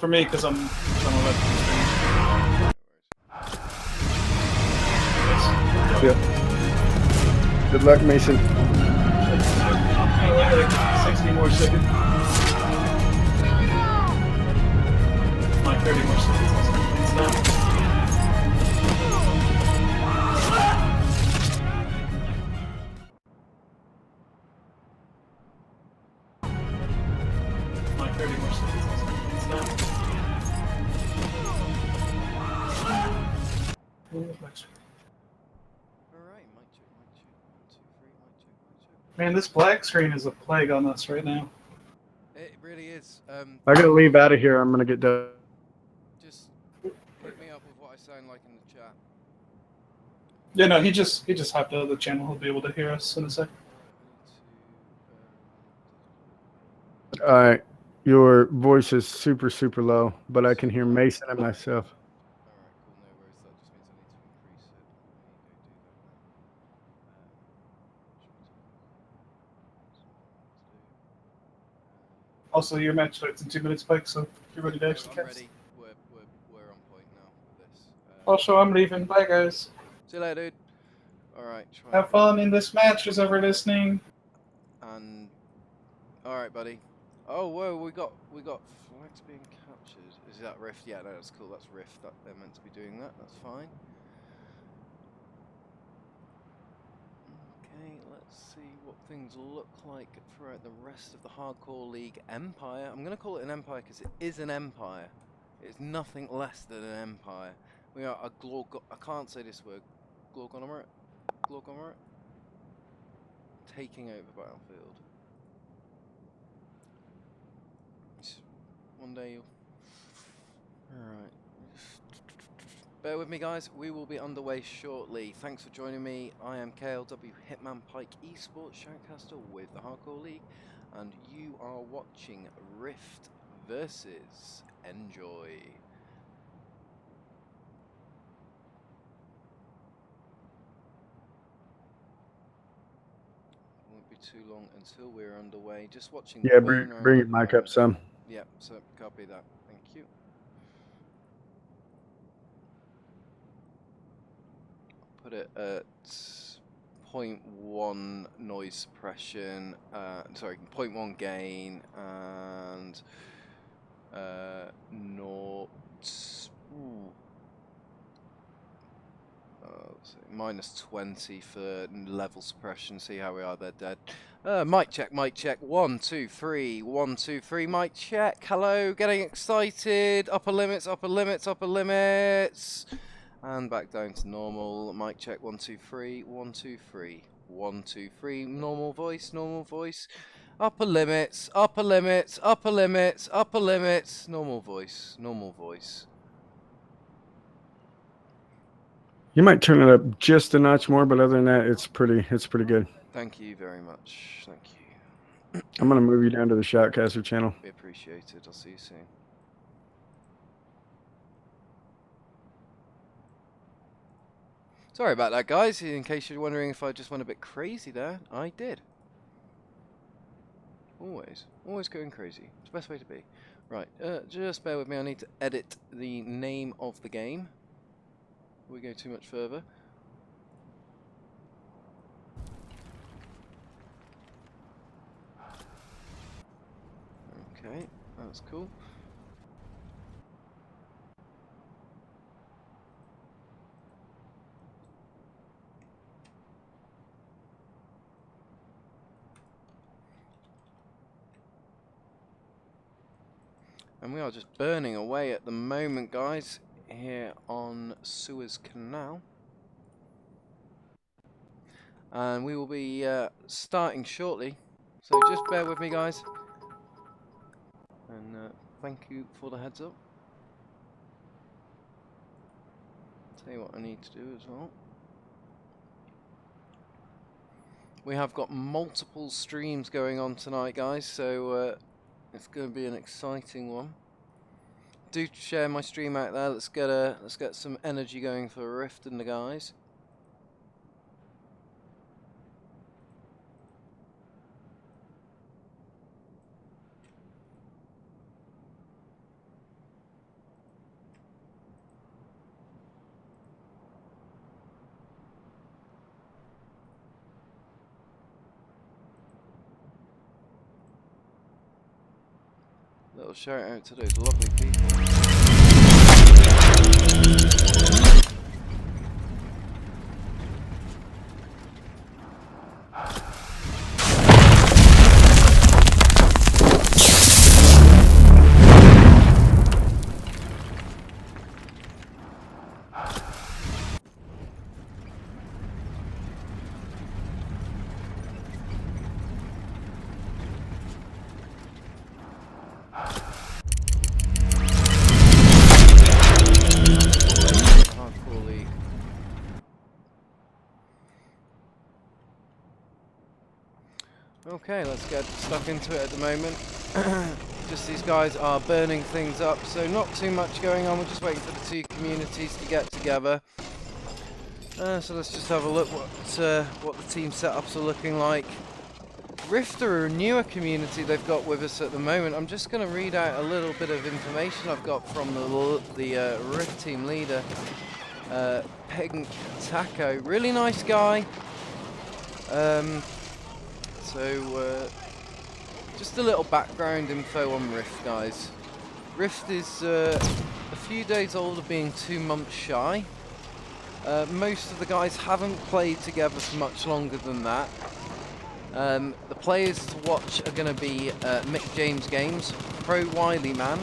For me, because I'm a left stream. Yep. Good luck, Mason. 60 more seconds. Like 30 more seconds. It's done. Like 30 more seconds. It's done. Alright, mic check, mic check. 1, 2, 3, mic check, mic check. Man, this black screen is a plague on us right now. It really is. I gotta leave out of here. I'm gonna get done. Just hit me up with what I sound like in the chat. Yeah, no, he just hopped out of the channel. He'll be able to hear us in a second. Alright, I need to... All right. Your voice is super, super low, but I can hear Mason and myself. Alright, cool, no worries. That just means I need to increase it. Let me go do that now. Also, your match starts in 2 minutes, Pike, so you're ready to actually I'm cast. ready. We're on point now with this. Also, I'm leaving. Bye, guys. See you later, dude. Alright, try Have fun in this match, who's ever listening. And alright, buddy. Oh, whoa, we got flags being captured. Is that Rift? Yeah, no, that's cool. That's Rift. That they're meant to be doing that. That's fine. Okay, let's see what things look like throughout the rest of the Hardcore League Empire. I'm going to call it an empire because it is an empire. It's nothing less than an empire. We are a I can't say this word. Glorgonomerate? Glorgomerate? Taking over battlefield. One day you'll... Alright. Bear with me, guys. We will be underway shortly. Thanks for joining me. I am KLW Hitman Pike Esports Shoutcaster with the Hardcore League, and you are watching Rift versus ENJOI. Won't be too long until we're underway. Just watching. Yeah, bring your mic up some. Yep, so copy that. Thank you. Put it at 0.1 noise suppression, sorry, 0.1 gain, and minus 20 for level suppression. See how we are, they're dead. Mic check, mic check. 1, 2, 3, 1, 2, 3, mic check. Hello, getting excited. Upper limits, upper limits, upper limits. And back down to normal. Mic check. 1, 2, 3, 1, 2, 3, 1, 2, 3. Normal voice, normal voice. Upper limits, upper limits, upper limits, upper limits. Normal voice, normal voice. You might turn it up just a notch more, but other than that, it's pretty good. Thank you very much. Thank you. I'm gonna move you down to the Shoutcaster channel. We appreciate it. I'll see you soon. Sorry about that, guys. In case you're wondering if I just went a bit crazy there, I did. Always going crazy. It's the best way to be. Right, just bear with me. I need to edit the name of the game before we go too much further. Okay, that's cool. And we are just burning away at the moment, guys, here on Suez Canal. And we will be starting shortly, so just bear with me, guys. And thank you for the heads up. I'll tell you what I need to do as well. We have got multiple streams going on tonight, guys, so it's going to be an exciting one. Do share my stream out there. Let's get some energy going for Rift and the guys. little shout out to those lovely people. Okay, let's get stuck into it at the moment. Just these guys are burning things up, so not too much going on. We're just waiting for the two communities to get together. So let's just have a look what the team setups are looking like. Rift are a newer community they've got with us at the moment. I'm just going to read out a little bit of information I've got from the Rift team leader, Pink Taco. Really nice guy. Just a little background info on Rift, guys. Rift is a few days old of being 2 months shy. Most of the guys haven't played together for much longer than that. The players to watch are going to be Mick James Games, Pro Wily Man,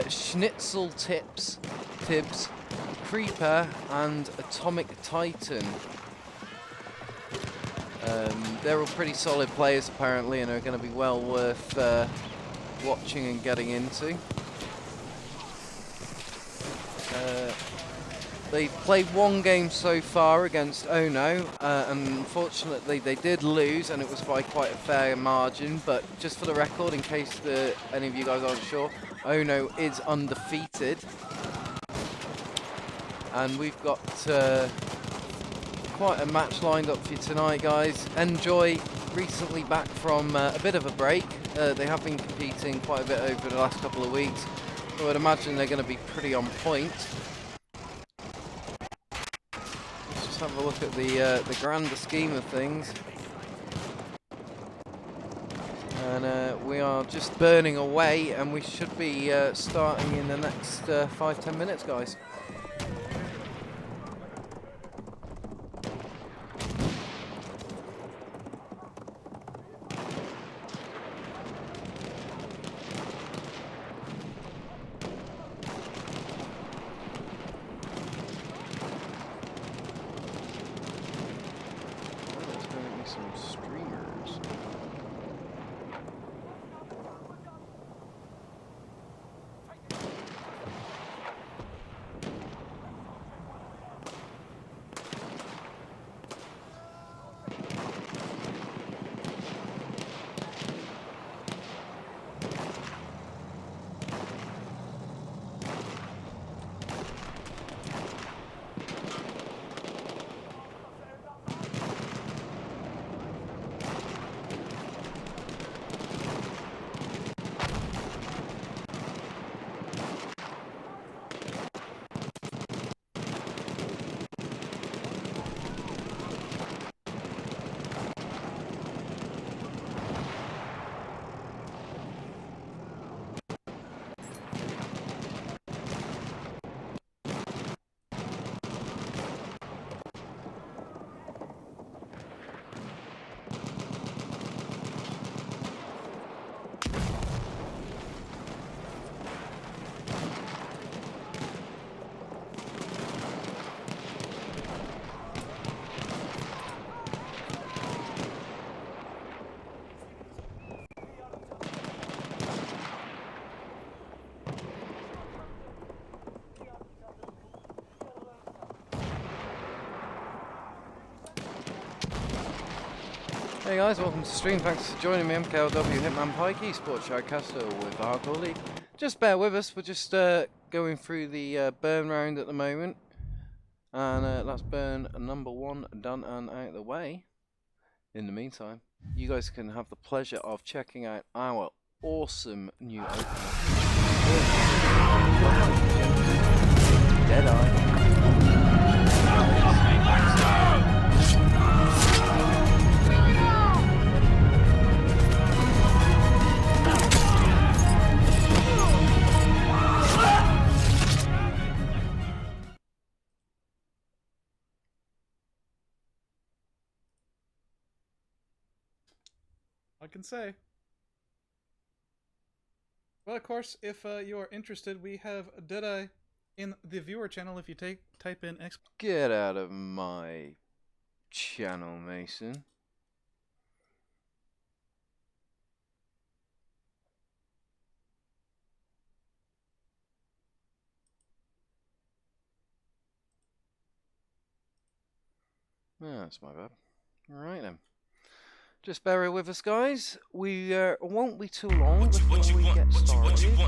Schnitzel Tibbs, Creeper, and Atomic Titan. They're all pretty solid players apparently, and are going to be well worth watching and getting into. They've played 1 game so far against Ono, and unfortunately they did lose, and it was by quite a fair margin. But just for the record, in case any of you guys aren't sure, Ono is undefeated. And we've got quite a match lined up for you tonight, guys. ENJOI recently back from a bit of a break. They have been competing quite a bit over the last couple of weeks. I would imagine they're going to be pretty on point. Let's just have a look at the grander scheme of things. And we are just burning away, and we should be starting in the next 5-10 minutes, guys. Hey guys, welcome to the stream. Thanks for joining me. I'm KLW Hitman Pikey, Sports Shoutcaster with the Hardcore League. Just bear with us, we're just going through the burn round at the moment. And that's burn number 1 done and out of the way. In the meantime, you guys can have the pleasure of checking out our awesome new opener. Deadeye. I can say. Well, of course, if you are interested, we have Deadeye in the viewer channel. If you type in X. Get out of my channel, Mason. Yeah, that's my bad. Alright then. Just bear with us, guys. We won't be too long before we get started.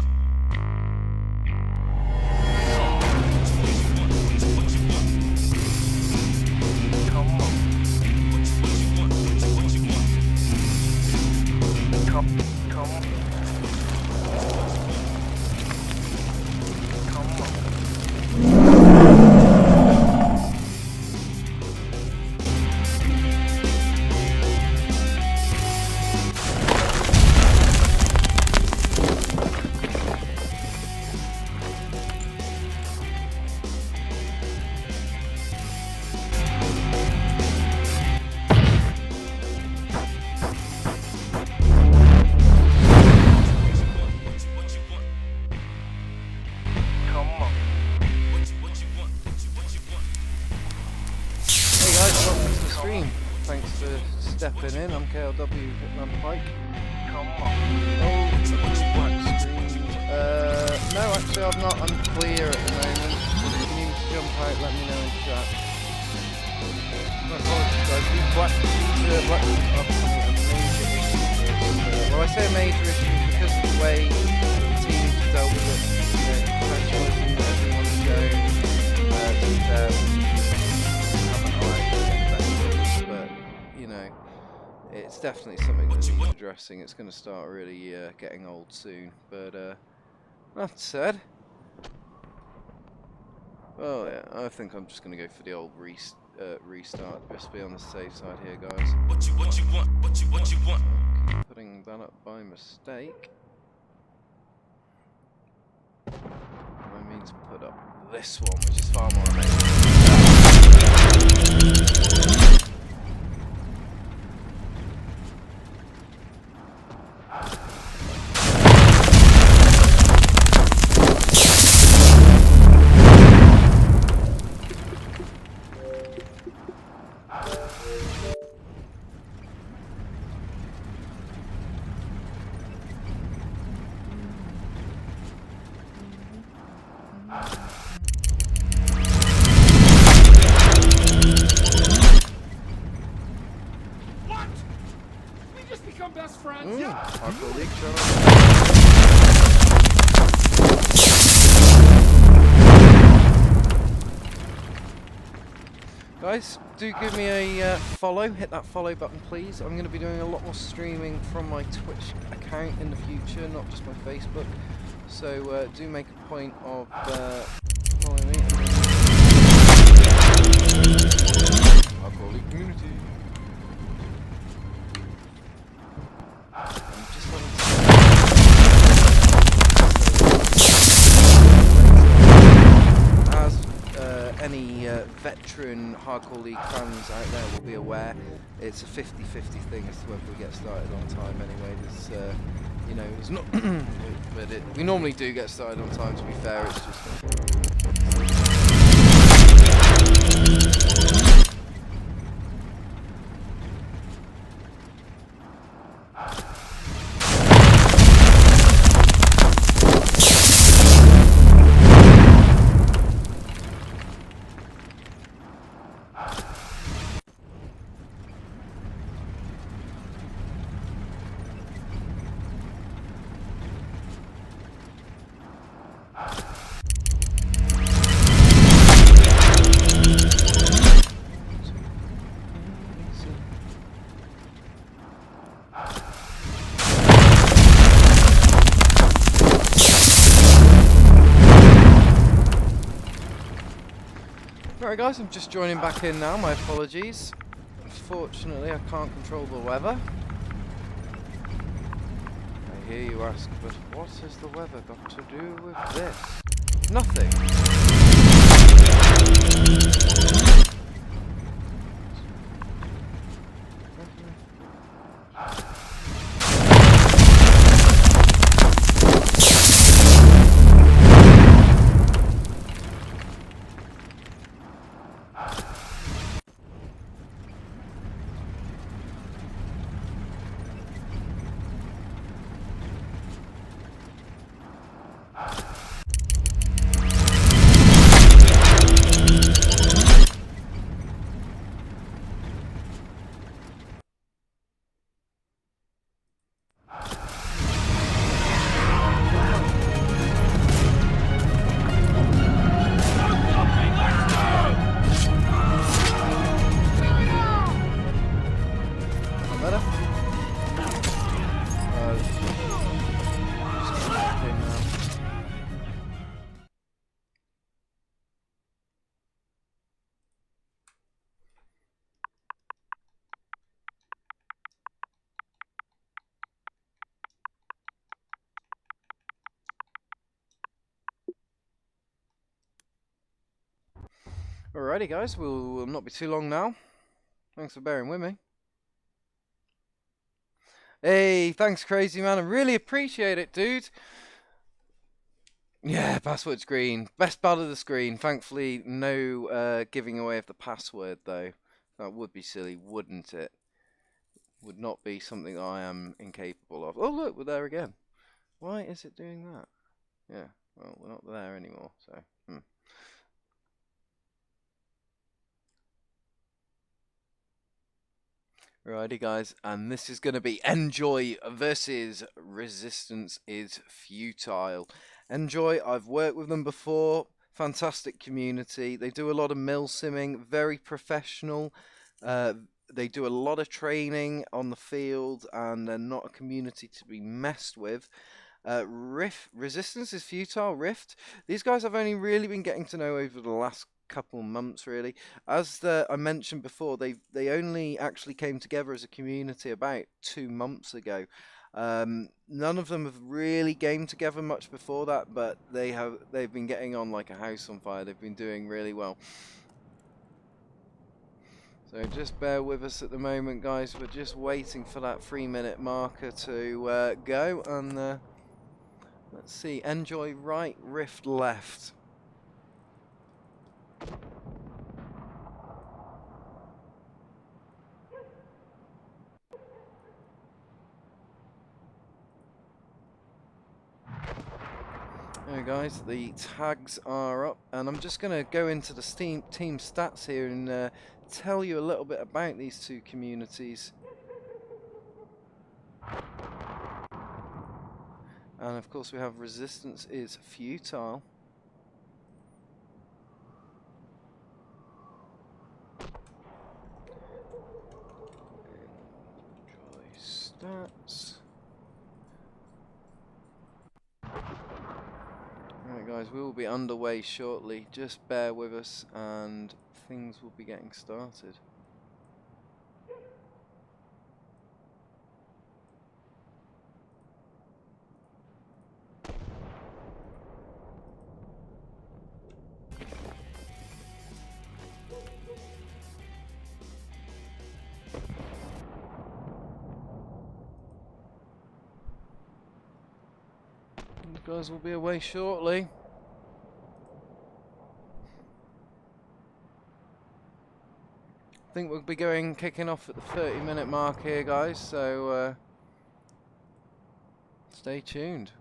Thanks for stepping in. I'm KLW Hitman Pike. Come on. Oh, black screen. No, actually, I'm not. I'm clear at the moment. If you need to jump out, let me know in chat. My apologies, guys. These black screens are a major issue. Well, I say a major issue because of the way the teams dealt with it. Professionalism that everyone's showing. It's definitely something that needs addressing. It's going to start really getting old soon. But that said, well, yeah, I think I'm just going to go for the old restart. Just be on the safe side here, guys. What you want? Keep putting that up by mistake. I mean to put up this one, which is far more amazing. Guys, do give me a follow, hit that follow button please. I'm going to be doing a lot more streaming from my Twitch account in the future, not just my Facebook. So do make a point of following me. Hardcore League community. I'm just any veteran Hardcore League fans out there will be aware, it's a 50-50 thing as to whether we get started on time anyway. There's, you know, it's not, but we normally do get started on time, to be fair, it's just... Alright guys, I'm just joining back in now, my apologies. Unfortunately I can't control the weather. I hear you ask, but what has the weather got to do with this? Nothing. Alrighty, guys, we'll not be too long now. Thanks for bearing with me. Hey, thanks, Crazy Man. I really appreciate it, dude. Yeah, password screen. Best part of the screen. Thankfully, no giving away of the password, though. That would be silly, wouldn't it? Would not be something I am incapable of. Oh, look, we're there again. Why is it doing that? Yeah, well, we're not there anymore, so... Righty, guys, and this is going to be ENJOI versus Resistance is Futile. ENJOI, I've worked with them before. Fantastic community. They do a lot of mill simming, very professional. They do a lot of training on the field, and they're not a community to be messed with. Resistance is Futile, Rift. These guys I've only really been getting to know over the last couple months, really. As I mentioned before, they only actually came together as a community about 2 months ago. None of them have really gamed together much before that, but they've been getting on like a house on fire. They've been doing really well. So just bear with us at the moment, guys. We're just waiting for that 3-minute marker to go, and let's see. ENJOI right, Rift left. There, guys, the tags are up, and I'm just going to go into the team stats here and tell you a little bit about these two communities. And of course we have Resistance is Futile. ENJOI stats. Alright, guys, we will be underway shortly. Just bear with us and things will be getting started. You guys will be away shortly. I think we'll be kicking off at the 30-minute mark here, guys, so stay tuned.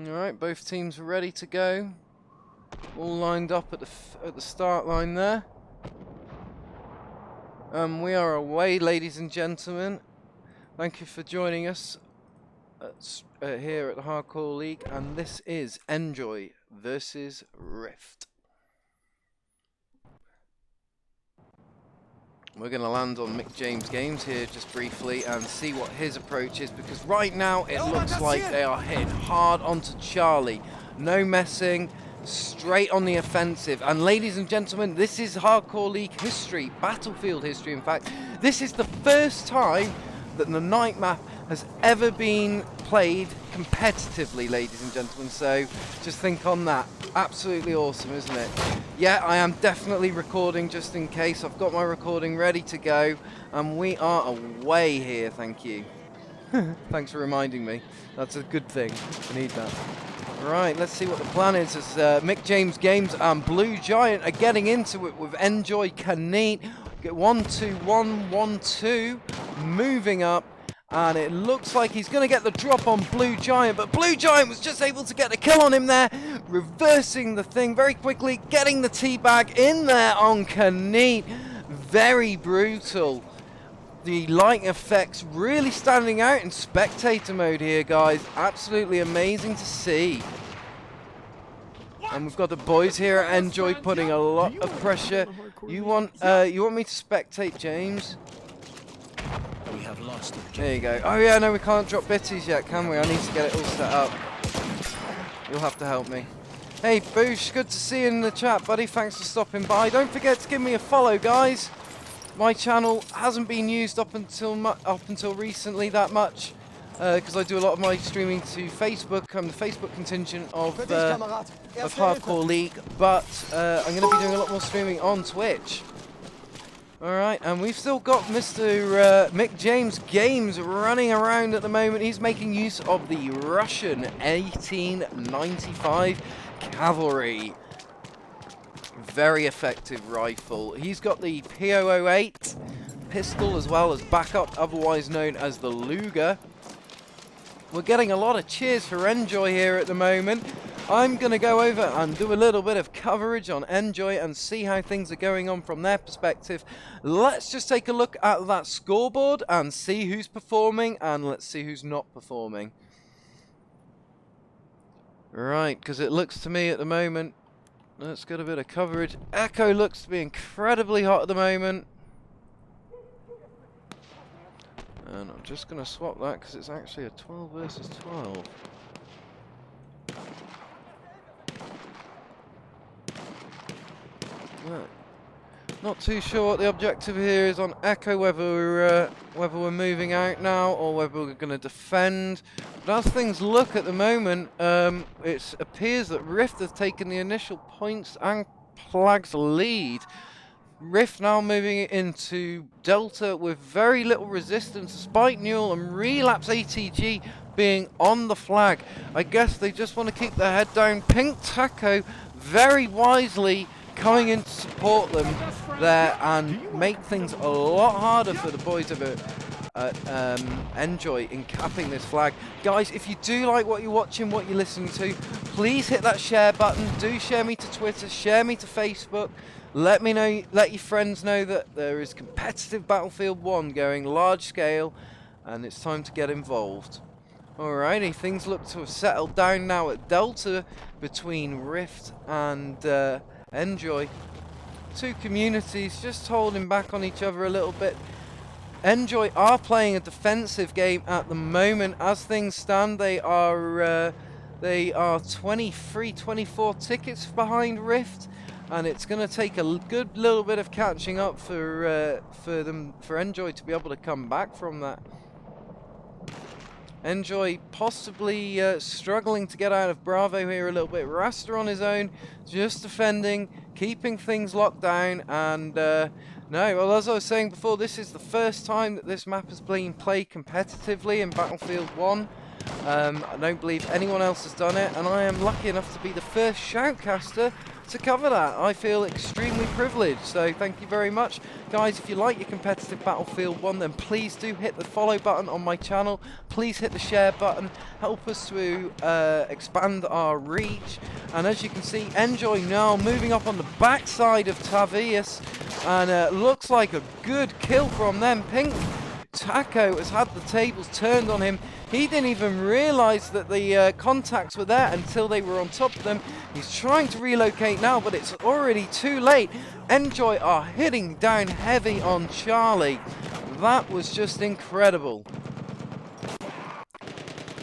Alright, both teams are ready to go. All lined up at the start line there. We are away, ladies and gentlemen. Thank you for joining us here at the Hardcore League, and this is ENJOI versus Rift. We're going to land on Mick James Games here just briefly and see what his approach is, because right now it looks like they are hitting hard onto Charlie. No messing, straight on the offensive. And ladies and gentlemen, this is Hardcore League history, Battlefield history in fact. This is the first time that the night map has ever been played competitively, ladies and gentlemen, so just think on that. Absolutely awesome, isn't it? Yeah, I am definitely recording just in case. I've got my recording ready to go, and we are away here, thank you. Thanks for reminding me. That's a good thing. I need that. Right, let's see what the plan is as Mick James Games and Blue Giant are getting into it with ENJOI Canete. 1-2-1, 1-2, moving up. And it looks like he's going to get the drop on Blue Giant, but Blue Giant was just able to get a kill on him there, reversing the thing very quickly, getting the teabag in there on Canete. Very brutal. The light effects really standing out in spectator mode here, guys. Absolutely amazing to see. And we've got the boys here at ENJOI putting a lot of pressure. You want me to spectate, James? We have lost the There you go. Oh yeah, no, we can't drop bitties yet, can we? I need to get it all set up. You'll have to help me. Hey, Boosh, good to see you in the chat, buddy. Thanks for stopping by. Don't forget to give me a follow, guys. My channel hasn't been used up until recently that much, because I do a lot of my streaming to Facebook. I'm the Facebook contingent of Hardcore League, but I'm going to be doing a lot more streaming on Twitch. Alright, and we've still got Mr. Mick James Games running around at the moment. He's making use of the Russian 1895 Cavalry. Very effective rifle. He's got the P008 pistol as well as backup, otherwise known as the Luger. We're getting a lot of cheers for ENJOI here at the moment. I'm going to go over and do a little bit of coverage on ENJOI and see how things are going on from their perspective. Let's just take a look at that scoreboard and see who's performing, and let's see who's not performing. Right, because it looks to me at the moment, let's get a bit of coverage. Echo looks to be incredibly hot at the moment. And I'm just going to swap that because it's actually a 12 versus 12. Right. Not too sure what the objective here is on Echo, whether we're moving out now or whether we're going to defend. But as things look at the moment, it appears that Rift has taken the initial points and Plag's lead. Rift now moving it into Delta with very little resistance, despite Newell and Relapse ATG being on the flag. I guess they just want to keep their head down. Pink Taco very wisely coming in to support them there and make things a lot harder for the boys over at ENJOI in capping this flag. Guys, if you do like what you're watching, what you're listening to, please hit that share button. Do share me to Twitter, share me to Facebook. Let me know, let your friends know that there is competitive Battlefield 1 going large scale and it's time to get involved. Alrighty, things look to have settled down now at Delta between Rift and ENJOI. Two communities just holding back on each other a little bit. ENJOI are playing a defensive game at the moment. As things stand, they are 23, 24 tickets behind Rift, and it's going to take a good little bit of catching up for ENJOI to be able to come back from that. ENJOI possibly struggling to get out of Bravo here a little bit. Rasta on his own, just defending, keeping things locked down, and no, well, as I was saying before, this is the first time that this map has been played competitively in Battlefield 1. I don't believe anyone else has done it, and I am lucky enough to be the first shoutcaster to cover that. I feel extremely privileged, so thank you very much. Guys, if you like your competitive Battlefield 1, then please do hit the follow button on my channel. Please hit the share button. Help us to expand our reach. And as you can see, ENJOI now moving up on the backside of Tavius, and looks like a good kill from them. Pink Taco has had the tables turned on him. He didn't even realise that the contacts were there until they were on top of them. He's trying to relocate now, but it's already too late. ENJOI are hitting down heavy on Charlie. That was just incredible.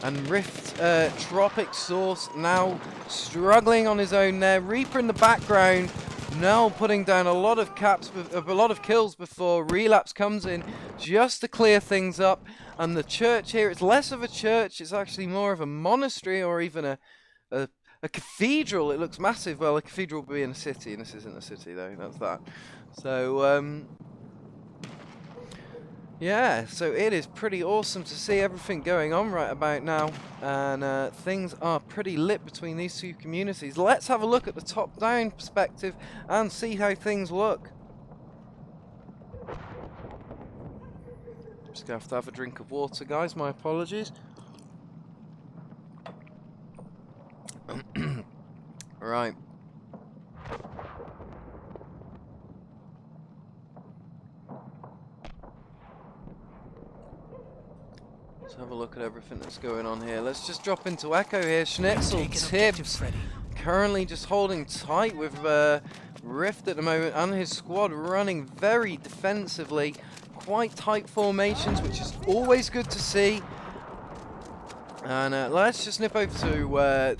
And Rift Tropic Source now struggling on his own there. Reaper in the background, now putting down a lot of kills before Relapse comes in just to clear things up. And the church here, it's less of a church, it's actually more of a monastery or even a cathedral. It looks massive. Well, a cathedral would be in a city, and this isn't a city though, that's that. So yeah, so it is pretty awesome to see everything going on right about now, and things are pretty lit between these two communities. Let's have a look at the top-down perspective and see how things look. Just gonna have to have a drink of water, guys, my apologies. Right. Let's have a look at everything that's going on here. Let's just drop into Echo here. Schnitzel, Tibbs, currently just holding tight with Rift at the moment, and his squad running very defensively. Quite tight formations, which is always good to see. And let's just nip over to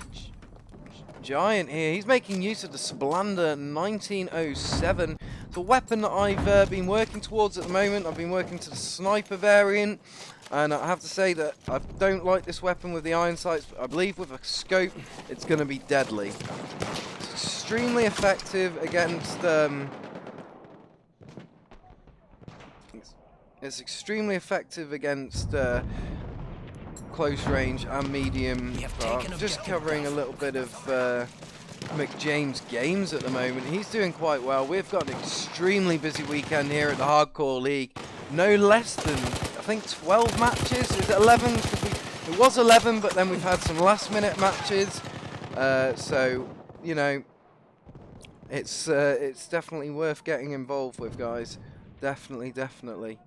Giant here. He's making use of the Splander 1907. It's a weapon that I've been working towards at the moment. I've been working to the sniper variant, and I have to say that I don't like this weapon with the iron sights, but I believe with a scope it's going to be deadly. It's extremely effective against it's extremely effective against close range and medium. Just covering a little bit of McJames games at the moment. He's doing quite well. We've got an extremely busy weekend here at the Hardcore League. No less than, I think, 12 matches. Is it 11? It was 11, but then we've had some last-minute matches. So, you know, it's definitely worth getting involved with, guys. Definitely, definitely.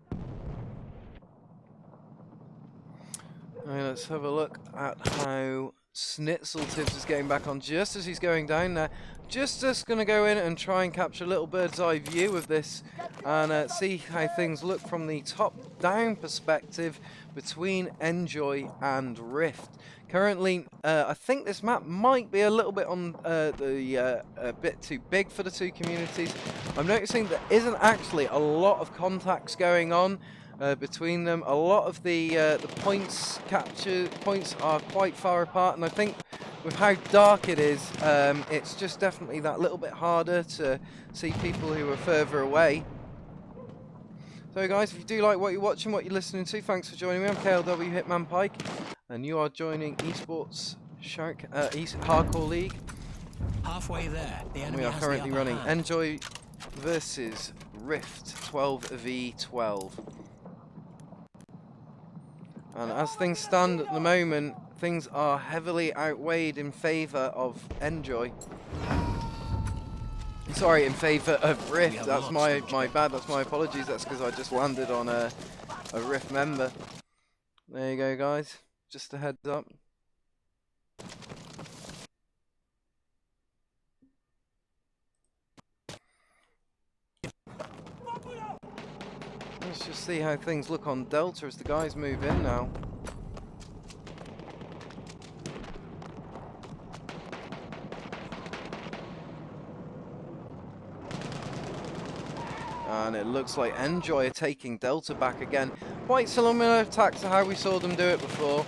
Right, let's have a look at how Snitzeltips is getting back on just as he's going down there. Just going to go in and try and capture a little bird's eye view of this and see how things look from the top-down perspective between ENJOI and Rift. Currently, I think this map might be a little bit on a bit too big for the two communities. I'm noticing there isn't actually a lot of contacts going on between them. A lot of the points are quite far apart, and I think with how dark it is, it's just definitely that little bit harder to see people who are further away. So guys, if you do like what you're watching, what you're listening to, thanks for joining me. I'm KLW Hitman Pike, and you are joining Esports Shark Hardcore League. Halfway there, the enemy We are has currently the upper running hand. ENJOI versus Rift 12v12. And as things stand at the moment, things are heavily outweighed in favour of ENJOI. Sorry, in favour of Rift. That's my bad. That's my apologies. That's because I just landed on a Rift member. There you go, guys. Just a heads up. Let's just see how things look on Delta as the guys move in now. And it looks like ENJOI are taking Delta back again. Quite similar attacks to how we saw them do it before.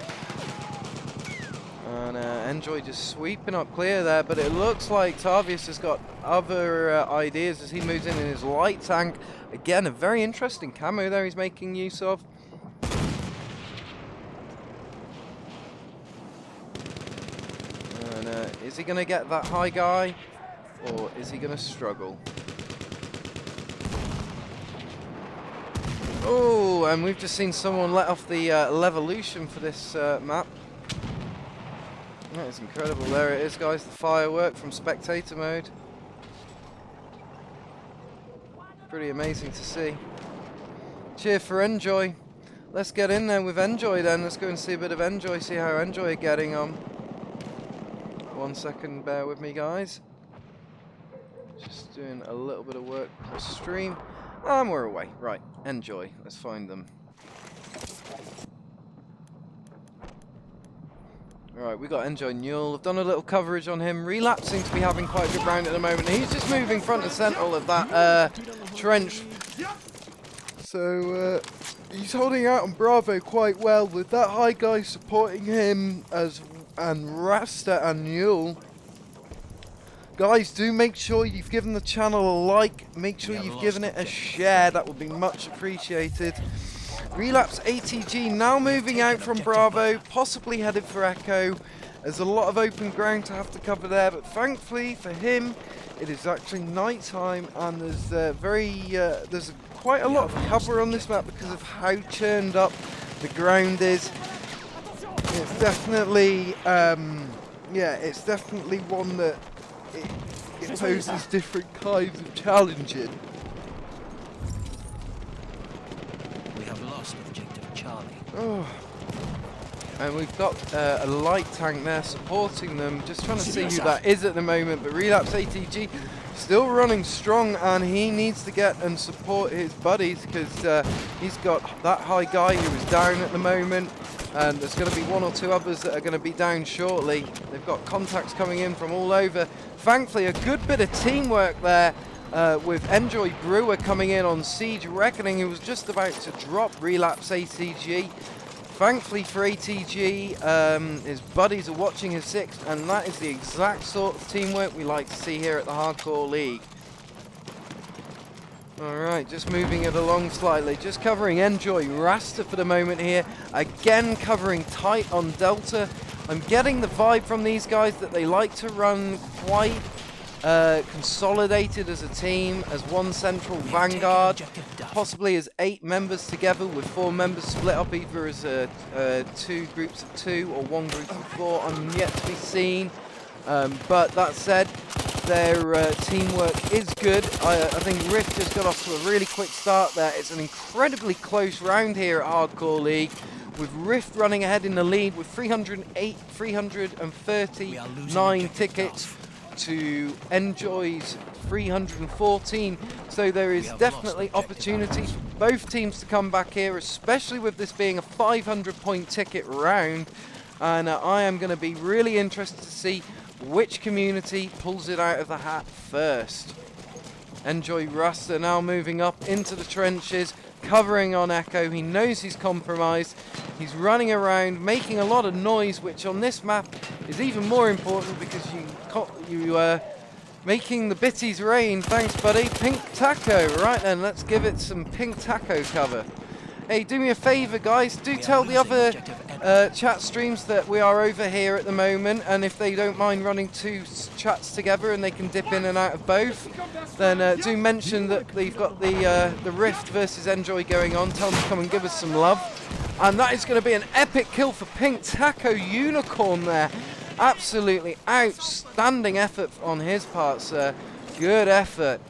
And ENJOI just sweeping up clear there, but it looks like Tarvius has got other ideas as he moves in his light tank. Again, a very interesting camo there he's making use of. And is he going to get that high guy, or is he going to struggle? Oh, and we've just seen someone let off the Levolution for this map. That is incredible. There it is, guys, the firework from spectator mode. Pretty amazing to see. Cheer for ENJOI. Let's get in there with ENJOI then. Let's go and see a bit of ENJOI, see how ENJOI are getting on. 1 second, bear with me, guys. Just doing a little bit of work across stream. And we're away. Right, ENJOI. Let's find them. Right, we got ENJOI Newell. I've done a little coverage on him. Relapse seems to be having quite a good round at the moment. He's just moving front and centre of that trench. So he's holding out on Bravo quite well with that high guy supporting him and Rasta and Newell. Guys, do make sure you've given the channel a like. Make sure you've given it a share. That would be much appreciated. Relapse ATG now moving out from Bravo, possibly headed for Echo. There's a lot of open ground to have to cover there, but thankfully for him, it is actually night time, and there's quite a lot of cover on this map because of how churned up the ground is. It's definitely, it's definitely one that it poses different kinds of challenges. We have lost objective Charlie. Oh. And we've got a light tank there supporting them. Just trying to see who that is at the moment. But Relapse ATG still running strong, and he needs to get and support his buddies because he's got that high guy who is down at the moment, and there's going to be one or two others that are going to be down shortly. They've got contacts coming in from all over. Thankfully, a good bit of teamwork there with ENJOI Brewer coming in on Siege Reckoning, who was just about to drop Relapse ATG. Thankfully for ATG, his buddies are watching his six, and that is the exact sort of teamwork we like to see here at the Hardcore League. Alright, just moving it along slightly, just covering ENJOI Rasta for the moment here, again covering tight on Delta. I'm getting the vibe from these guys that they like to run quite consolidated as a team, as one central vanguard, possibly as 8 members together with 4 members split up either as 2 groups of 2 or 1 group of 4. I'm yet to be seen, but that said, their teamwork is good. I think Rift just got off to a really quick start there. It's an incredibly close round here at Hardcore League, with Rift running ahead in the lead with 339 tickets to ENJOI's 314, so there is definitely opportunity for both teams to come back here, especially with this being a 500-point ticket round, and I am going to be really interested to see which community pulls it out of the hat first. ENJOI Rasta now moving up into the trenches, covering on Echo. He knows he's compromised. He's running around, making a lot of noise, which on this map is even more important because you making the bitties rain. Thanks, buddy. Pink taco. Right then, let's give it some pink taco cover. Hey, do me a favor, guys. Do tell the other chat streams that we are over here at the moment, and if they don't mind running 2 chats together and they can dip in and out of both, then do mention that they've got the Rift versus ENJOI going on. Tell them to come and give us some love. And that is going to be an epic kill for Pink Taco Unicorn there. Absolutely outstanding effort on his part, sir. Good effort.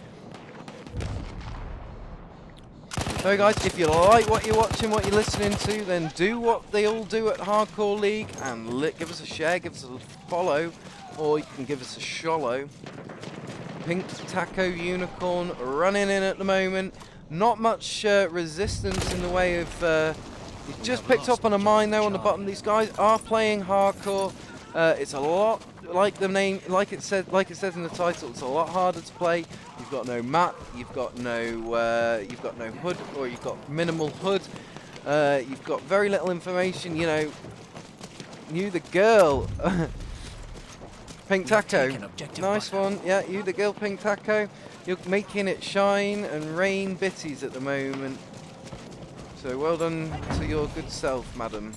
So guys, if you like what you're watching, what you're listening to, then do what they all do at Hardcore League and give us a share, give us a follow, or you can give us a shollow. Pink Taco Unicorn running in at the moment. Not much resistance in the way of... he's just picked up on a mine though on the bottom. These guys are playing hardcore. It's a lot like the name, like it says in the title. It's a lot harder to play. You've got no map. You've got no HUD, or you've got minimal HUD. You've got very little information. You know, you the girl, Pink Taco. Nice one. Yeah, you the girl, Pink Taco. You're making it shine and rain bitties at the moment. So well done to your good self, madam.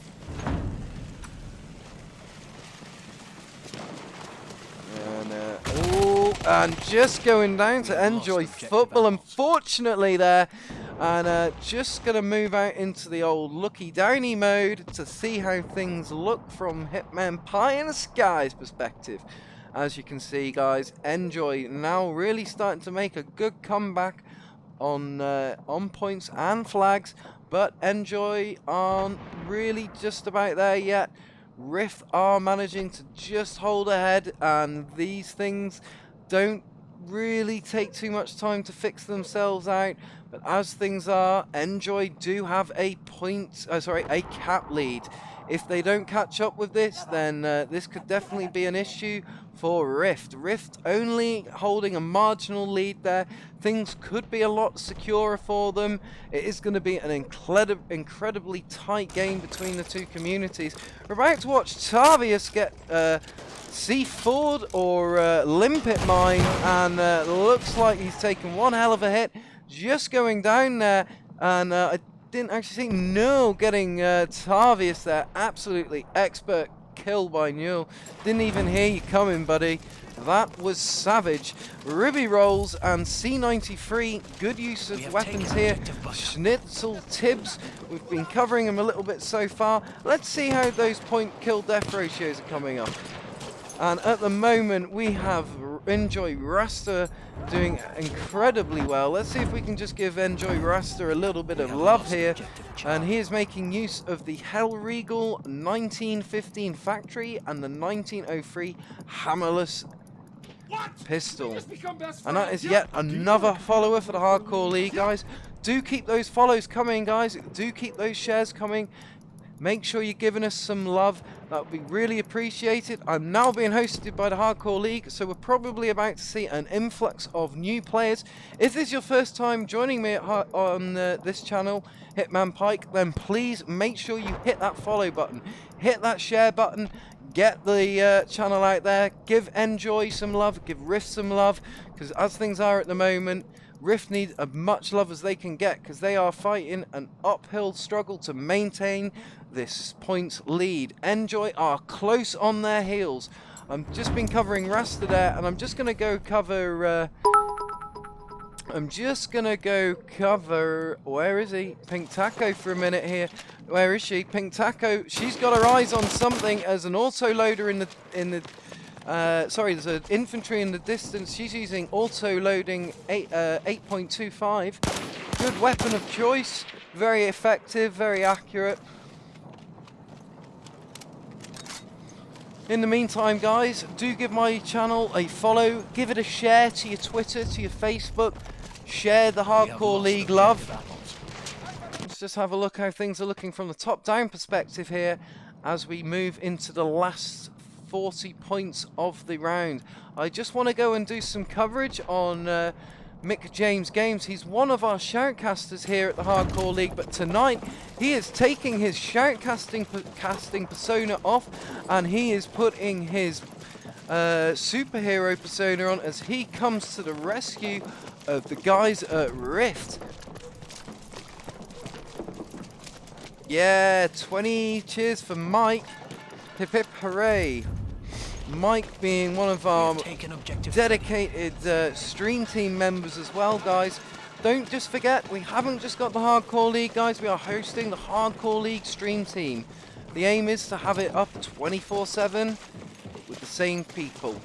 And just going down to ENJOI Football, unfortunately there. And just going to move out into the old looky downy mode to see how things look from Hitman Pie in the Sky's perspective. As you can see, guys, ENJOI now really starting to make a good comeback on points and flags, but ENJOI aren't really just about there yet. Rift are managing to just hold ahead, and these things don't really take too much time to fix themselves out. But as things are, ENJOI do have a cap lead. If they don't catch up with this, then this could definitely be an issue for Rift. Rift only holding a marginal lead there. Things could be a lot securer for them. It is going to be an incredibly tight game between the two communities. We're about to watch Tavius get C4'd or Limpet Mine, and looks like he's taken one hell of a hit. Just going down there, and I didn't actually see No getting Tavius there. Absolutely expert kill by Newell. Didn't even hear you coming, buddy. That was savage. Ruby rolls and C93. Good use of weapons here. Schnitzel, Tibbs. We've been covering them a little bit so far. Let's see how those point kill death ratios are coming up. And at the moment we have ENJOI Rasta doing incredibly well. Let's see if we can just give ENJOI Rasta a little bit of love here. And he is making use of the Hellregal 1915 factory and the 1903 hammerless pistol. And that is yet another follower for the Hardcore League, guys. Do keep those follows coming, guys. Do keep those shares coming. Make sure you're giving us some love. That would be really appreciated. I'm now being hosted by the Hardcore League, so we're probably about to see an influx of new players. If this is your first time joining me on this channel, Hitman Pike, then please make sure you hit that follow button, hit that share button, get the channel out there, give ENJOI some love, give Rift some love, because as things are at the moment, Rift need as much love as they can get, because they are fighting an uphill struggle to maintain this points lead. ENJOI are close on their heels. I've just been covering Rasta there, and I'm just going to go cover... where is he? Pink Taco for a minute here. Where is she? Pink Taco. She's got her eyes on something as an auto loader sorry, there's an infantry in the distance. She's using auto loading 8.25. Good weapon of choice. Very effective, very accurate. In the meantime, guys, do give my channel a follow. Give it a share to your Twitter, to your Facebook. Share the Hardcore League love. Let's just have a look how things are looking from the top-down perspective here as we move into the last 40 points of the round. I just want to go and do some coverage on Mick James Games. He's one of our shoutcasters here at the Hardcore League, but tonight he is taking his shoutcasting persona off, and he is putting his superhero persona on as he comes to the rescue of the guys at Rift. Yeah, 20 cheers for Mike. Hip hip hooray. Mike being one of our dedicated stream team members as well, guys. Don't just forget, we haven't just got the Hardcore League, guys. We are hosting the Hardcore League stream team. The aim is to have it up 24/7 with the same people.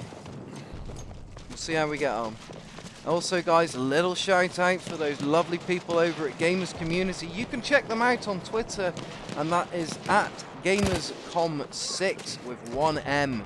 We'll see how we get on. Also, guys, a little shout out for those lovely people over at Gamers Community. You can check them out on Twitter, and that is at GamersCom6 with 1M.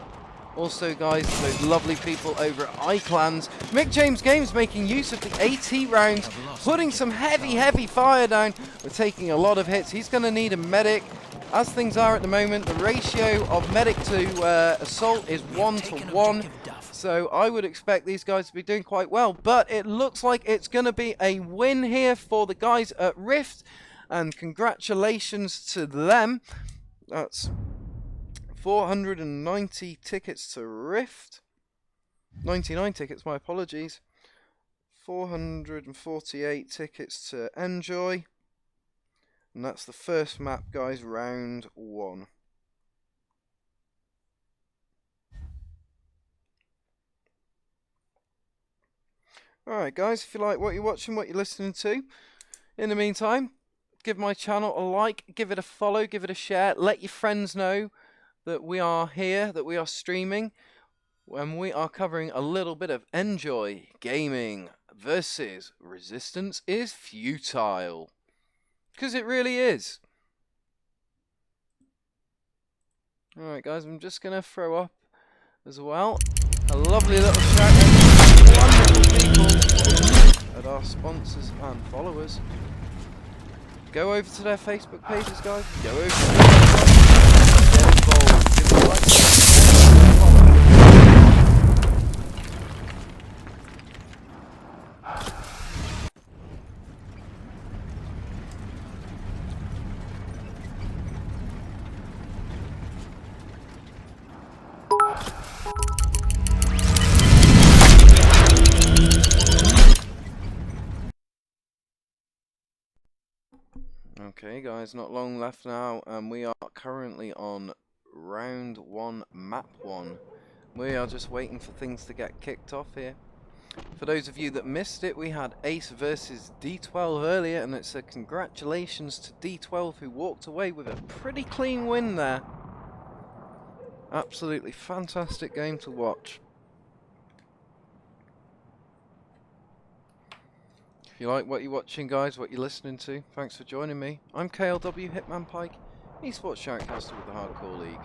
Also, guys, those lovely people over at iClans. Mick James Games making use of the AT rounds, putting some heavy fire down. We're taking a lot of hits. He's going to need a medic. As things are at the moment, the ratio of medic to assault is 1-to-1. So I would expect these guys to be doing quite well. But it looks like it's going to be a win here for the guys at Rift. And congratulations to them. That's 490 tickets to Rift. 99 tickets, my apologies. 448 tickets to ENJOI. And that's the first map, guys, round 1. Alright, guys, if you like what you're watching, what you're listening to, in the meantime, give my channel a like, give it a follow, give it a share, let your friends know that we are here, that we are streaming, and we are covering a little bit of ENJOI gaming versus Resistance is Futile. Because it really is. Alright, guys, I'm just going to throw up as well a lovely little shout out to wonderful people at our sponsors and followers. Go over to their Facebook pages, guys. Go over to their website. Get involved. Give them a like. Okay, guys, not long left now, and we are currently on round 1, map 1. We are just waiting for things to get kicked off here. For those of you that missed it, we had Ace versus D12 earlier, and it's a congratulations to D12 who walked away with a pretty clean win there. Absolutely fantastic game to watch. If you like what you're watching, guys, what you're listening to, thanks for joining me. I'm KLW Hitman Pike, esports shoutcaster with the Hardcore League.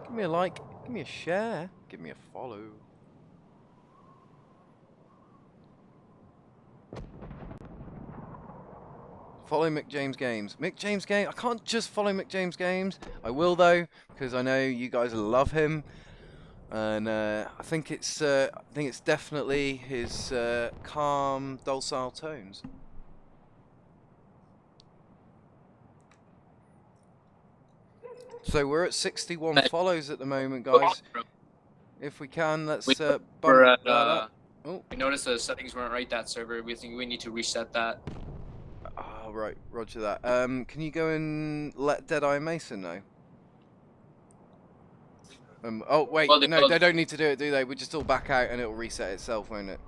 Give me a like, give me a share, give me a follow. Follow Mick James Games. Mick James Games. I can't just follow Mick James Games. I will though, because I know you guys love him, and I think it's definitely his calm, docile tones. So we're at 61 follows at the moment, guys. If we can, let's bump that up. Oh. We noticed the settings weren't right that server. We think we need to reset that. Oh, right, roger that. Can you go and let Deadeye Mason know? Oh, wait, Well, no, they don't need to do it, do they? We just all back out and it'll reset itself, won't it?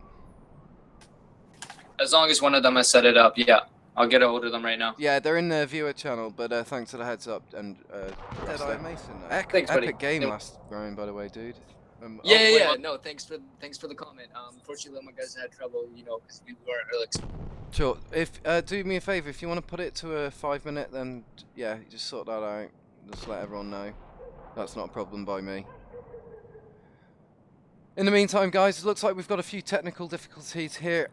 As long as one of them has set it up, yeah. I'll get a hold of them right now. Yeah, they're in the viewer channel, but thanks for the heads up. And Deadeye Mason. Thanks, buddy. Epic game last round, by the way, dude. Yeah. No, thanks for the comment. Unfortunately, my guys had trouble, because we weren't really. Sure. If do me a favor, if you want to put it to a 5-minute, then yeah, just sort that out. Just let everyone know. That's not a problem by me. In the meantime, guys, it looks like we've got a few technical difficulties here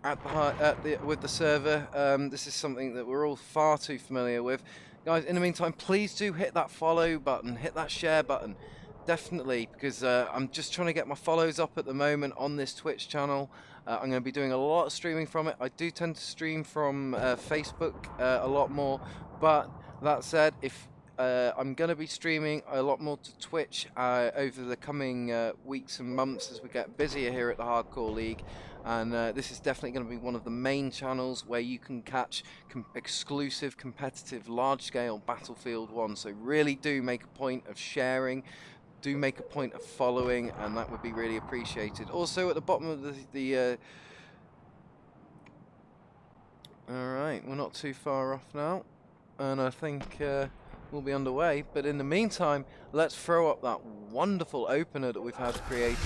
with the server. This is something that we're all far too familiar with. Guys, in the meantime, please do hit that follow button, hit that share button. Definitely, because I'm just trying to get my follows up at the moment on this Twitch channel. I'm going to be doing a lot of streaming from it. I do tend to stream from Facebook a lot more, but that said, if I'm going to be streaming a lot more to Twitch over the coming weeks and months as we get busier here at the Hardcore League. And this is definitely going to be one of the main channels where you can catch exclusive, competitive, large-scale Battlefield 1. So really do make a point of sharing. Do make a point of following, and that would be really appreciated. Also, at the bottom of the alright, we're not too far off now, and I think we'll be underway. But in the meantime, let's throw up that wonderful opener that we've had created.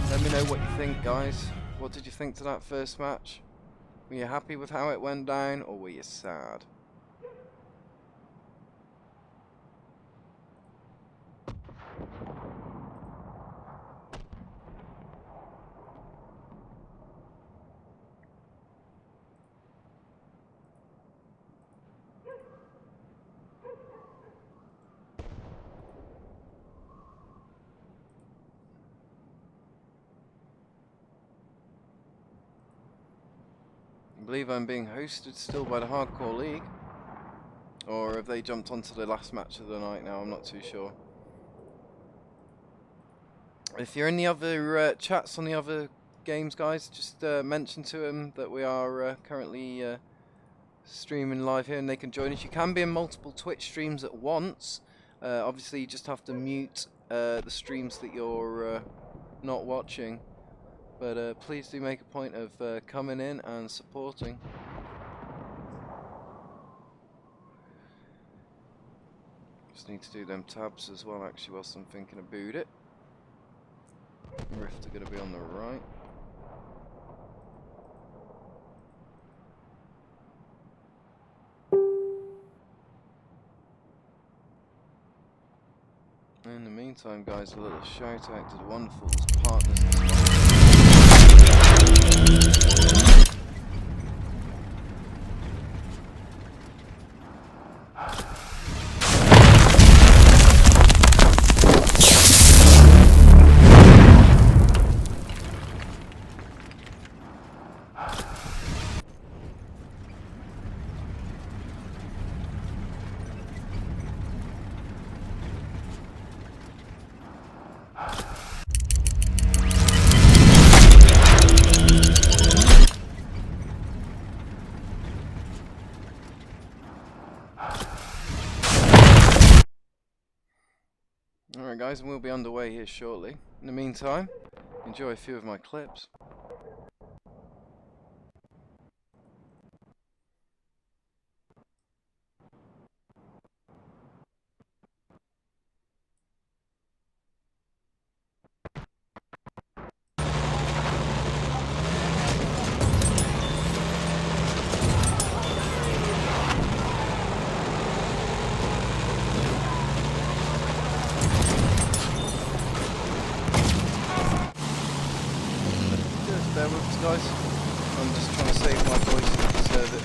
Let me know what you think, guys. What did you think to that first match? Were you happy with how it went down, or were you sad? I believe I'm being hosted still by the Hardcore League. Or have they jumped onto the last match of the night now? I'm not too sure. If you're in the other chats on the other games, guys, just mention to them that we are currently streaming live here and they can join us. You can be in multiple Twitch streams at once. Obviously, you just have to mute the streams that you're not watching. But please do make a point of coming in and supporting. Just need to do them tabs as well, actually, whilst I'm thinking about it. Rift are going to be on the right. In the meantime, guys, a little shout out to the wonderful partners as well. Alright guys, and we'll be underway here shortly. In the meantime, enjoy a few of my clips. Whoops, guys. I'm just trying to save my voice so that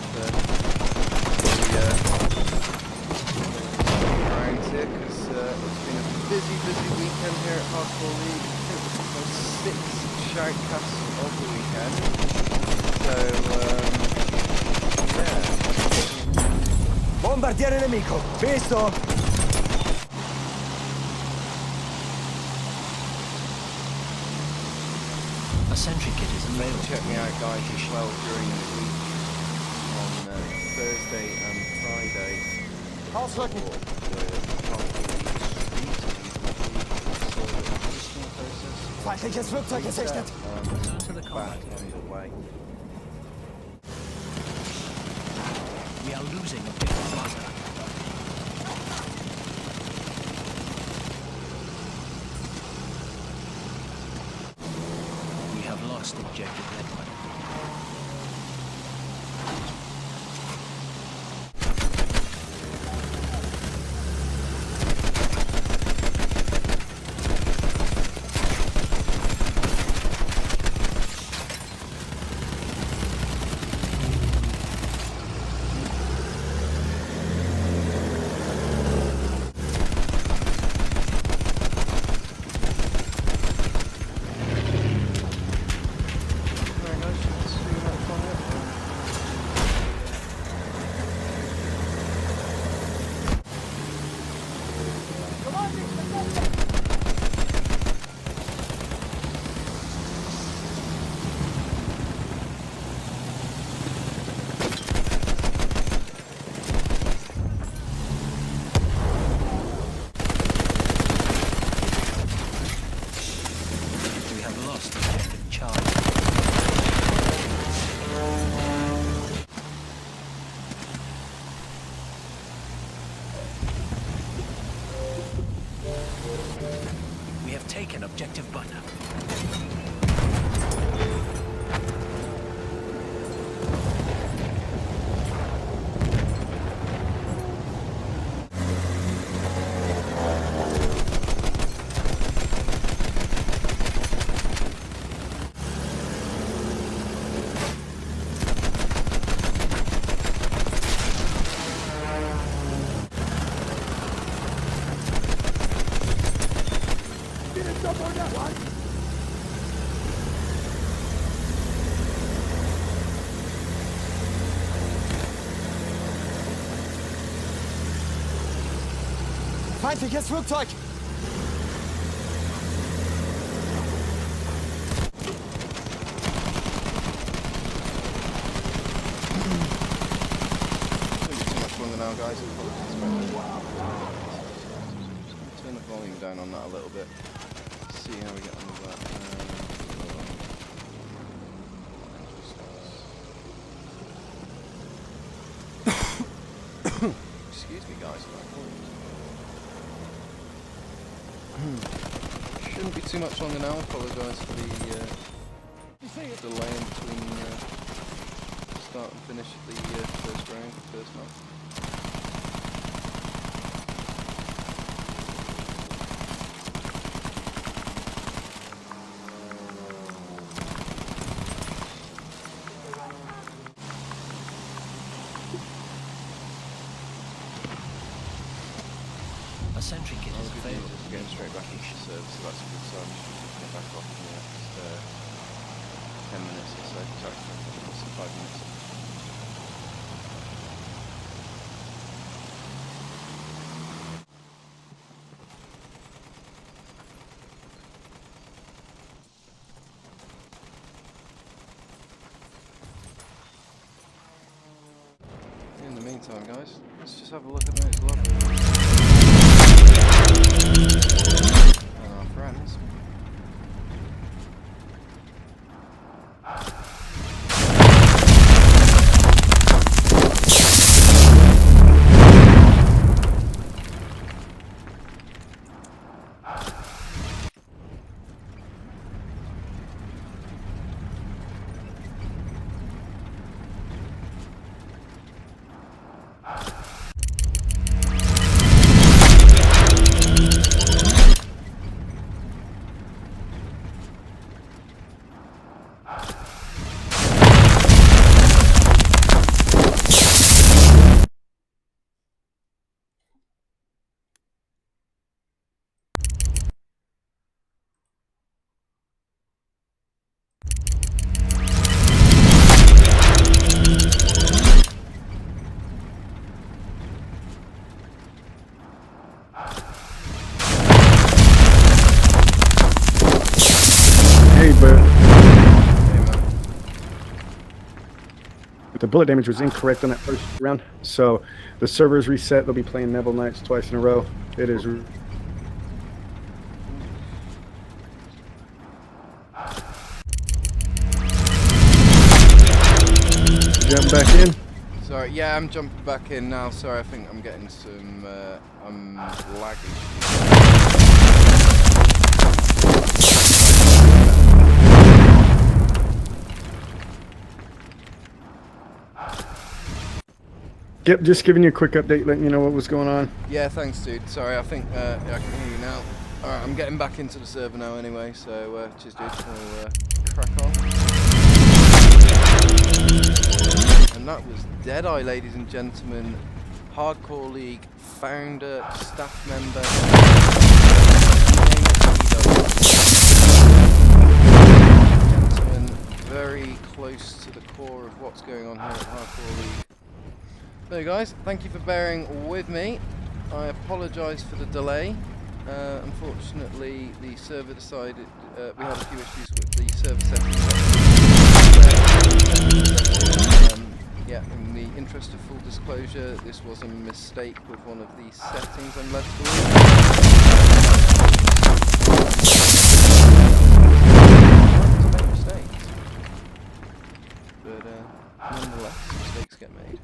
around here, because it's been a busy weekend here at Hardcore League. I think this is my 6th shoutcast of the weekend. So, yeah. Bombardiere nemico, visto? A sentry kit is available. Check me out, guys, as well during the week on Thursday and Friday. Ausrücken. Feindliches Flugzeug gesichtet. Return to the combat area. Underway. We are losing objective butter. We have lost objective Edward. Taken objective butter. Feindliches Flugzeug! Now, guys, turn the volume down on that a little bit. See how we get on with that. Excuse me, guys. Shouldn't be too much longer now. I apologise for the delay in between start and finish of the first round, first map. A sentry kit is available. Getting straight back into service, so that's a good sign. Get back off in the next 10 minutes or so. Sorry, 5 minutes. In the meantime, guys, let's just have a look at those lovely and our friends. the bullet damage was incorrect on that first round. So the server's reset. They'll be playing Neville Knights twice in a row. It is. Jump back in. Sorry, yeah, I'm jumping back in now. Sorry, I think I'm getting some, I'm lagging. Yep, just giving you a quick update, letting you know what was going on. Yeah, thanks, dude. Sorry, I think I can hear you now. Alright, I'm getting back into the server now anyway, so cheers, dude. We'll crack on. And that was Deadeye, ladies and gentlemen. Hardcore League founder, staff member. Gentlemen, very close to the core of what's going on here at Hardcore League. So guys, thank you for bearing with me. I apologise for the delay. Unfortunately, the server decided we had a few issues with the server settings. Yeah, in the interest of full disclosure, this was a mistake with one of the settings I'm led to make mistakes. But nonetheless, mistakes get made.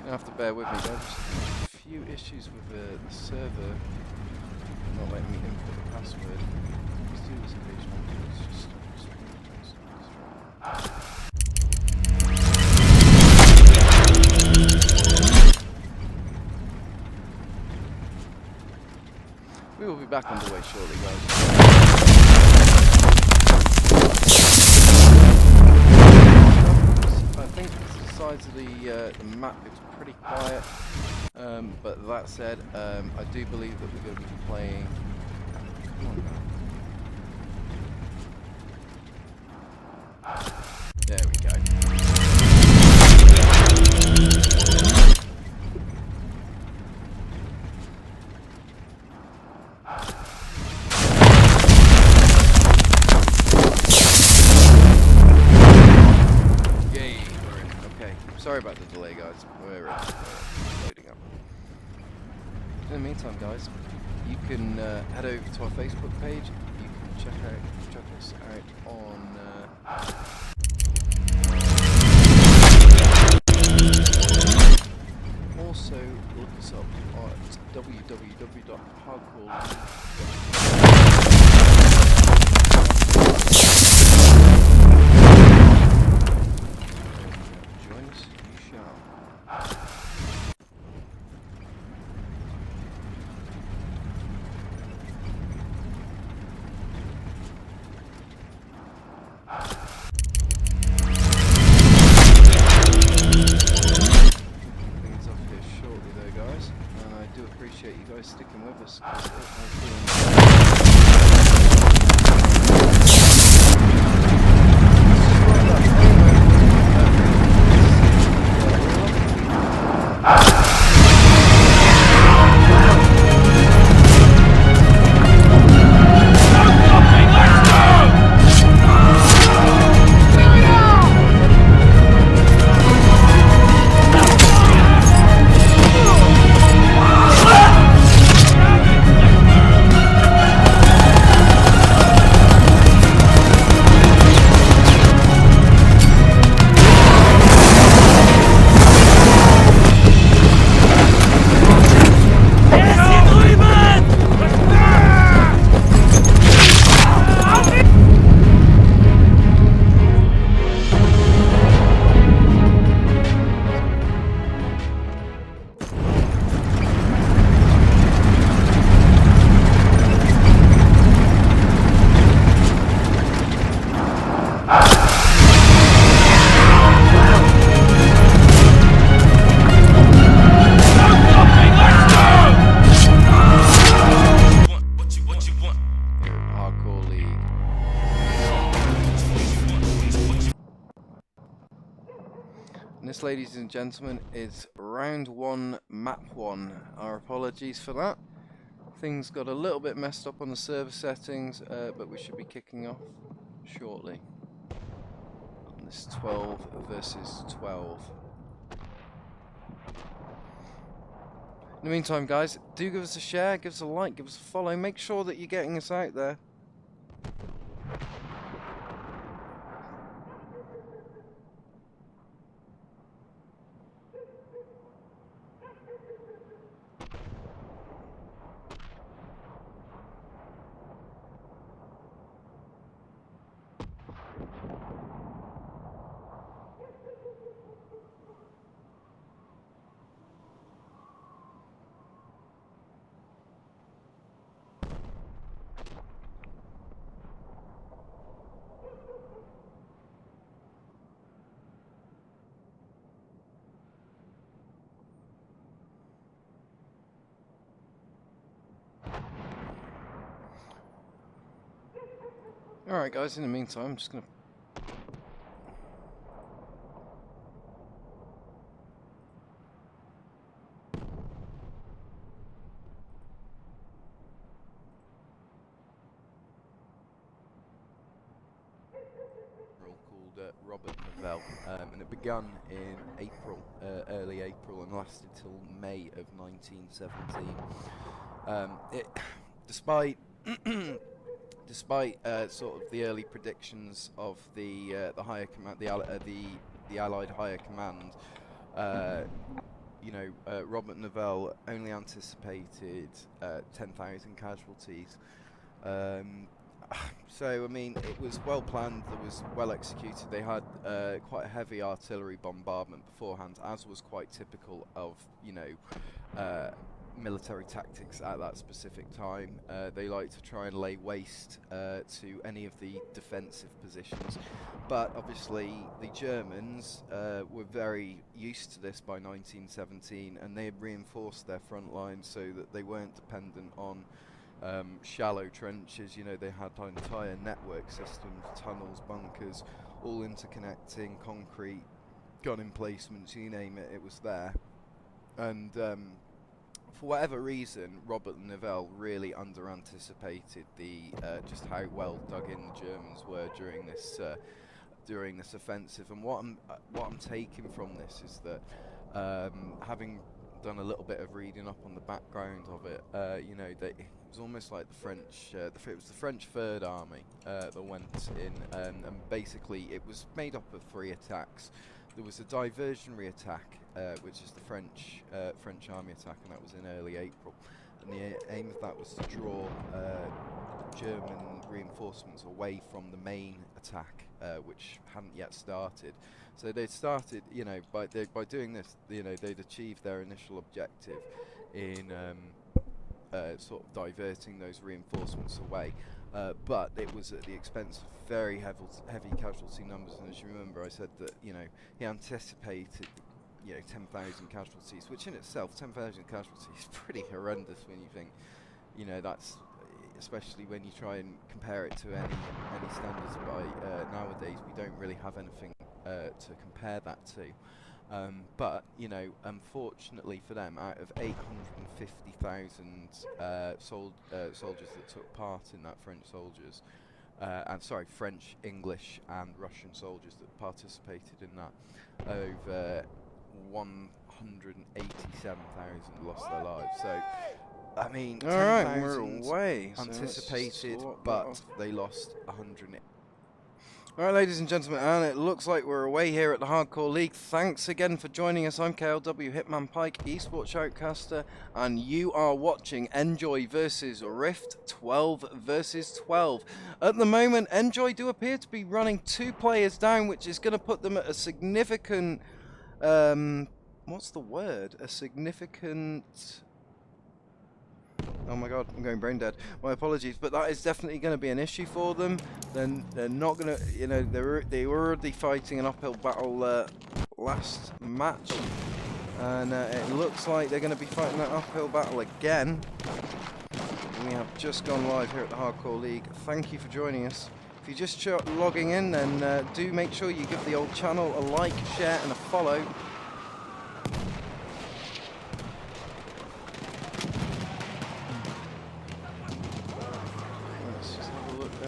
Have to bear with me, guys. A few issues with the server not letting me input the password. Let's do this occasionally. Let's just stop the stream. We will be back underway shortly, guys. I think the sides of the map is pretty quiet, but that said, I do believe that we're going to be playing. Come on now. There we go. Sorry about the delay, guys. We're loading up. In the meantime, guys, you can head over to our Facebook page. You can check us out on. Also, look us up at www.hardcore.com. Appreciate you guys sticking with us. ladies and gentlemen, is round 1, map 1. Our apologies for that. Things got a little bit messed up on the server settings, but we should be kicking off shortly. On this 12 versus 12. In the meantime, guys, do give us a share, give us a like, give us a follow. Make sure that you're getting us out there. Alright guys, in the meantime, I'm just going to... called Robert Novell, and it began in April, early April, and lasted till May of 1917. Despite sort of the early predictions of the higher command, the Allied higher command, Robert Novell only anticipated 10,000 casualties. So I mean, it was well planned. It was well executed. They had quite a heavy artillery bombardment beforehand, as was quite typical of military tactics at that specific time. They like to try and lay waste to any of the defensive positions, but obviously the Germans were very used to this by 1917, and they had reinforced their front lines so that they weren't dependent on shallow trenches. They had entire network systems, tunnels, bunkers, all interconnecting, concrete, gun emplacements, you name it, it was there. And for whatever reason, Robert Novell really under-anticipated just how well dug in the Germans were during this offensive. And what I'm taking from this is that, having done a little bit of reading up on the background of it, it was almost like the French. It was the French Third Army that went in, and basically it was made up of 3 attacks. There was a diversionary attack, which is the French army attack, and that was in early April. And the aim of that was to draw German reinforcements away from the main attack, which hadn't yet started. So they'd started, by doing this, they'd achieved their initial objective in sort of diverting those reinforcements away. But it was at the expense of very heavy casualty numbers. And as you remember, I said that he anticipated 10,000 casualties, which in itself, 10,000 casualties, is pretty horrendous when you think, that's, especially when you try and compare it to any standards by nowadays. We don't really have anything to compare that to. But unfortunately for them, out of 850,000 soldiers that took part in that, French, English, and Russian soldiers that participated in that, over 187,000 lost their lives. So, I mean, 10,000 anticipated, but they lost 100. Alright, ladies and gentlemen, and it looks like we're away here at the Hardcore League. Thanks again for joining us. I'm KLW Hitman Pike, eSports Shoutcaster, and you are watching ENJOI versus Rift 12 versus 12. At the moment, ENJOI do appear to be running 2 players down, which is going to put them at a significant... what's the word? A significant... Oh my god, I'm going brain dead. My apologies, but that is definitely going to be an issue for them. Then they're not going to, they were already fighting an uphill battle last match, and it looks like they're going to be fighting that uphill battle again. We have just gone live here at the Hardcore League. Thank you for joining us. If you're just logging in, then do make sure you give the old channel a like, share, and a follow.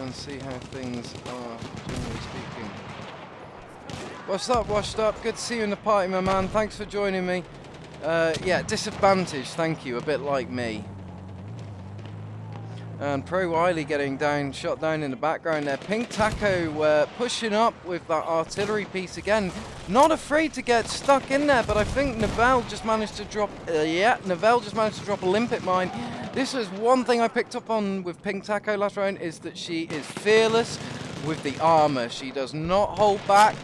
and see how things are, generally speaking. What's up, Washed Up? Good to see you in the party, my man. Thanks for joining me. Yeah, disadvantage, thank you, a bit like me. And Pro Wiley getting shot down in the background there. Pink Taco pushing up with that artillery piece again. Not afraid to get stuck in there, but I think Neville just managed to drop, Neville just managed to drop a limpet mine. This is one thing I picked up on with Pink Taco last round, is that she is fearless with the armor. She does not hold back,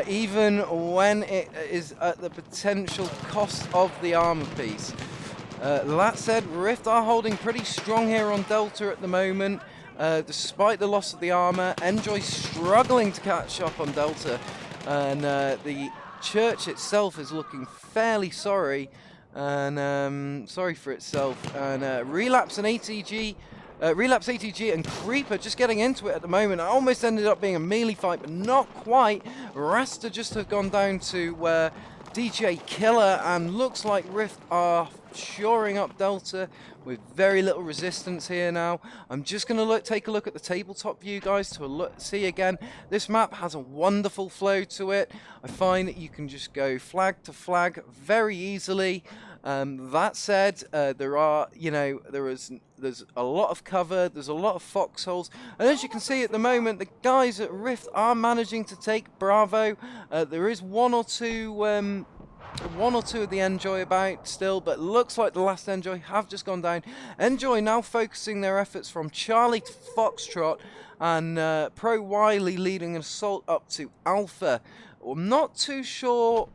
even when it is at the potential cost of the armor piece. That said, Rift are holding pretty strong here on Delta at the moment, despite the loss of the armor. ENJOI struggling to catch up on Delta, and the church itself is looking fairly sorry, and sorry for itself. And Relapse and ATG, Relapse ATG and Creeper just getting into it at the moment. It almost ended up being a melee fight, but not quite. Rasta just have gone down to DJ Killer, and looks like Rift are shoring up Delta with very little resistance here now. I'm just going to take a look at the tabletop view, guys, to see again. This map has a wonderful flow to it. I find that you can just go flag to flag very easily. That said, there are, there's a lot of cover, there's a lot of foxholes, and as you can see at the moment, the guys at Rift are managing to take Bravo. There is one or two of the ENJOI about still, but looks like the last ENJOI have just gone down. ENJOI now focusing their efforts from Charlie to Foxtrot, and Pro Wiley leading an assault up to Alpha. I'm not too sure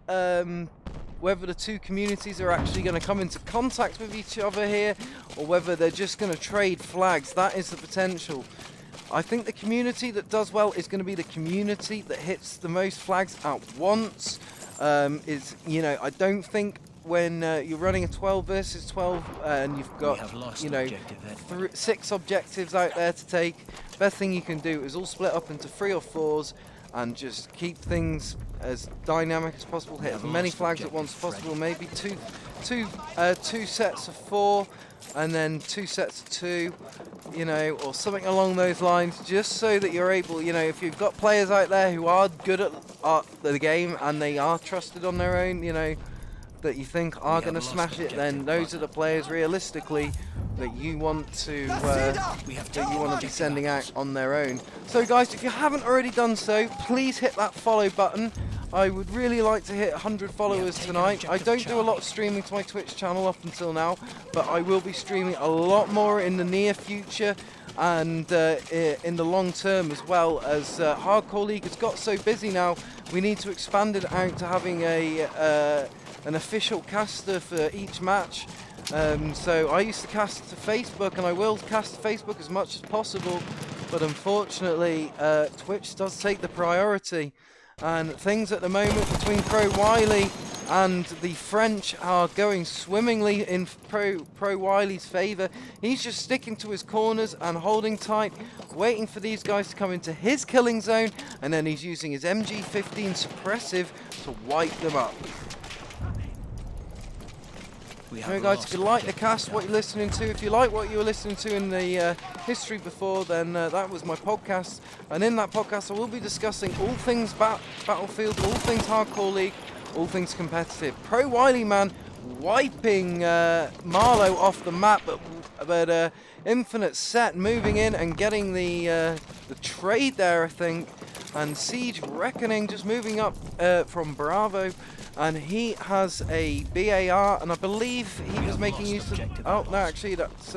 whether the two communities are actually going to come into contact with each other here, or whether they're just going to trade flags. That is the potential. I think the community that does well is going to be the community that hits the most flags at once. I don't think when you're running a 12 versus 12 and you've got, 6 objectives out there to take, best thing you can do is all split up into 3 or 4s and just keep things as dynamic as possible, hit as many flags at once as possible, maybe two sets of 4 and then 2 sets of 2, or something along those lines, just so that you're able, if you've got players out there who are good at the game and they are trusted on their own, that you think are going to smash it, then those are the players realistically that you want to be sending out on their own. So guys, if you haven't already done so, please hit that follow button. I would really like to hit 100 followers tonight. I don't do a lot of streaming to my Twitch channel up until now, but I will be streaming a lot more in the near future and in the long term as well, as Hardcore League has got so busy now. We need to expand it out to having an official caster for each match. So I used to cast to Facebook, and I will cast to Facebook as much as possible, but unfortunately Twitch does take the priority, and things at the moment between Pro Wiley and the French are going swimmingly in Pro Wiley's favour. He's just sticking to his corners and holding tight, waiting for these guys to come into his killing zone, and then he's using his MG15 suppressive to wipe them up. Anyway guys, if you like the cast, what you're listening to, if you like what you were listening to in the history before, then that was my podcast. And in that podcast I will be discussing all things Battlefield, all things Hardcore League, all things competitive. Pro Wiley, man, wiping Marlow off the map, but Infinite Set moving in and getting the trade there, I think. And Siege Reckoning just moving up from Bravo. And he has a BAR, and I believe he was making use of... Oh, no, actually, that's...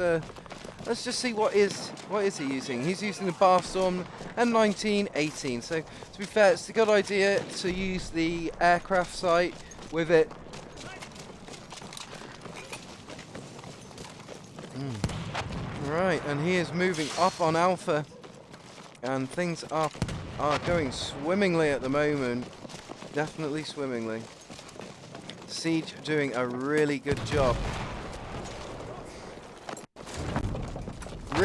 let's just see what is he using. He's using the Barstorm M1918. So, to be fair, it's a good idea to use the aircraft sight with it. Right, and he is moving up on Alpha. And things are going swimmingly at the moment. Definitely swimmingly. Siege doing a really good job.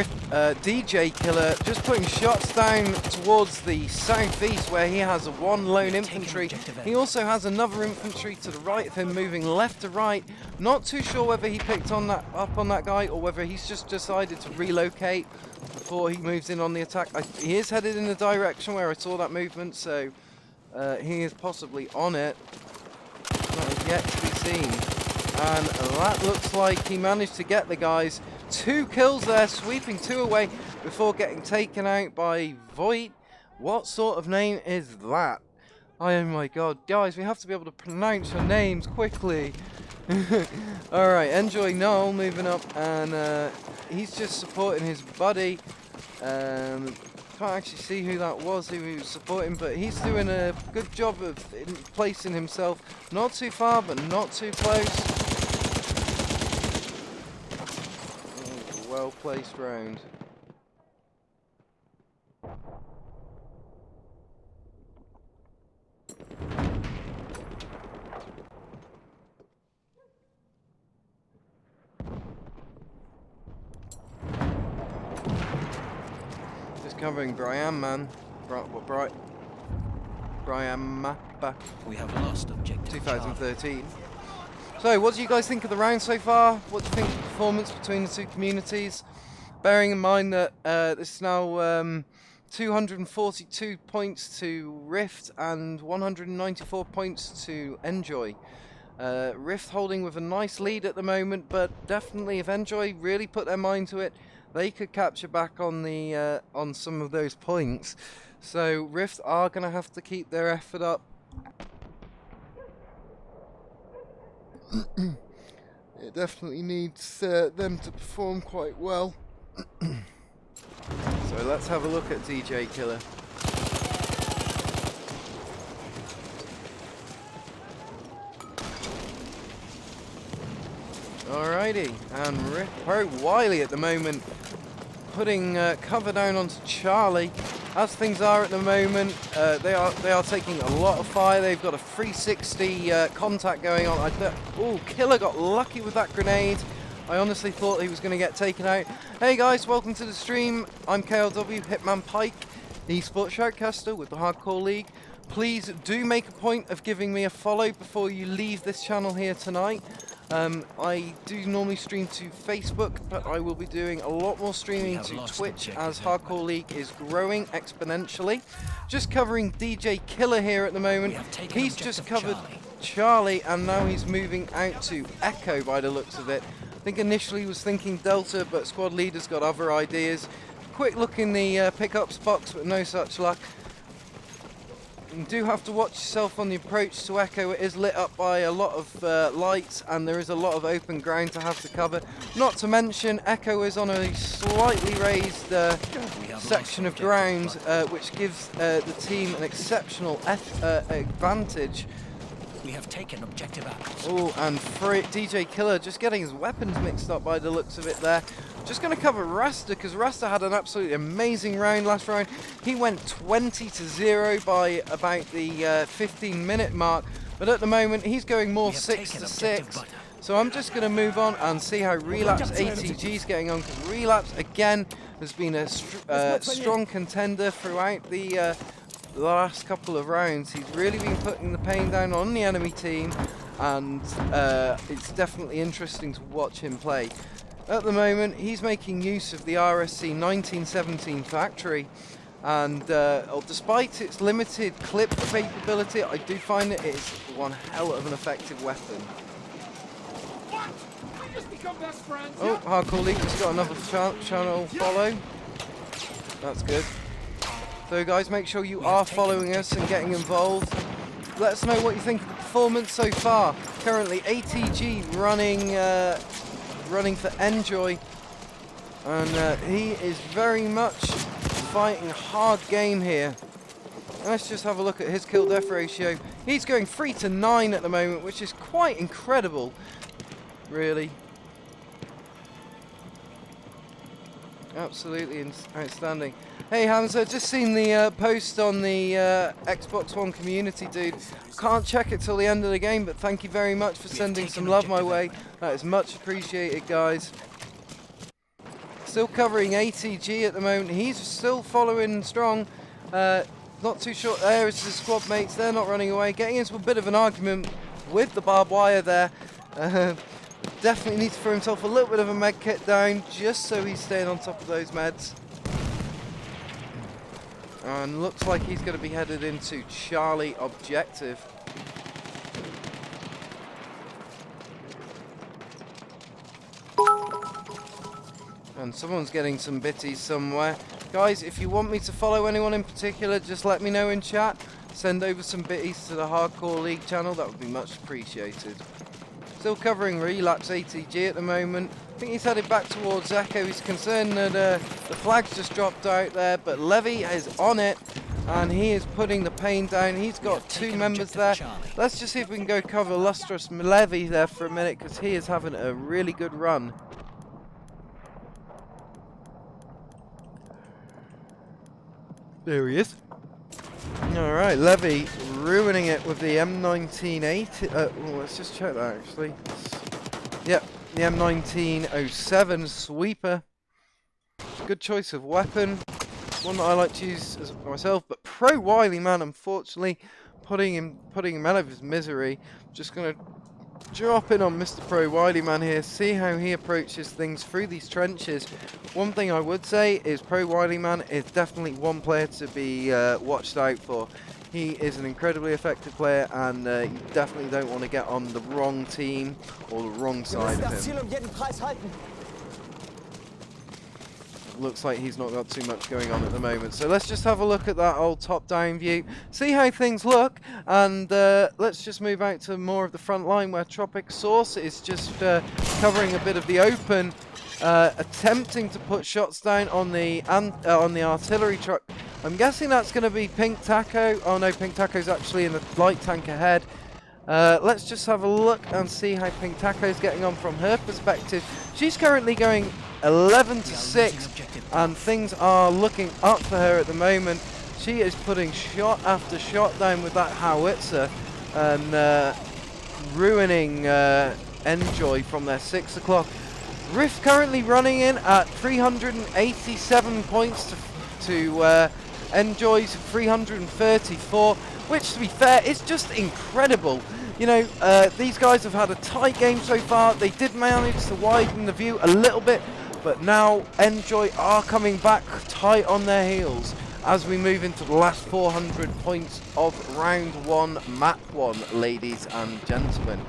DJ Killer just putting shots down towards the southeast where he has one lone infantry. He also has another infantry to the right of him moving left to right. Not too sure whether he picked up on that guy or whether he's just decided to relocate before he moves in on the attack. He is headed in the direction where I saw that movement, so he is possibly on it. That is yet to be seen. And that looks like he managed to get the guys. 2 kills there, sweeping 2 away before getting taken out by Voigt. What sort of name is that? Oh my god. Guys, we have to be able to pronounce your names quickly. Alright, ENJOI Noel moving up, and he's just supporting his buddy. Can't actually see who that was who he was supporting, but he's doing a good job of placing himself not too far but not too close. Well placed round. Just covering Brian, man. Brian Mappa. We have lost objective 2013. So, what do you guys think of the round so far? What do you think of the performance between the 2 communities? Bearing in mind that this is now 242 points to Rift and 194 points to ENJOI. Rift holding with a nice lead at the moment, but definitely if ENJOI really put their mind to it, they could capture back on the on some of those points. So Rift are going to have to keep their effort up. It definitely needs them to perform quite well. So let's have a look at DJ Killer. Alrighty, and Pro Wiley at the moment putting cover down onto Charlie. As things are at the moment, they are taking a lot of fire. They've got a 360 contact going on. Oh, Killer got lucky with that grenade. I honestly thought he was going to get taken out. Hey guys, welcome to the stream. I'm KLW Hitman Pike, the Esports Shoutcaster with the Hardcore League. Please do make a point of giving me a follow before you leave this channel here tonight. I do normally stream to Facebook, but I will be doing a lot more streaming to Twitch as Hardcore League is growing exponentially. Just covering DJ Killer here at the moment. He's just covered Charlie, and now he's moving out to Echo by the looks of it. I think initially he was thinking Delta, but squad leader's got other ideas. Quick look in the pickups box, but no such luck. You do have to watch yourself on the approach to Echo. It is lit up by a lot of lights, and there is a lot of open ground to have to cover. Not to mention, Echo is on a slightly raised section of ground, which gives the team an exceptional advantage. We have taken objective Apples. Oh, and DJ Killer just getting his weapons mixed up by the looks of it there. Just going to cover Rasta, because Rasta had an absolutely amazing round last round. He went 20-0 by about the 15-minute mark, but at the moment he's going more 6-6. So I'm just going to move on and see how Relapse ATG is getting on, because Relapse again has been a strong contender throughout the last couple of rounds. He's really been putting the pain down on the enemy team, and it's definitely interesting to watch him play. At the moment, he's making use of the RSC 1917 factory, and despite its limited clip capability, I do find that it's one hell of an effective weapon. Oh, Hardcore League just got another channel follow. That's good. So guys, make sure you are following us and getting involved. Let us know what you think of the performance so far. Currently, ATG running for ENJOI, and he is very much fighting a hard game here. Let's just have a look at his kill death ratio. He's going 3-9 at the moment, which is quite incredible, really. Absolutely outstanding. Hey Hamza, just seen the post on the Xbox One community, dude. Can't check it till the end of the game, but thank you very much for sending some love my way. That is much appreciated, guys. Still covering ATG at the moment. He's still following strong. Not too sure. There is his squad mates. They're not running away. Getting into a bit of an argument with the barbed wire there. Definitely needs to throw himself a little bit of a med kit down just so he's staying on top of those meds. And looks like he's going to be headed into Charlie objective. And someone's getting some bitties somewhere. Guys, if you want me to follow anyone in particular, just let me know in chat. Send over some bitties to the Hardcore League channel. That would be much appreciated. Still covering Relapse ATG at the moment. I think he's headed back towards Echo. He's concerned that the flag's just dropped out there, but Levy is on it, and he is putting the pain down. He's got two members there. Let's just see if we can go cover Lustrous Levy there for a minute, because he is having a really good run. There he is. Alright, Levy ruining it with the M1980. Let's just check that actually. Yep, the M1907 sweeper. Good choice of weapon. One that I like to use as myself, but Pro Wily Man, unfortunately, putting him out of his misery. Just gonna drop in on Mr. Pro Wily Man here, see how he approaches things through these trenches. One thing I would say is Pro Wily Man is definitely one player to be watched out for. He is an incredibly effective player, and you definitely don't want to get on the wrong team or the wrong side of him. Looks like he's not got too much going on at the moment. So let's just have a look at that old top-down view, see how things look, and let's just move out to more of the front line where Tropic Source is just covering a bit of the open, attempting to put shots down on the artillery truck. I'm guessing that's going to be Pink Taco. Oh no, Pink Taco's actually in the light tank ahead. Let's just have a look and see how Pink Taco's getting on from her perspective. She's currently going 11-6, and things are looking up for her at the moment. She is putting shot after shot down with that howitzer and ruining ENJOI from their 6 o'clock. Rift currently running in at 387 points to ENJOI's 334, which, to be fair, is just incredible. You know, these guys have had a tight game so far. They did manage to widen the view a little bit, but now ENJOI are coming back tight on their heels as we move into the last 400 points of round 1, map 1, ladies and gentlemen.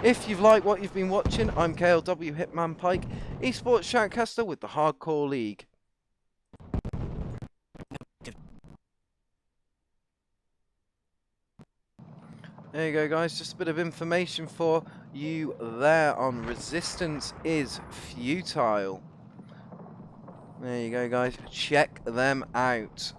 If you've liked what you've been watching, I'm KLW Hitman Pike, esports shoutcaster with the Hardcore League. There you go, guys, just a bit of information for you there on Resistance is Futile. There you go, guys, check them out.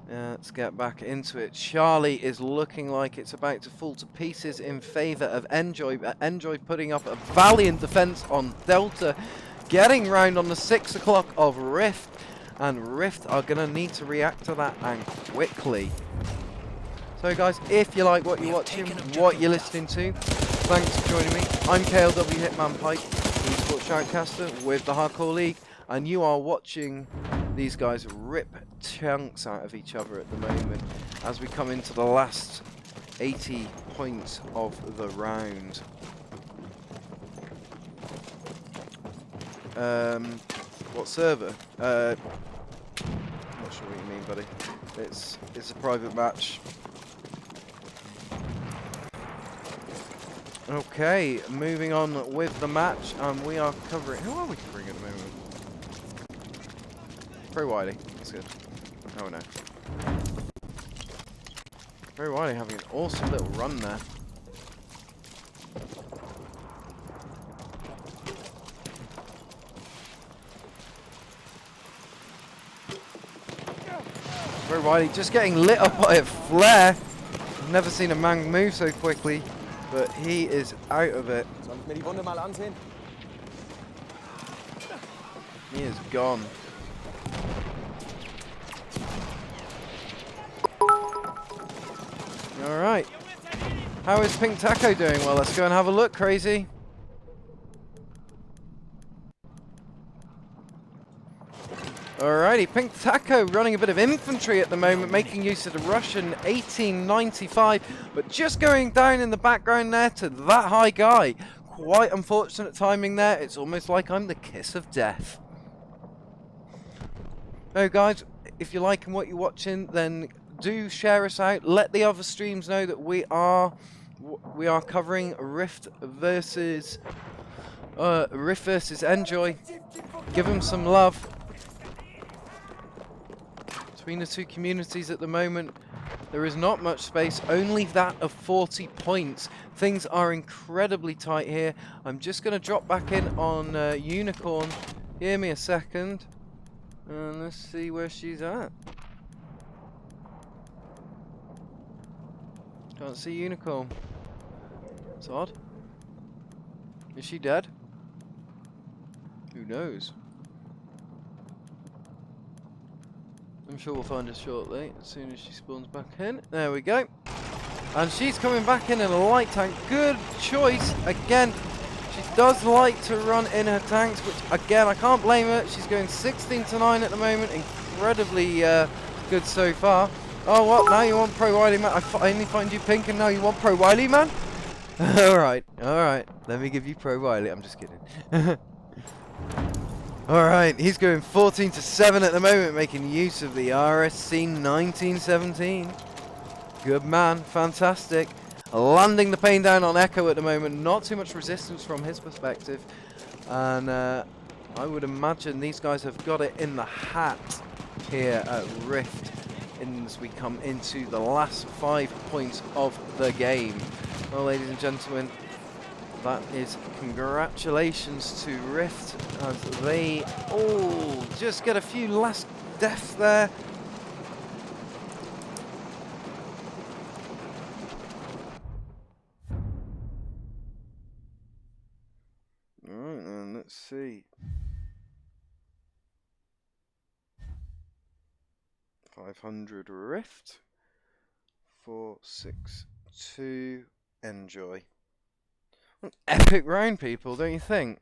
Let's get back into it. Charlie is looking like it's about to fall to pieces in favour of ENJOI, but ENJOI putting up a valiant defence on Delta, getting round on the 6 o'clock of Rift, and Rift are going to need to react to that, and quickly. So guys, if you like what you're watching, what you're listening to, thanks for joining me. I'm KLW Hitman Pike, esports shoutcaster with the Hardcore League, and you are watching these guys rip chunks out of each other at the moment as we come into the last 80 points of the round. What server? Not sure what you mean, buddy. It's a private match. Okay, moving on with the match, and we are covering. Who are we covering at the moment? Pro Wily, that's good. Oh no. Pro Wily having an awesome little run there. Pro Wily just getting lit up by a flare. I've never seen a man move so quickly, but he is out of it. He is gone. Alright. How is Pink Taco doing? Well, let's go and have a look, crazy. Alrighty, Pink Taco running a bit of infantry at the moment, making use of the Russian 1895, but just going down in the background there to that high guy. Quite unfortunate timing there. It's almost like I'm the kiss of death. Oh guys, if you're liking what you're watching, then do share us out. Let the other streams know that we are covering Rift versus ENJOI. Give them some love. Between the two communities at the moment, there is not much space, only that of 40 points. Things are incredibly tight here. I'm just going to drop back in on Unicorn. Give me a second. And let's see where she's at. Can't see Unicorn. It's odd. Is she dead? Who knows? I'm sure we'll find her shortly, as soon as she spawns back in. There we go. And she's coming back in a light tank. Good choice. Again, she does like to run in her tanks, which, again, I can't blame her. She's going 16 to 9 at the moment. Incredibly good so far. Oh, what? Now you want Pro Wily, man? I finally find you Pink, and now you want Pro Wily, man? Alright, alright. Let me give you Pro Wily. I'm just kidding. Alright, he's going 14 to 7 at the moment, making use of the RSC 1917. Good man, fantastic. Landing the pain down on Echo at the moment, not too much resistance from his perspective. And I would imagine these guys have got it in the hat here at Rift as we come into the last 5 points of the game. Well, ladies and gentlemen, that is congratulations to Rift as they all just get a few last deaths there. Alright then, let's see. 500 Rift, 462 ENJOI. An epic round, people, don't you think?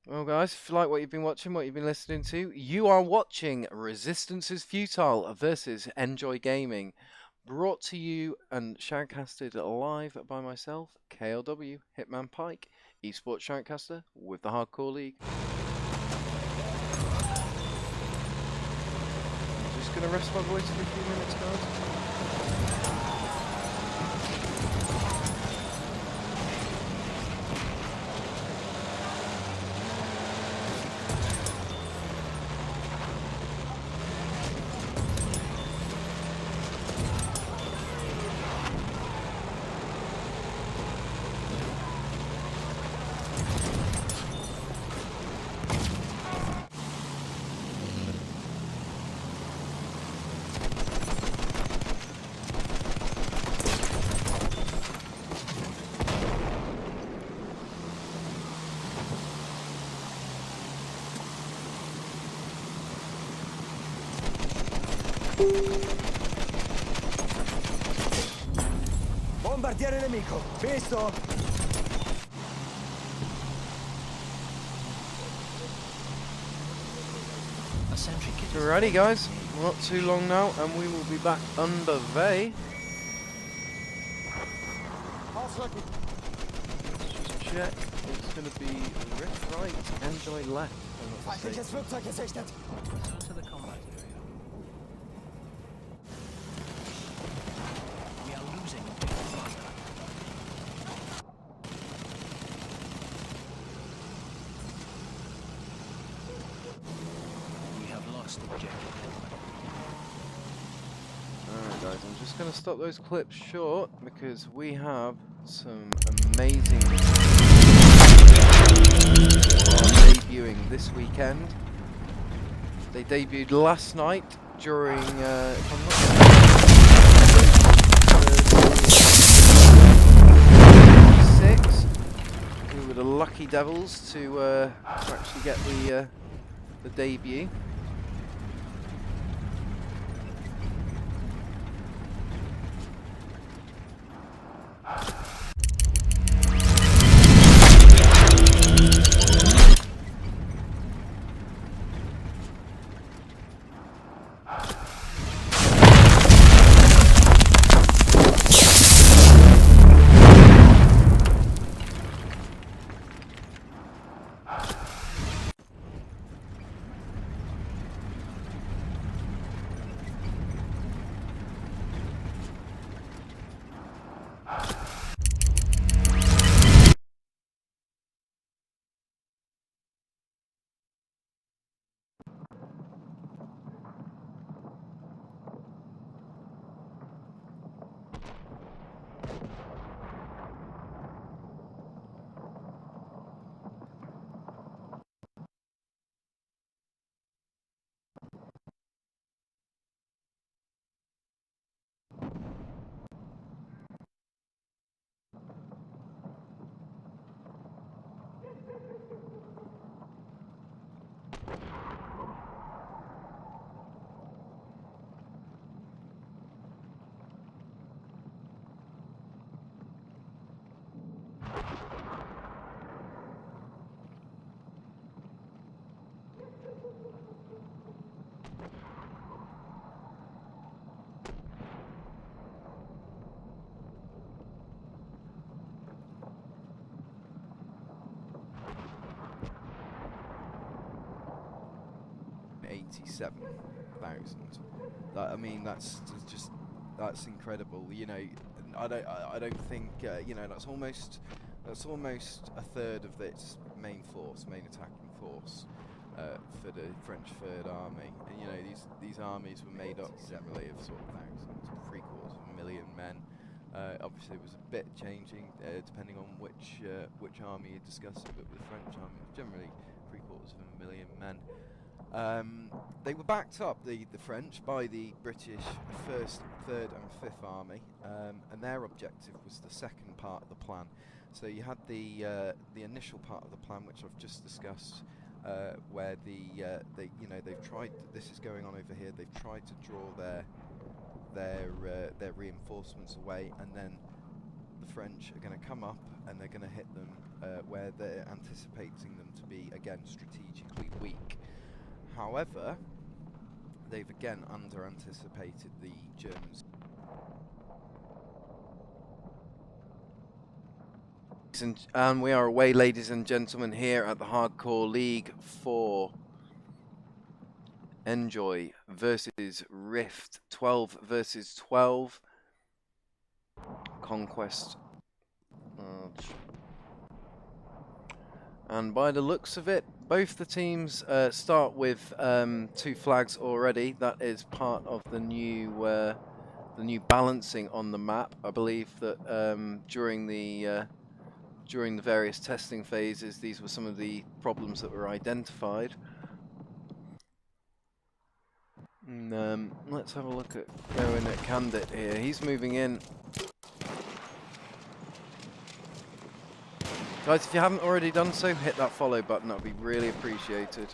Well, guys, if you like what you've been watching, what you've been listening to, you are watching Resistance is Futile versus ENJOI Gaming, brought to you and shoutcasted live by myself, KLW, Hitman Pike, esports shoutcaster with the Hardcore League. I'm just going to rest my voice for a few minutes, guys. Bombardiere nemico. Visto. A sentry kit is Alrighty, guys, not too long now, and we will be back under Vey. Ausrücken. Let's just check. It's going to be Rift right, ENJOI left. if I'm not Feindliches mistaken. Flugzeug gesichtet. return to the combat area. We are losing objective Bravo. We have lost objective Edward. Alright, guys, I'm just going to stop those clips short because we have some amazing debuting this weekend. They debuted last night during, if I'm not 6. We were the lucky devils to actually get the debut. 87,000. I mean, that's incredible. You know, I don't think you know, that's almost a third of its main attacking force for the French Third Army. And you know, these armies were made up generally of sort of thousands, 750,000 men. Obviously, it was a bit changing depending on which army you're discussing, but with the French army, it was generally 750,000 men. They were backed up, the French, by the British 1st, 3rd and 5th Army, and their objective was the second part of the plan. So you had the initial part of the plan, which I've just discussed, where they've tried. This is going on over here. They've tried to draw their reinforcements away, and then the French are going to come up and they're going to hit them where they're anticipating them to be again strategically weak. However, they've again under-anticipated the Germans. And we are away, ladies and gentlemen, here at the Hardcore League for ENJOI versus Rift. 12 versus 12. Conquest. And by the looks of it, both the teams start with 2 flags already. That is part of the new balancing on the map. I believe that during the various testing phases, these were some of the problems that were identified. And, let's have a look at going at Candid here. He's moving in. Guys, if you haven't already done so, hit that follow button. That would be really appreciated.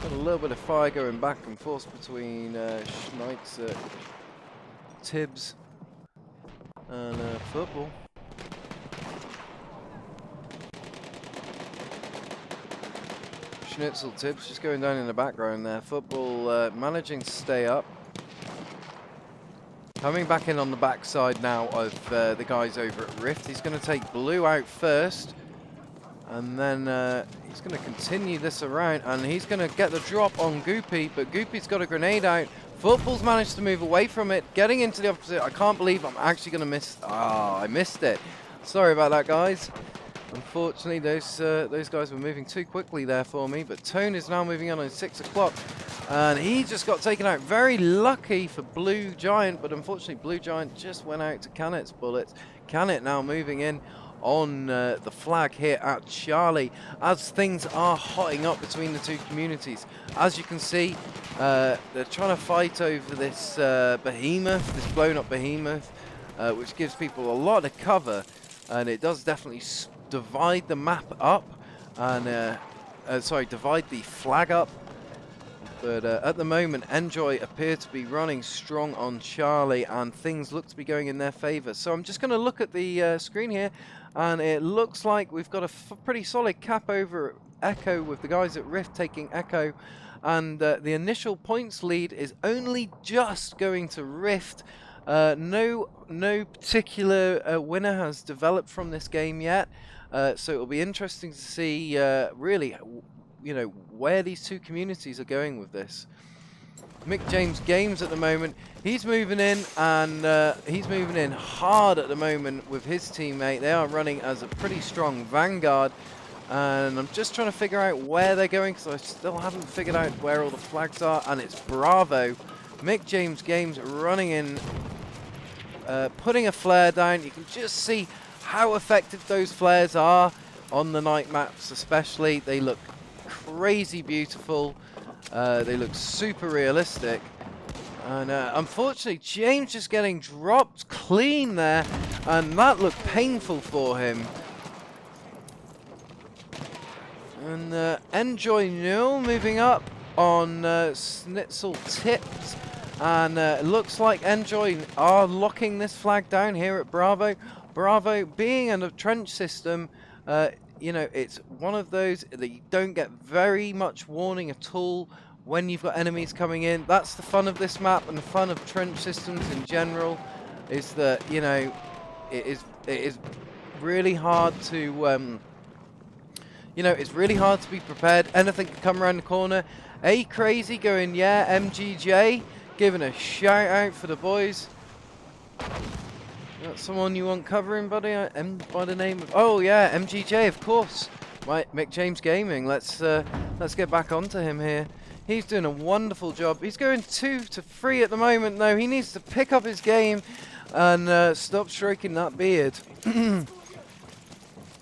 Got a little bit of fire going back and forth between Schneitzer, Tibbs, and Football. Schnitzel, Tibbs just going down in the background there. Football managing to stay up. Coming back in on the backside now of the guys over at Rift. He's going to take Blue out first. And then he's going to continue this around. And he's going to get the drop on Goopy. But Goopy's got a grenade out. Football's managed to move away from it. Getting into the opposite. I can't believe I'm actually going to miss. I missed it. Sorry about that, guys. Unfortunately, those guys were moving too quickly there for me. But Tone is now moving on 6 o'clock. And he just got taken out. Very lucky for Blue Giant, but unfortunately Blue Giant just went out to Canet's bullets. Canet now moving in on the flag here at Charlie as things are hotting up between the two communities. As you can see, they're trying to fight over this behemoth, this blown up behemoth, which gives people a lot of cover, and it does definitely divide the map up, and divide the flag up. But at the moment, ENJOI appear to be running strong on Charlie, and things look to be going in their favour. So I'm just going to look at the screen here, and it looks like we've got a pretty solid cap over Echo, with the guys at Rift taking Echo. And the initial points lead is only just going to Rift. No particular winner has developed from this game yet. So it'll be interesting to see really, you know, where these two communities are going with this. Mick James Games at the moment, he's moving in, and he's moving in hard at the moment with his teammate. They are running as a pretty strong vanguard, and I'm just trying to figure out where they're going, because I still haven't figured out where all the flags are. And it's Bravo. Mick James Games running in, putting a flare down. You can just see how effective those flares are on the night maps especially. They look crazy beautiful. They look super realistic. And unfortunately, James just getting dropped clean there, and that looked painful for him. And ENJOI Newell moving up on Schnitzel Tips. And it looks like ENJOI are locking this flag down here at Bravo. Bravo being in a trench system, you know, it's one of those that you don't get very much warning at all when you've got enemies coming in. That's the fun of this map, and the fun of trench systems in general, is that, you know, it is really hard to you know, it's really hard to be prepared. Anything can come around the corner. A Crazy going, yeah, MGJ, giving a shout out for the boys. Got someone you want covering, buddy? By the name of, oh yeah, MGJ, of course. Right, Mick James Gaming. Let's get back onto him here. He's doing a wonderful job. He's going 2 to 3 at the moment, though. He needs to pick up his game and stop stroking that beard.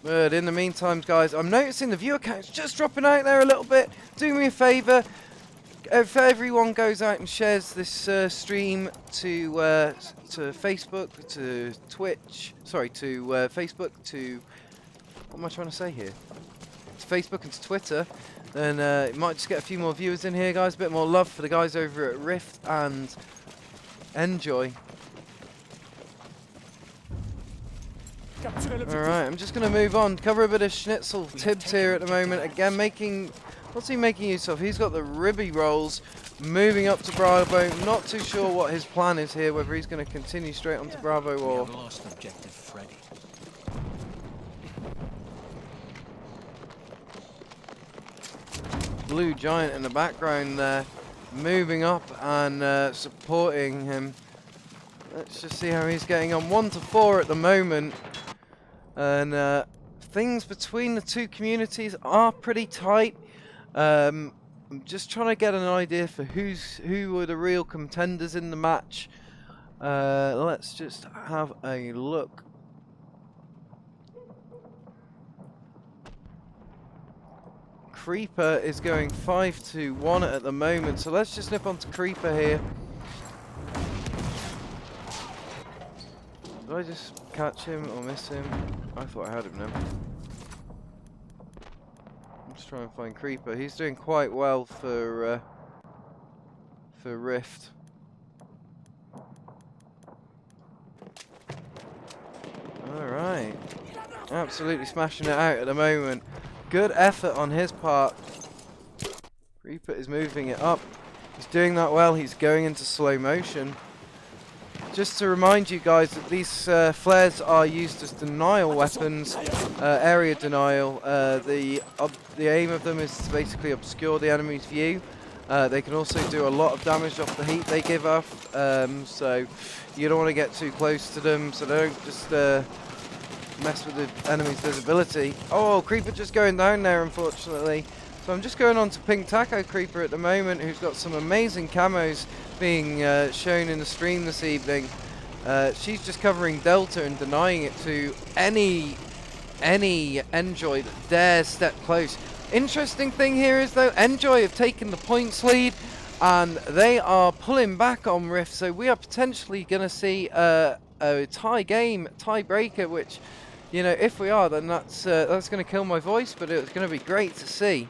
But in the meantime, guys, I'm noticing the viewer count's just dropping out there a little bit. Do me a favour. If everyone goes out and shares this stream to Facebook, to Twitch, sorry, to Facebook, to, what am I trying to say here? To Facebook and to Twitter, then it might just get a few more viewers in here, guys. A bit more love for the guys over at Rift and ENJOI. Alright, I'm just going to move on. Cover a bit of Schnitzel Tibbs here at the moment. Again, what's he making use of? He's got the ribby rolls, moving up to Bravo. Not too sure what his plan is here, whether he's going to continue straight onto Bravo or... We have lost objective Freddy. Blue Giant in the background there, moving up and supporting him. Let's just see how he's getting on. 1 to 4 at the moment. And things between the two communities are pretty tight. I'm just trying to get an idea for who are the real contenders in the match. Let's just have a look. Creeper is going 5 to 1 at the moment, so let's just nip onto Creeper here. Did I just catch him or miss him? I thought I had him now. Let's try and find Creeper. He's doing quite well for Rift. Alright. Absolutely smashing it out at the moment. Good effort on his part. Creeper is moving it up. He's doing that well. He's going into slow motion. Just to remind you guys that these flares are used as denial weapons, area denial. The aim of them is to basically obscure the enemy's view. They can also do a lot of damage off the heat they give off, so you don't want to get too close to them, so they don't just mess with the enemy's visibility. Oh, Creeper just going down there, unfortunately. So I'm just going on to Pink Taco Creeper at the moment, who's got some amazing camos being shown in the stream this evening. She's just covering Delta and denying it to any ENJOI that dares step close. Interesting thing here is, though, ENJOI have taken the points lead and they are pulling back on Rift, so we are potentially going to see a tiebreaker, which, you know, if we are, then that's going to kill my voice, but it's going to be great to see.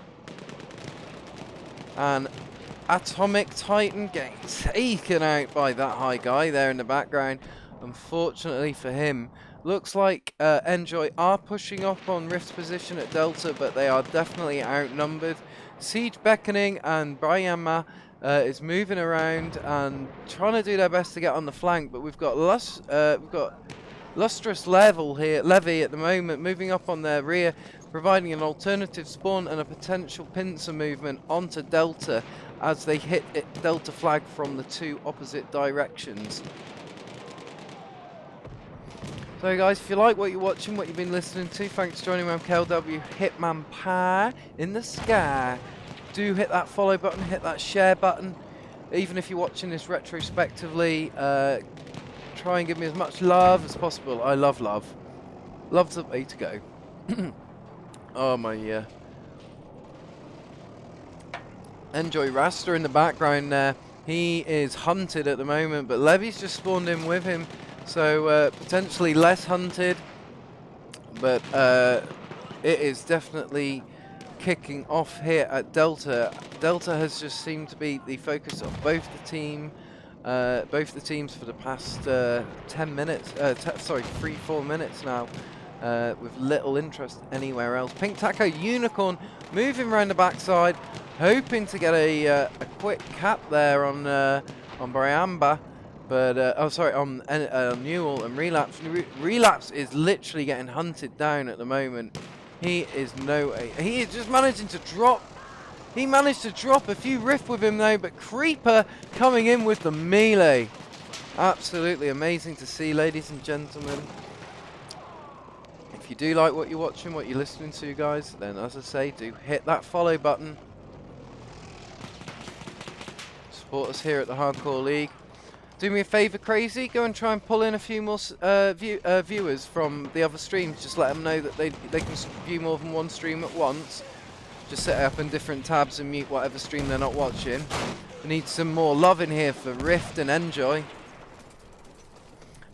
And Atomic Titan getting taken out by that high guy there in the background. Unfortunately for him, looks like ENJOI are pushing up on Rift's position at Delta, but they are definitely outnumbered. Siege Beckoning and Brianma is moving around and trying to do their best to get on the flank, but we've got Lustrous Levy at the moment moving up on their rear, providing an alternative spawn and a potential pincer movement onto Delta as they hit Delta flag from the two opposite directions. So guys, if you like what you're watching, what you've been listening to, thanks for joining me. I'm KLW Hitman Pie in the sky. Do hit that follow button, hit that share button. Even if you're watching this retrospectively, try and give me as much love as possible. I love love. Love's the way to go. Oh my ENJOI Raster in the background there. He is hunted at the moment, but Levy's just spawned in with him, so potentially less hunted. But it is definitely kicking off here at Delta. Delta has just seemed to be the focus of both the teams for the past 10 minutes. 3-4 minutes now. With little interest anywhere else. Pink Taco Unicorn moving around the backside, hoping to get a quick cap there on Briamba, but on Newell and Relapse. Relapse is literally getting hunted down at the moment. He is he is just managing to drop. He managed to drop a few riff with him though, but Creeper coming in with the melee. Absolutely amazing to see, ladies and gentlemen. If you do like what you're watching, what you're listening to, guys, then as I say, do hit that follow button. Support us here at the Hardcore League. Do me a favour, Crazy, go and try and pull in a few more viewers from the other streams. Just let them know that they can view more than one stream at once. Just set it up in different tabs and mute whatever stream they're not watching. We need some more love in here for Rift and Enjoy.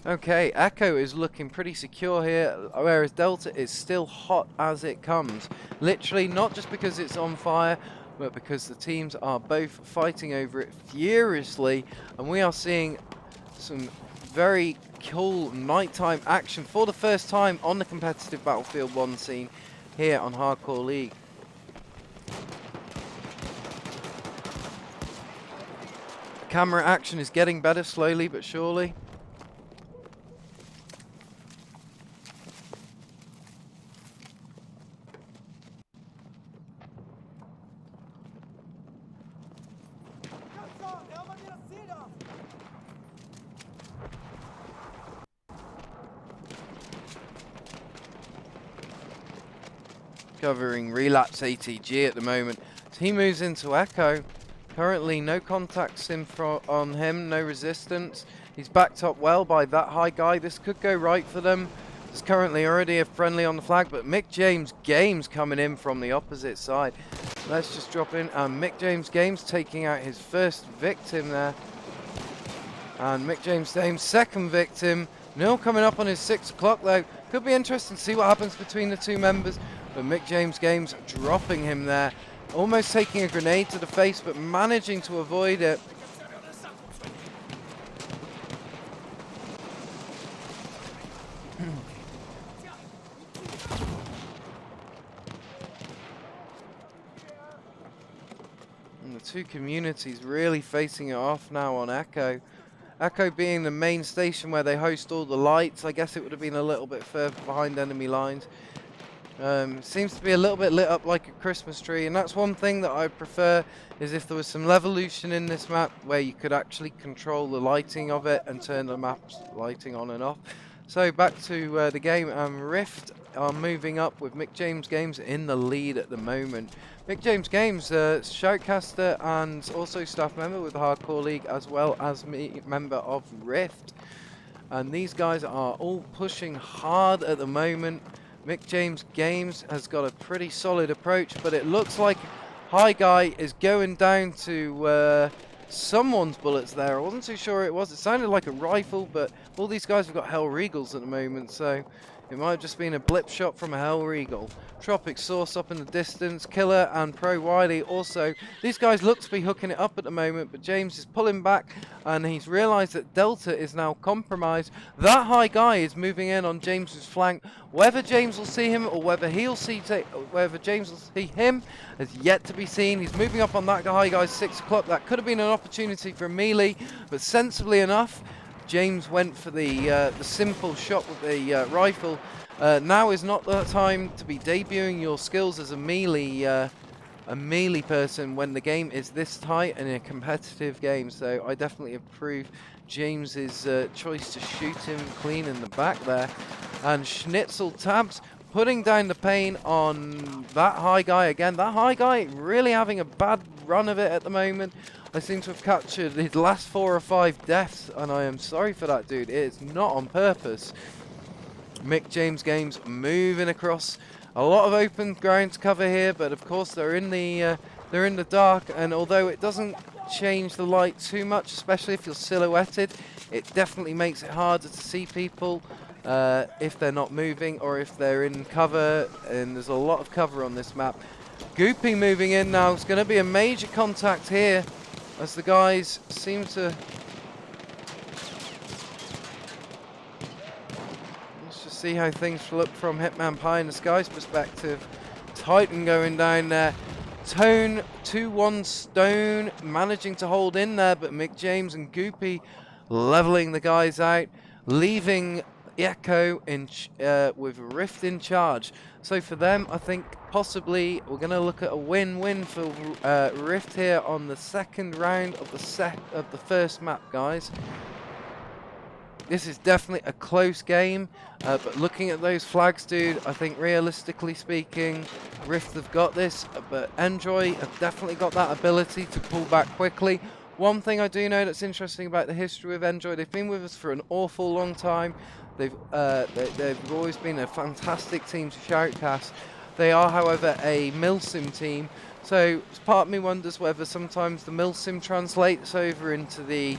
Okay, Echo is looking pretty secure here, whereas Delta is still hot as it comes. Literally, not just because it's on fire, but because the teams are both fighting over it furiously, and we are seeing some very cool nighttime action for the first time on the competitive Battlefield 1 scene here on Hardcore League. Camera action is getting better slowly but surely. Covering Relapse ATG at the moment. So he moves into Echo. Currently no contacts on him, no resistance. He's backed up well by that high guy. This could go right for them. There's currently already a friendly on the flag, but Mick James Games coming in from the opposite side. Let's just drop in, and Mick James Games taking out his first victim there. And Mick James Games' second victim. Neil coming up on his 6 o'clock though. Could be interesting to see what happens between the two members. But Mick James Games dropping him there. Almost taking a grenade to the face, but managing to avoid it. And the two communities really facing it off now on Echo. Echo being the main station where they host all the lights. I guess it would have been a little bit further behind enemy lines. Seems to be a little bit lit up like a Christmas tree, and that's one thing that I prefer, is if there was some levolution in this map where you could actually control the lighting of it and turn the map's lighting on and off. So back to the game, and Rift are moving up with Mick James Games in the lead at the moment. Mick James Games, shoutcaster and also staff member with the Hardcore League, as well as member of Rift. And these guys are all pushing hard at the moment. Mick James Games has got a pretty solid approach, but it looks like High Guy is going down to someone's bullets there. I wasn't too sure it was. It sounded like a rifle, but all these guys have got Hell Regals at the moment, so it might have just been a blip shot from a Hell Regal. Tropic Source up in the distance, Killer and Pro Wiley also. These guys look to be hooking it up at the moment, but James is pulling back, and he's realised that Delta is now compromised. That High Guy is moving in on James's flank. Whether James will see him or whether James will see him is yet to be seen. He's moving up on that High Guy's 6 o'clock. That could have been an opportunity for a melee, but sensibly enough, James went for the simple shot with the rifle. Now is not the time to be debuting your skills as a melee person when the game is this tight and in a competitive game. So I definitely approve James's choice to shoot him clean in the back there. And Schnitzel Tabs putting down the pain on that High Guy again. That High Guy really having a bad run of it at the moment. I seem to have captured his last 4 or 5 deaths, and I am sorry for that, dude. It is not on purpose. Mick James Games moving across a lot of open ground to cover here, but of course they're in the dark, and although it doesn't change the light too much, especially if you're silhouetted, it definitely makes it harder to see people if they're not moving or if they're in cover, and there's a lot of cover on this map. Goopy moving in now. It's going to be a major contact here as the guys seem to... Let's just see how things look from Hitman Pie in the Sky's perspective. Titan going down there. Tone 2-1 Stone managing to hold in there, but Mick James and Goopy leveling the guys out, leaving Echo with Rift in charge. So for them, I think possibly we're going to look at a win-win for Rift here on the second round of the first map, guys. This is definitely a close game, but looking at those flags, dude, I think realistically speaking, Rift have got this, but ENJOI have definitely got that ability to pull back quickly. One thing I do know that's interesting about the history of ENJOI, they've been with us for an awful long time. They've always been a fantastic team to shoutcast. They are, however, a milsim team, so part of me wonders whether sometimes the milsim translates over into the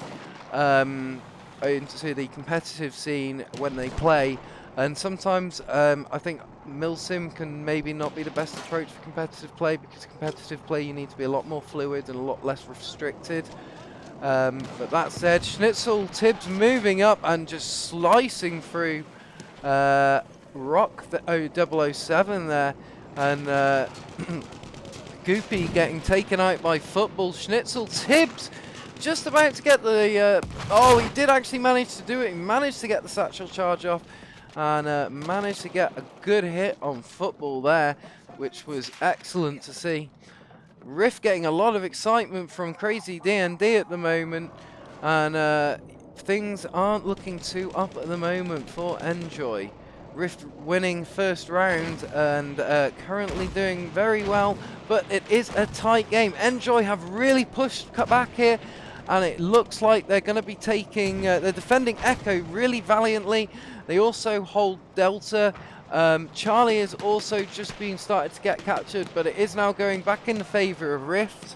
competitive scene when they play, and sometimes I think milsim can maybe not be the best approach for competitive play, because competitive play you need to be a lot more fluid and a lot less restricted. But that said, Schnitzel Tibbs moving up and just slicing through Rock the 007 there, and Goopy getting taken out by Football. Schnitzel Tibbs just about to get the oh, he did actually manage to do it. He managed to get the satchel charge off and managed to get a good hit on Football there, which was excellent to see. Rift getting a lot of excitement from Crazy D&D at the moment, and things aren't looking too up at the moment for ENJOI. Rift winning first round and currently doing very well, but it is a tight game. ENJOI have really cut back here, and it looks like they're going to be taking, they're defending Echo really valiantly. They also hold Delta. Charlie is also just being started to get captured, but it is now going back in the favor of Rift.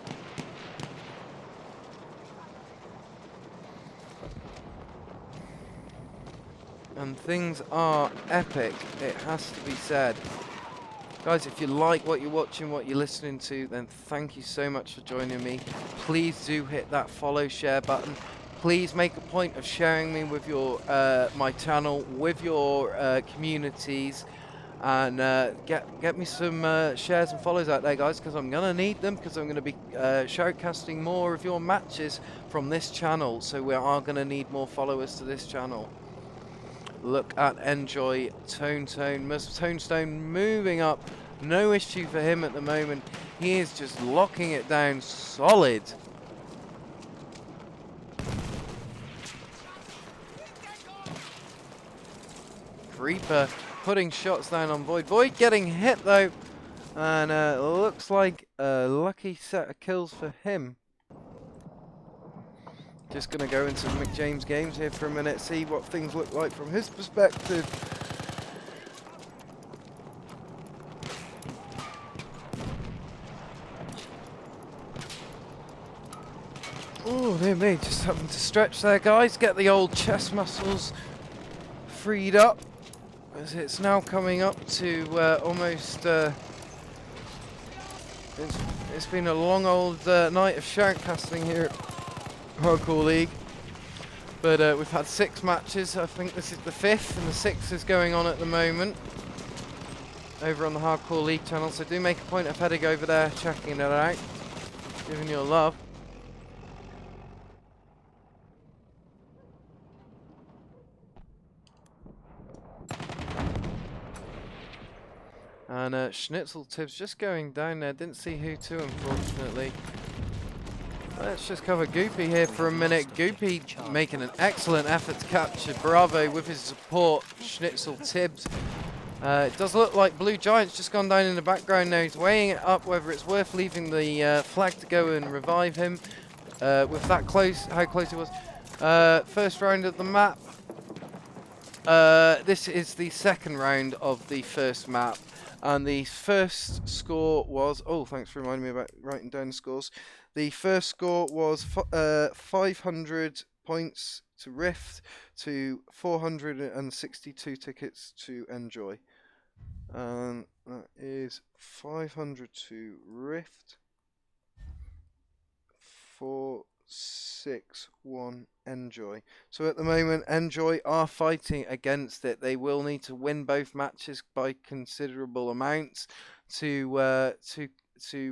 And things are epic, it has to be said. Guys, if you like what you're watching, what you're listening to, then thank you so much for joining me. Please do hit that follow, share button. Please make a point of sharing me with your my channel, with your communities, and get me some shares and follows out there, guys, because I'm gonna need them, because I'm gonna be shoutcasting more of your matches from this channel. So we are gonna need more followers to this channel. Look at ENJOI, Tonestone moving up. No issue for him at the moment. He is just locking it down solid. Reaper putting shots down on Void. Void getting hit though, and looks like a lucky set of kills for him. Just going to go into McJames Games here for a minute, see what things look like from his perspective. Oh, dear me, just having to stretch there, guys. Get the old chest muscles freed up, as it's now coming up to almost... it's been a long old night of shoutcasting here at Hardcore League, but we've had 6 matches. I think this is the 5th, and the 6th is going on at the moment over on the Hardcore League channel, so do make a point of heading over there, checking it out, giving your love. And Schnitzel Tibbs just going down there, didn't see who to, unfortunately. Let's just cover Goopy here for a minute. Goopy making an excellent effort to capture Bravo with his support, Schnitzel Tibbs. It does look like Blue Giant's just gone down in the background now. He's weighing it up whether it's worth leaving the flag to go and revive him. With that close, how close it was. First round of the map. This is the second round of the first map. And the first score was... Oh, thanks for reminding me about writing down the scores. The first score was 500 points to Rift to 462 tickets to ENJOI. And that is 500 to Rift, 461 ENJOI. So at the moment, ENJOI are fighting against it. They will need to win both matches by considerable amounts to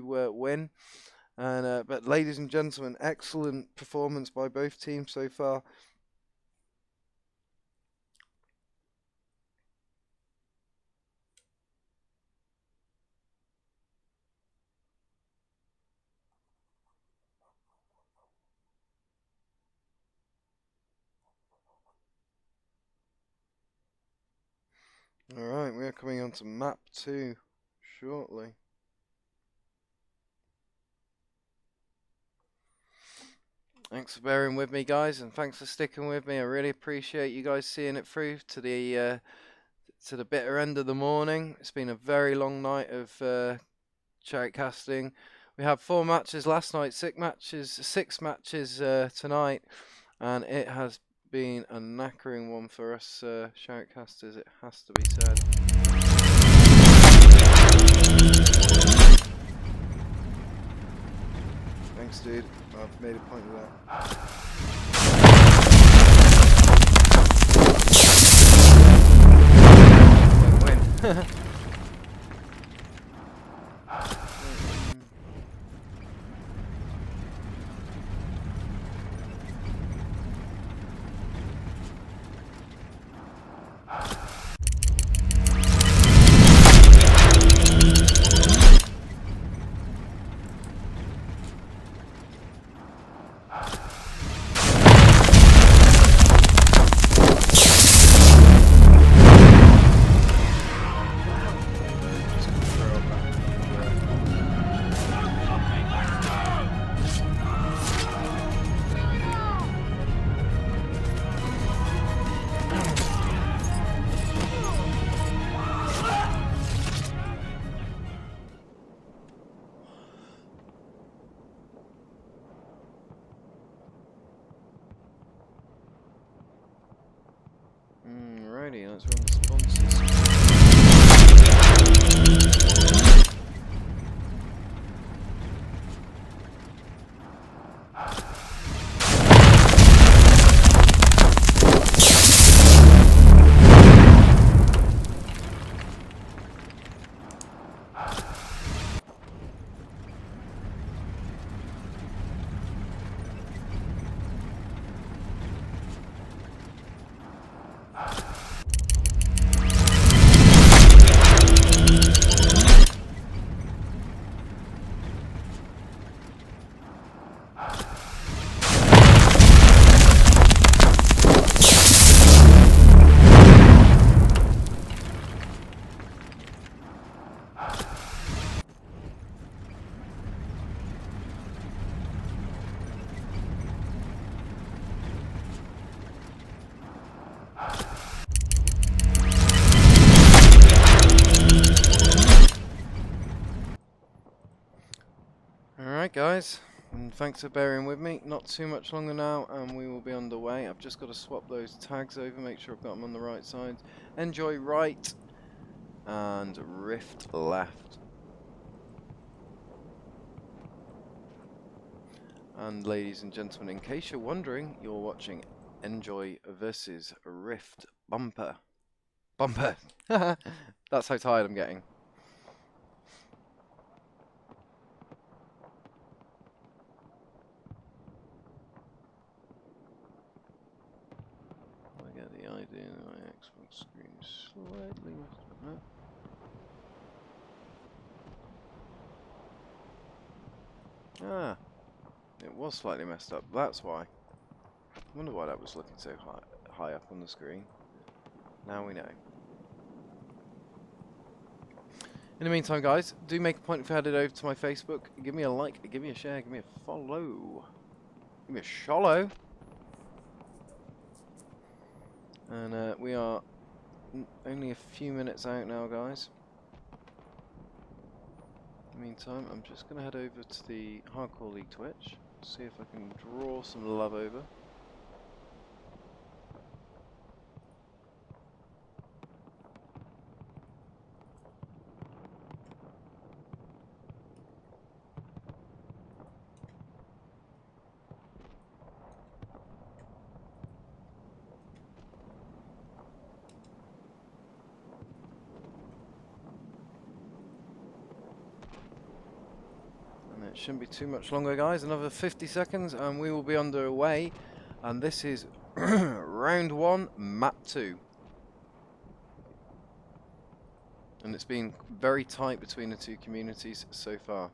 win. And but ladies and gentlemen, excellent performance by both teams so far. Alright, we are coming on to map 2 shortly. Thanks for bearing with me, guys, and thanks for sticking with me. I really appreciate you guys seeing it through to the bitter end of the morning. It's been a very long night of chariot casting. We had 4 matches last night, 6 matches tonight, and it has been a knackering one for us chariot casters, it has to be said. Thanks, dude. I've made a point of that. Win-win. Alrighty, let's run the sponsors. Alright guys, and thanks for bearing with me. Not too much longer now and we will be underway. I've just got to swap those tags over, make sure I've got them on the right sides. ENJOI right and Rift left. And ladies and gentlemen, in case you're wondering, you're watching ENJOI versus Rift Bumper. Bumper! That's how tired I'm getting. I get the idea that my Xbox screen is slightly messed up now. Ah, it was slightly messed up, that's why. I wonder why that was looking so high up on the screen. Now we know. In the meantime, guys, do make a point if you headed over to my Facebook. Give me a like, give me a share, give me a follow. Give me a shallow. And we are only a few minutes out now, guys. In the meantime, I'm just going to head over to the Hardcore League Twitch, see if I can draw some love over. It shouldn't be too much longer, guys. Another 50 seconds and we will be underway. And this is round 1, map 2. And it's been very tight between the two communities so far.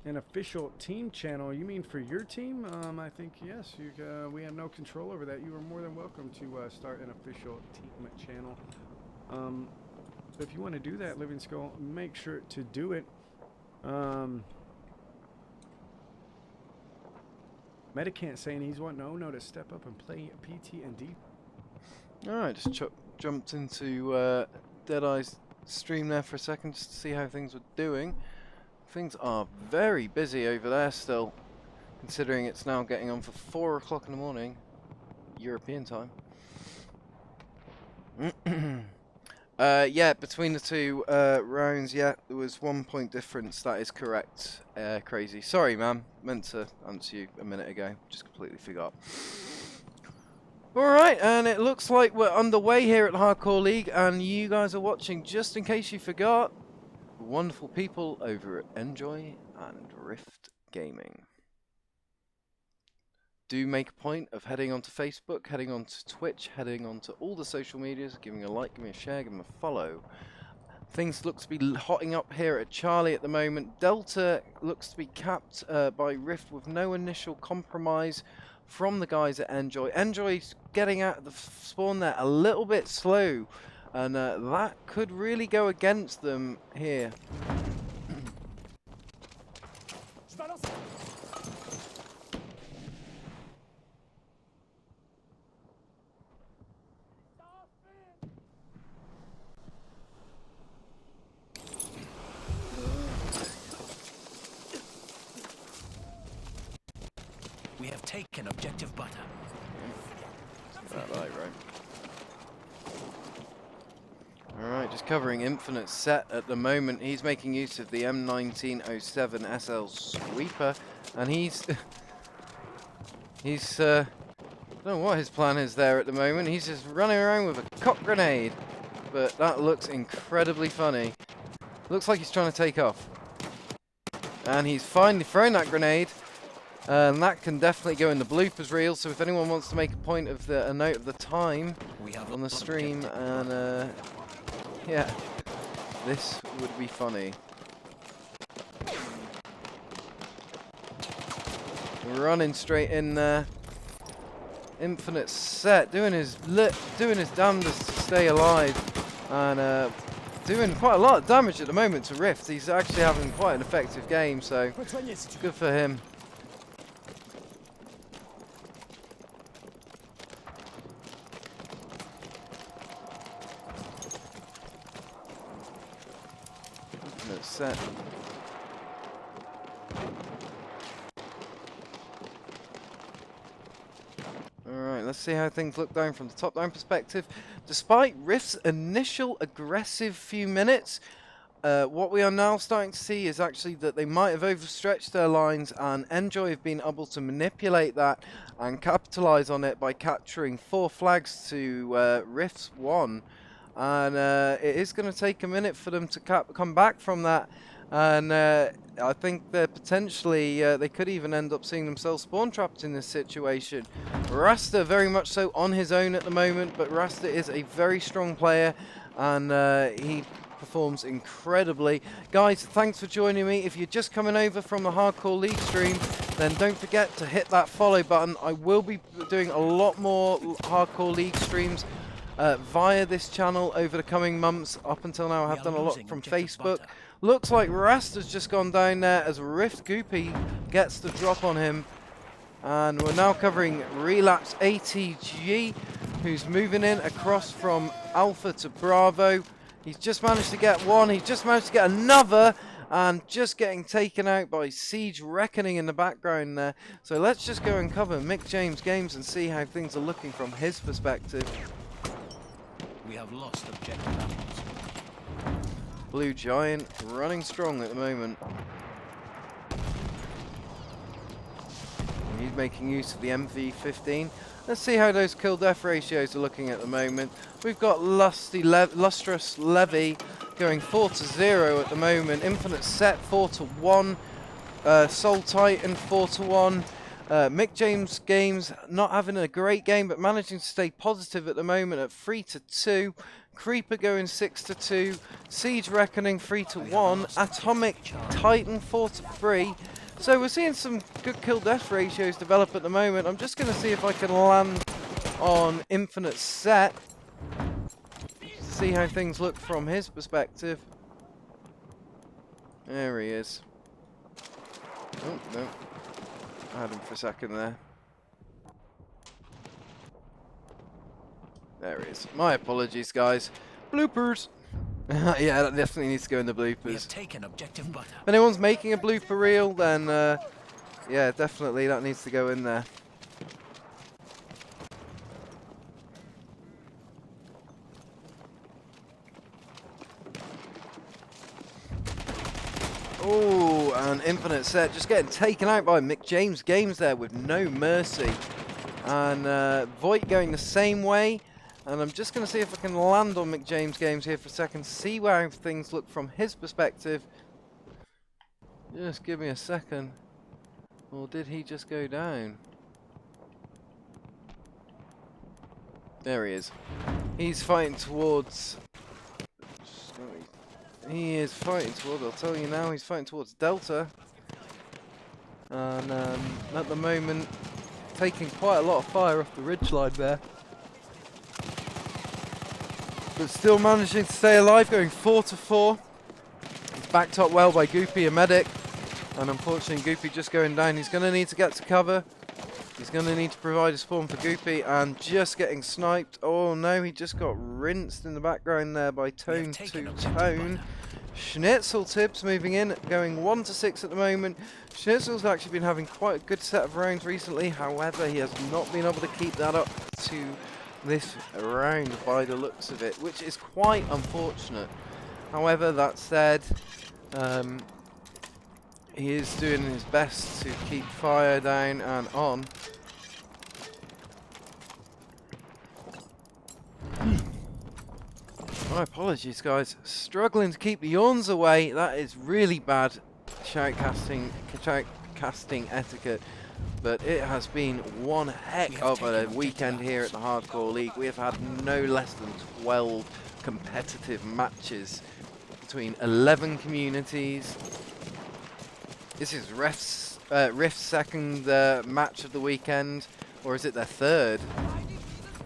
an official team channel, you mean for your team? I think yes. We have no control over that. You are more than welcome to start an official team channel. So if you want to do that, Living Skull, make sure to do it. Medicant saying he's wanting Ono to step up and play PT and D. Alright, just jumped into Deadeye's stream there for a second just to see how things were doing. Things are very busy over there still, considering it's now getting on for 4 o'clock in the morning, European time. Yeah, between the two rounds, yeah, there was 1 point difference. That is correct. Crazy. Sorry, ma'am. Meant to answer you a minute ago. Just completely forgot. Alright, and it looks like we're underway here at Hardcore League, and you guys are watching, just in case you forgot, wonderful people over at ENJOI and Rift Gaming. Do make a point of heading onto Facebook, heading onto Twitch, heading onto all the social medias, giving a like, giving a share, giving a follow. Things look to be hotting up here at Charlie at the moment. Delta looks to be capped by Rift with no initial compromise from the guys at ENJOI. ENJOI's getting out of the spawn there a little bit slow, and that could really go against them here. We have taken objective butter. Right. Alright, just covering Infinite Set at the moment. He's making use of the M1907 SL Sweeper, and he's I don't know what his plan is there at the moment. He's just running around with a cock grenade, but that looks incredibly funny. Looks like he's trying to take off, and he's finally thrown that grenade. And that can definitely go in the bloopers reel, so if anyone wants to make a note of the time on the stream, and yeah, this would be funny. Running straight in there. Infinite Set doing his damnedest to stay alive, and doing quite a lot of damage at the moment to Rift. He's actually having quite an effective game, so good for him. Set. Alright, let's see how things look down from the top-down perspective. Despite Rift's initial aggressive few minutes, what we are now starting to see is actually that they might have overstretched their lines, and ENJOI have been able to manipulate that and capitalize on it by capturing 4 flags to Rift's 1. And it is going to take a minute for them to come back from that, and I think that potentially they could even end up seeing themselves spawn trapped in this situation. Rasta very much so on his own at the moment, but Rasta is a very strong player, and he performs incredibly. Guys, thanks for joining me. If you're just coming over from the Hardcore League stream, then don't forget to hit that follow button. I will be doing a lot more Hardcore League streams via this channel over the coming months. Up until now, I have done a lot from Facebook. Looks like Rasta's just gone down there as Rift Goopy gets the drop on him. And we're now covering Relapse ATG, who's moving in across from Alpha to Bravo. He's just managed to get one, he's just managed to get another, and just getting taken out by Siege Reckoning in the background there. So let's just go and cover Mick James Games and see how things are looking from his perspective. We have lost objective apples. Blue Giant running strong at the moment. He's making use of the MV15. Let's see how those kill-death ratios are looking at the moment. We've got Lustrous Levy going 4-0 at the moment. Infinite Set 4-1. Soul Titan 4-1. Mick James Games not having a great game, but managing to stay positive at the moment at 3-2. Creeper going 6-2. Siege Reckoning 3-1. Atomic Titan 4-3. So we're seeing some good kill-death ratios develop at the moment. I'm just going to see if I can land on Infinite Set. See how things look from his perspective. There he is. Oh, no. I had him for a second there. There he is. My apologies, guys. Bloopers! Yeah, that definitely needs to go in the We have bloopers. taken objective butter. If anyone's making a blooper reel, then yeah, definitely that needs to go in there. Oh, and Infinite Set just getting taken out by Mick James Games there with no mercy. And Voight going the same way. And I'm just going to see if I can land on Mick James Games here for a second, see where things look from his perspective. Just give me a second. Or did he just go down? There he is. He's fighting towards... He is fighting towards, I'll tell you now, he's fighting towards Delta. And at the moment, taking quite a lot of fire off the ridgeline there. But still managing to stay alive, going 4-4. He's backed up well by Goopy, a medic. And unfortunately, Goopy just going down. He's going to need to get to cover. He's going to need to provide a spawn for Goopy, and just getting sniped. Oh no, he just got rinsed in the background there by Tone to Tone. Schnitzel Tips moving in, going 1-6 at the moment. Schnitzel's actually been having quite a good set of rounds recently. However, he has not been able to keep that up to this round by the looks of it, which is quite unfortunate. However, that said, he is doing his best to keep fire down and on. My apologies, guys. Struggling to keep the yawns away. That is really bad shoutcasting etiquette. But it has been one heck of a weekend here at the Hardcore League. We have had no less than 12 competitive matches between 11 communities. This is Rift's second match of the weekend, or is it their third?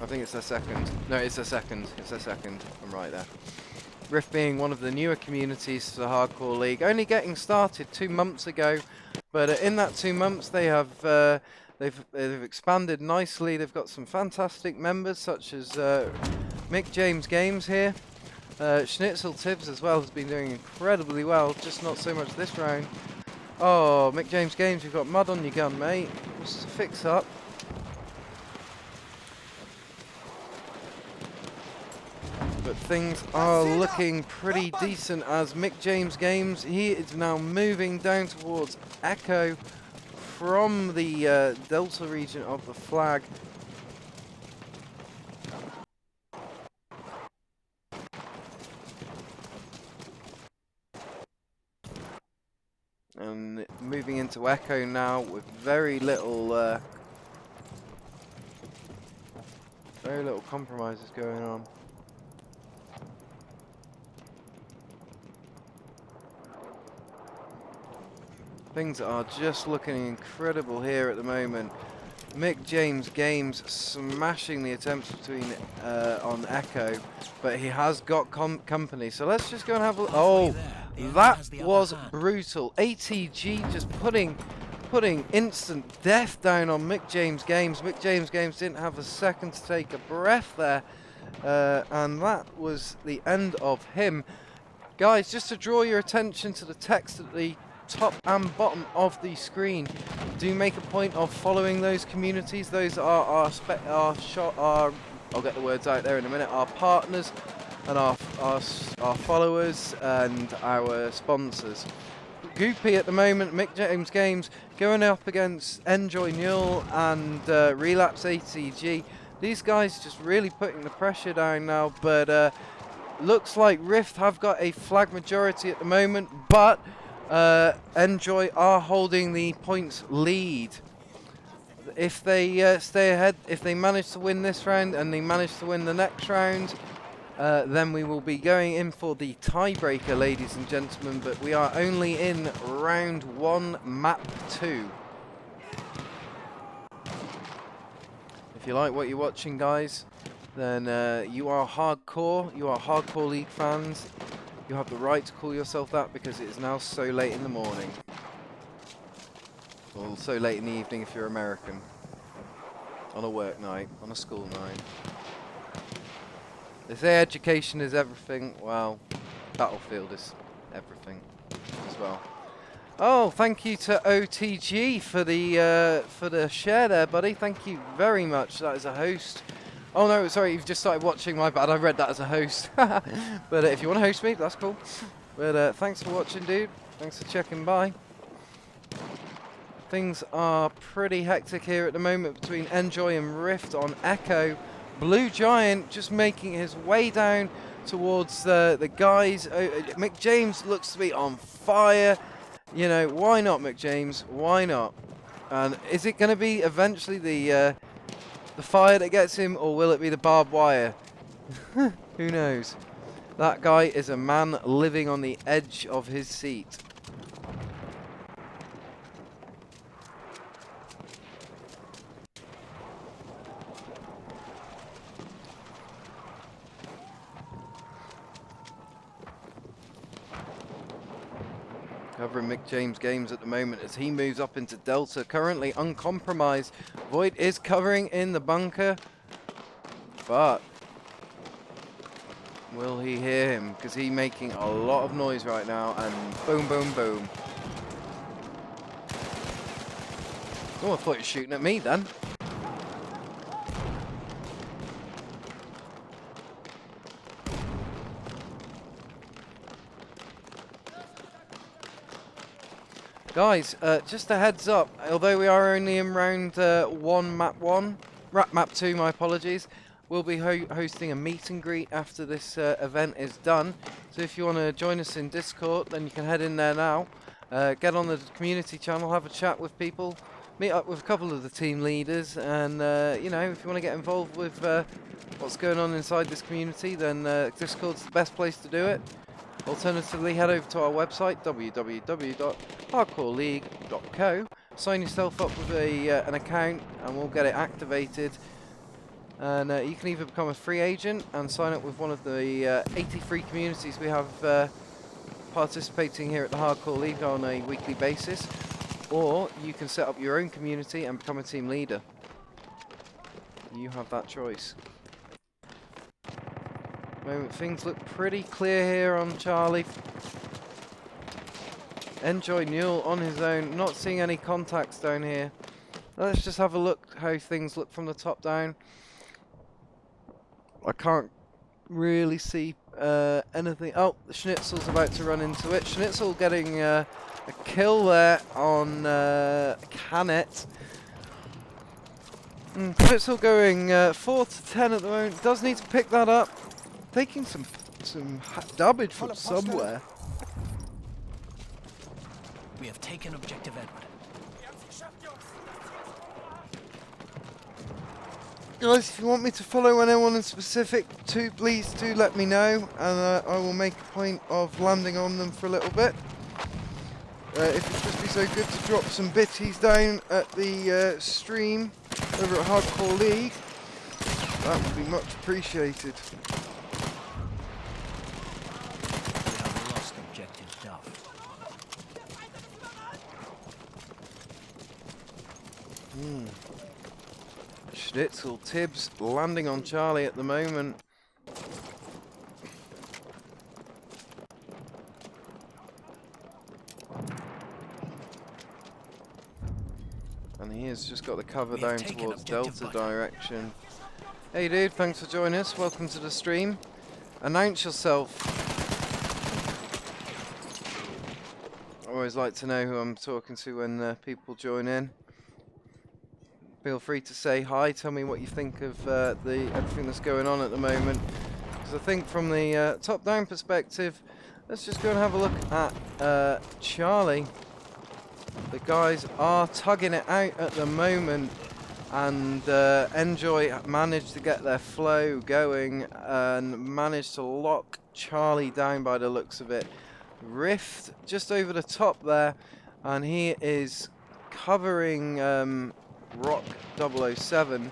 I think it's their second. No, it's their second. It's their second. I'm right there. Rift being one of the newer communities to the Hardcore League, only getting started 2 months ago, but in that 2 months they have they've expanded nicely. They've got some fantastic members such as Mick James Games here. Schnitzel Tibbs as well has been doing incredibly well, just not so much this round. Oh, Mick James Games, you've got mud on your gun, mate. Just fix up. But things are looking pretty decent as Mick James Games, he is now moving down towards Echo from the Delta region of the flag. And moving into Echo now with very little compromises going on. Things are just looking incredible here at the moment. Mick James Games smashing the attempts between on Echo, but he has got company. So let's just go and have a look. Oh, that was brutal. ATG just putting instant death down on Mick James Games. Mick James Games didn't have a second to take a breath there, and that was the end of him. Guys, just to draw your attention to the text at the top and bottom of the screen, do make a point of following those communities. Those are our I'll get the words out there in a minute, our partners and our followers and our sponsors. Goopy at the moment, Mick James Games going up against ENJOI Newell and Relapse ATG. These guys just really putting the pressure down now, but looks like Rift have got a flag majority at the moment, but ENJOI are holding the points lead. If they stay ahead, if they manage to win this round and they manage to win the next round, then we will be going in for the tiebreaker, ladies and gentlemen, but we are only in round 1, map 2. If you like what you're watching, guys, then you are hardcore League fans. You have the right to call yourself that because it is now so late in the morning. Or so late in the evening if you're American. On a work night, on a school night. They say education is everything. Well, Battlefield is everything as well. Oh, thank you to OTG for the share there, buddy. Thank you very much. That is a host. Oh no, sorry, you've just started watching. My bad. I read that as a host. But if you want to host me, that's cool. But thanks for watching, dude. Thanks for checking by. Things are pretty hectic here at the moment between ENJOI and Rift on Echo. Blue Giant just making his way down towards the guys. Mick James looks to be on fire. You know, why not, Mick James? Why not? And is it going to be eventually the fire that gets him, or will it be the barbed wire? Who knows? That guy is a man living on the edge of his seat. Covering Mick James' games at the moment as he moves up into Delta, currently uncompromised. Void is covering in the bunker, but will he hear him? Because he's making a lot of noise right now, and boom, boom, boom. Oh, I thought you were shooting at me then. Guys, just a heads up, although we are only in round 1, map 2, my apologies, we'll be hosting a meet and greet after this event is done. So if you want to join us in Discord, then you can head in there now. Get on the community channel, have a chat with people, meet up with a couple of the team leaders, and you know, if you want to get involved with what's going on inside this community, then Discord's the best place to do it. Alternatively, head over to our website, www.hardcoreleague.co. Sign yourself up with an account and we'll get it activated. And you can either become a free agent and sign up with one of the 83 communities we have participating here at the Hardcore League on a weekly basis, or you can set up your own community and become a team leader. You have that choice. Moment, things look pretty clear here on Charlie. ENJOI Newell on his own, not seeing any contacts down here. Let's just have a look how things look from the top down. I can't really see anything. Oh, the Schnitzel's about to run into it. Schnitzel getting a kill there on Canet. Schnitzel going 4 to 10 at the moment. Does need to pick that up. Taking some damage from somewhere. We have taken objective Edward. Guys, if you want me to follow anyone in specific, please do let me know, and I will make a point of landing on them for a little bit. If you'd just be so good to drop some bitties down at the stream over at Hardcore League, that would be much appreciated. Schnitzel, Tibbs landing on Charlie at the moment. And he has just got the cover down towards Delta direction. Hey dude, thanks for joining us. Welcome to the stream. Announce yourself. I always like to know who I'm talking to when people join in. Feel free to say hi, tell me what you think of everything that's going on at the moment. Because I think from the top-down perspective, let's just go and have a look at Charlie. The guys are tugging it out at the moment. and ENJOI managed to get their flow going and managed to lock Charlie down by the looks of it. Rift just over the top there, and he is covering Rock 007.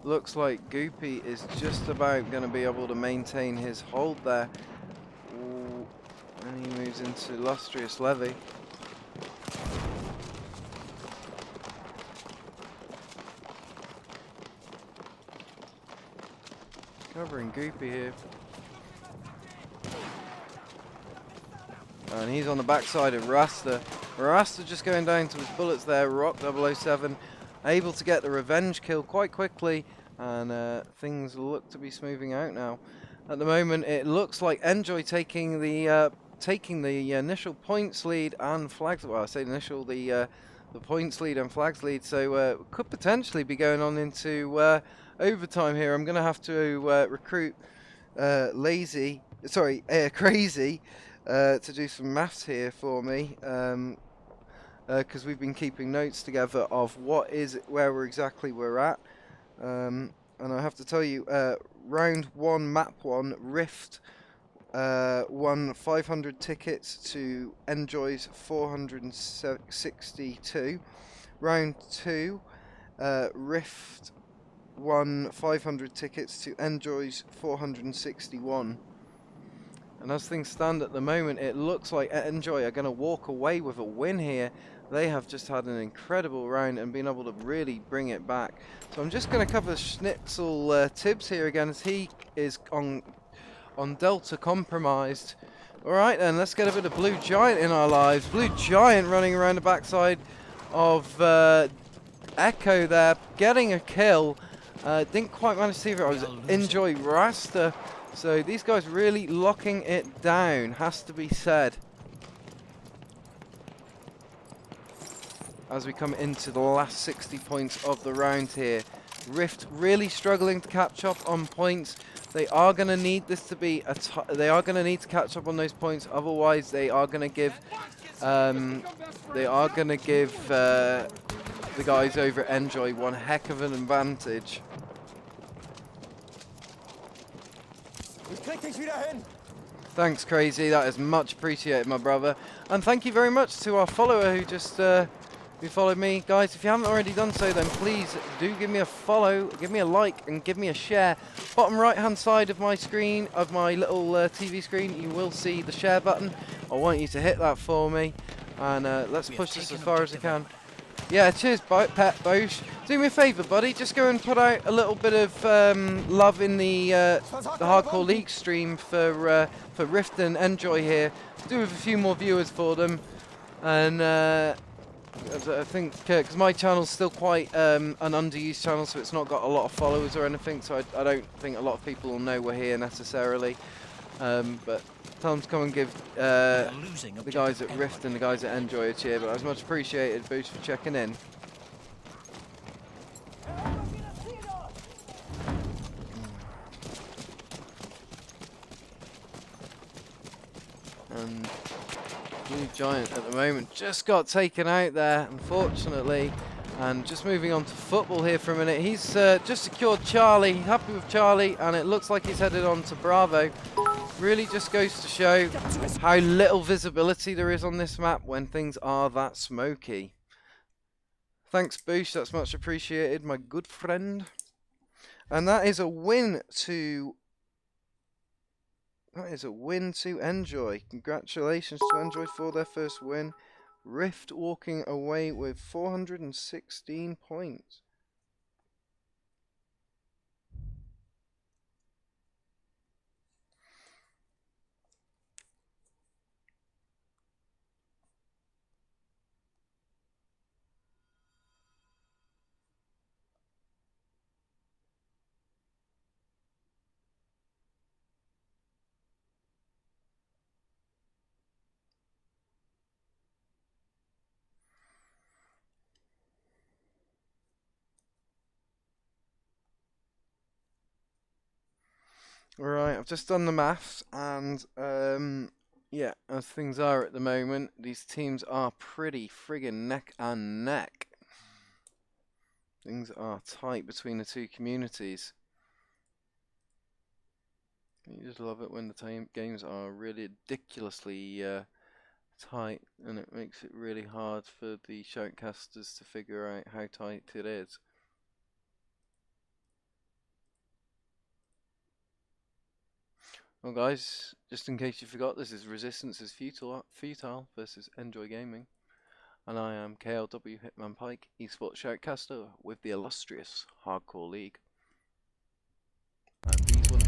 Looks like Goopy is just about going to be able to maintain his hold there. Ooh, and he moves into Illustrious Levy. Covering Goopy here. And he's on the backside of Rasta. Rasta just going down to his bullets there. Rock 007 able to get the revenge kill quite quickly, and things look to be smoothing out now. At the moment, it looks like ENJOI taking the initial points lead and flags. Well, I say initial, the points lead and flags lead. So could potentially be going on into overtime here. I'm going to have to recruit Crazy to do some maths here for me. Because we've been keeping notes together of where we're at, and I have to tell you, round 1, map 1, Rift won 500 tickets to ENJOI's 462. Round 2, Rift won 500 tickets to ENJOI's 461. And as things stand at the moment, it looks like ENJOI are going to walk away with a win here. They have just had an incredible round and been able to really bring it back. So I'm just going to cover Schnitzel Tibbs here again, as he is on Delta compromised. Alright then, let's get a bit of Blue Giant in our lives. Blue Giant running around the backside of Echo there, getting a kill. Didn't quite manage to see if it was ENJOI Rasta. So these guys really locking it down, has to be said. As we come into the last 60 points of the round here. Rift really struggling to catch up on points. They are going to need this to be they are going to need to catch up on those points. Otherwise, they are going to give the guys over at ENJOI one heck of an advantage. Thanks, Crazy. That is much appreciated, my brother. And thank you very much to our follower who just who followed me. Guys, if you haven't already done so, then please do give me a follow, give me a like, and give me a share. Bottom right-hand side of my screen, of my little TV screen, you will see the share button. I want you to hit that for me. And let's push this as far as I can. Yeah, cheers, Pet Bosch. Do me a favour, buddy. Just go and put out a little bit of love in the Hardcore League stream for Rift and ENJOI here. Do with a few more viewers for them, and I think because my channel's still quite an underused channel, so it's not got a lot of followers or anything. So I don't think a lot of people will know we're here necessarily. But tell them to come and give the guys at Rift and the guys at ENJOI a cheer. But I was much appreciated, Boost, for checking in. And Blue Giant at the moment just got taken out there, unfortunately. And just moving on to football here for a minute. He's just secured Charlie, happy with Charlie, and it looks like he's headed on to Bravo. Really just goes to show how little visibility there is on this map when things are that smoky. Thanks, Boosh, that's much appreciated, my good friend. And that is a win to ENJOI. Congratulations to ENJOI for their first win. Rift walking away with 416 points. Right, I've just done the maths, and Yeah, as things are at the moment, these teams are pretty friggin' neck and neck. Things are tight between the two communities. You just love it when the games are really ridiculously tight, and it makes it really hard for the shoutcasters to figure out how tight it is. Well guys, just in case you forgot, this is Resistance is Futile versus Enjoy Gaming. And I am KLW Hitman Pike, esports shoutcaster with the illustrious Hardcore League. And these one.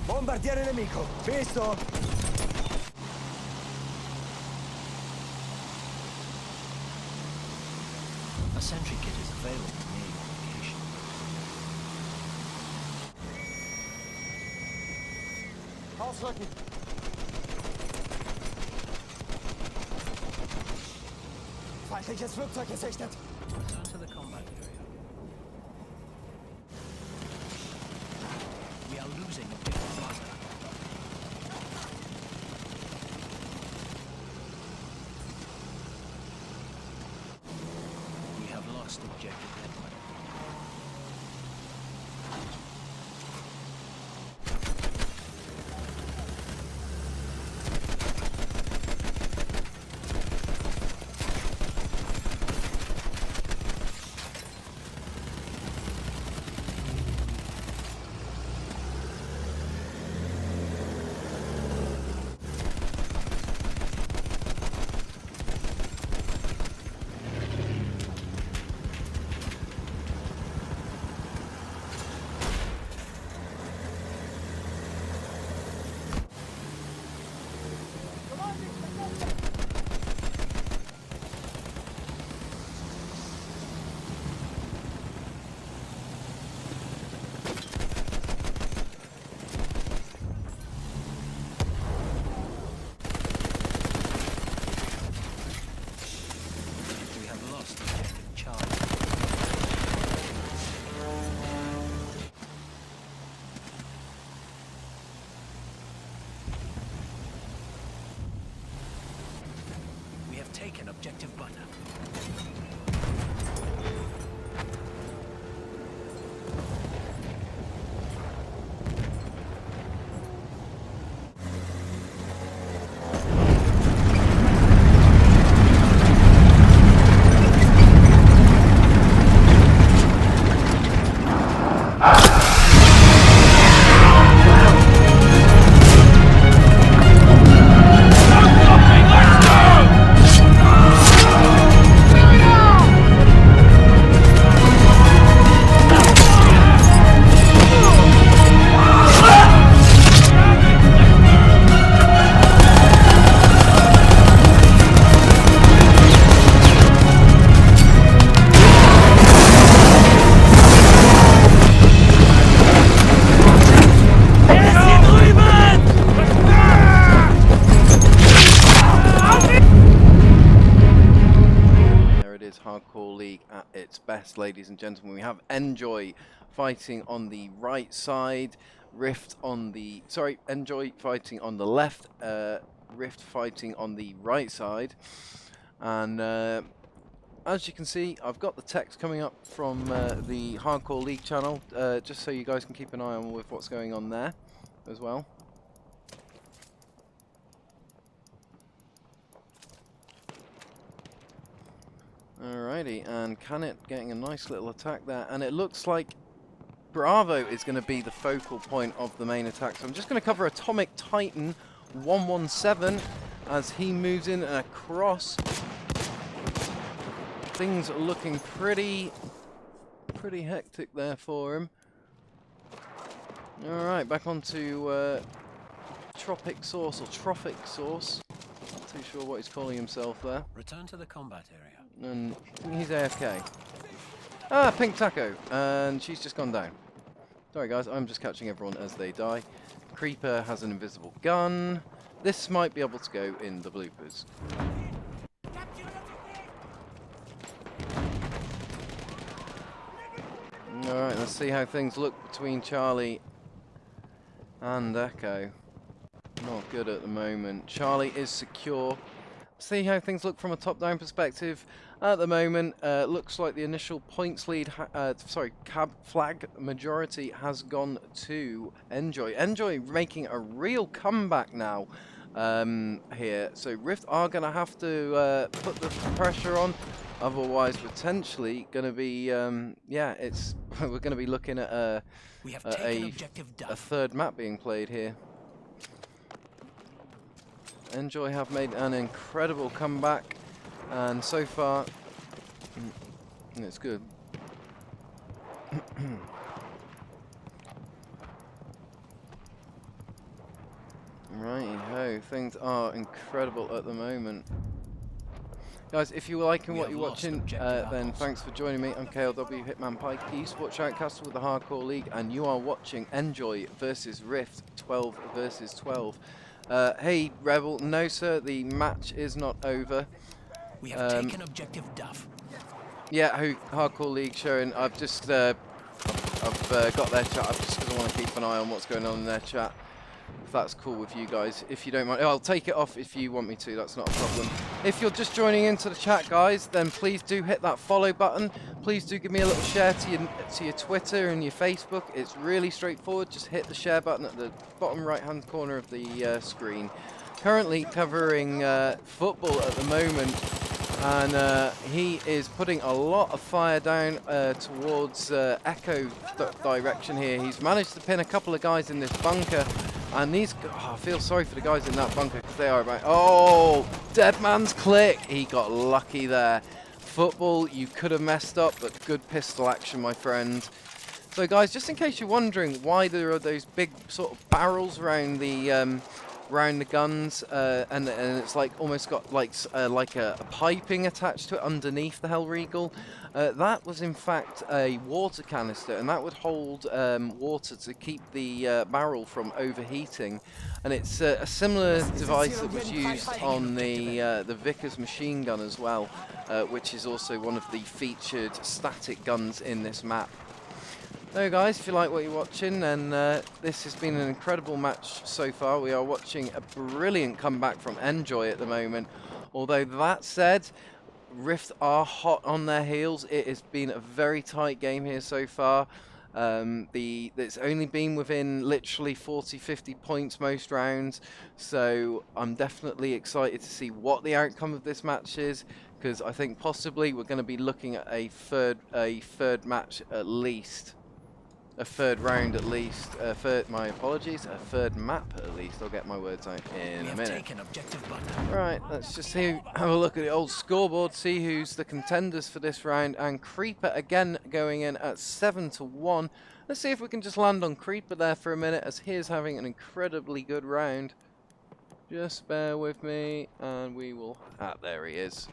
Bombardiere nemico. Visto? A sentry kit is available near your location. Ausrücken. Feindliches Flugzeug gesichtet. Return to the combat area. We are losing objective Butter. We have lost objective Edward. We have lost objective Charlie. We have taken objective Butter. Hardcore League at its best, ladies and gentlemen. We have ENJOI fighting on the right side, ENJOI fighting on the left, Rift fighting on the right side. And as you can see, I've got the text coming up from the Hardcore League channel, just so you guys can keep an eye on with what's going on there as well. Alrighty, and Canet getting a nice little attack there, and it looks like Bravo is going to be the focal point of the main attack. So I'm just going to cover Atomic Titan 117 as he moves in and across. Things are looking pretty hectic there for him. Alright, back onto Tropic Source, or Trophic Source. Not too sure what he's calling himself there. Return to the combat area. And I think he's AFK. Ah, Pink Taco, and she's just gone down. Sorry guys, I'm just catching everyone as they die. Creeper has an invisible gun. This might be able to go in the bloopers. Alright, let's see how things look between Charlie and Echo. Not good at the moment. Charlie is secure. See how things look from a top-down perspective. At the moment, looks like the initial points lead, cab flag majority has gone to ENJOI. ENJOI making a real comeback now here. So Rift are going to have to put the pressure on. Otherwise, potentially going to be, we're going to be looking at a third map being played here. ENJOI have made an incredible comeback, and so far, it's good. Righty-ho, things are incredible at the moment. Guys, if you're liking what you're watching, then thanks for joining me. I'm KLW Hitman Pike, eSport Shoutcaster with the Hardcore League, and you are watching ENJOI versus Rift 12 versus 12. Hey, Rebel, no sir, the match is not over. We have taken objective Duff. Yeah, Hardcore League showing. I've just, I've got their chat. I've just want to keep an eye on what's going on in their chat. If that's cool with you guys, if you don't mind, I'll take it off if you want me to. That's not a problem. If you're just joining into the chat, guys, then please do hit that follow button. Please do give me a little share to your Twitter and your Facebook. It's really straightforward. Just hit the share button at the bottom right-hand corner of the screen. Currently covering football at the moment, and he is putting a lot of fire down towards Echo direction here. He's managed to pin a couple of guys in this bunker. And these, I feel sorry for the guys in that bunker because they are about, oh, dead man's click. He got lucky there. Football, you could have messed up, but good pistol action, my friend. So guys, just in case you're wondering why there are those big sort of barrels around the guns, and it's like almost got like a piping attached to it underneath the Hellregal. That was in fact a water canister, and that would hold water to keep the barrel from overheating. And it's a similar device that was used on the Vickers machine gun as well, which is also one of the featured static guns in this map. So guys, if you like what you're watching, then this has been an incredible match so far. We are watching a brilliant comeback from ENJOI at the moment. Although that said, Rift are hot on their heels. It has been a very tight game here so far. It's only been within literally 40-50 points most rounds. So I'm definitely excited to see what the outcome of this match is, because I think possibly we're going to be looking at a third match at least. A third round at least. My apologies. A third map at least. I'll get my words out in a minute. Right, let's just have a look at the old scoreboard, see who's the contenders for this round. And Creeper again going in at 7-1. Let's see if we can just land on Creeper there for a minute, as he is having an incredibly good round. Just bear with me, and we will. Ah, there he is.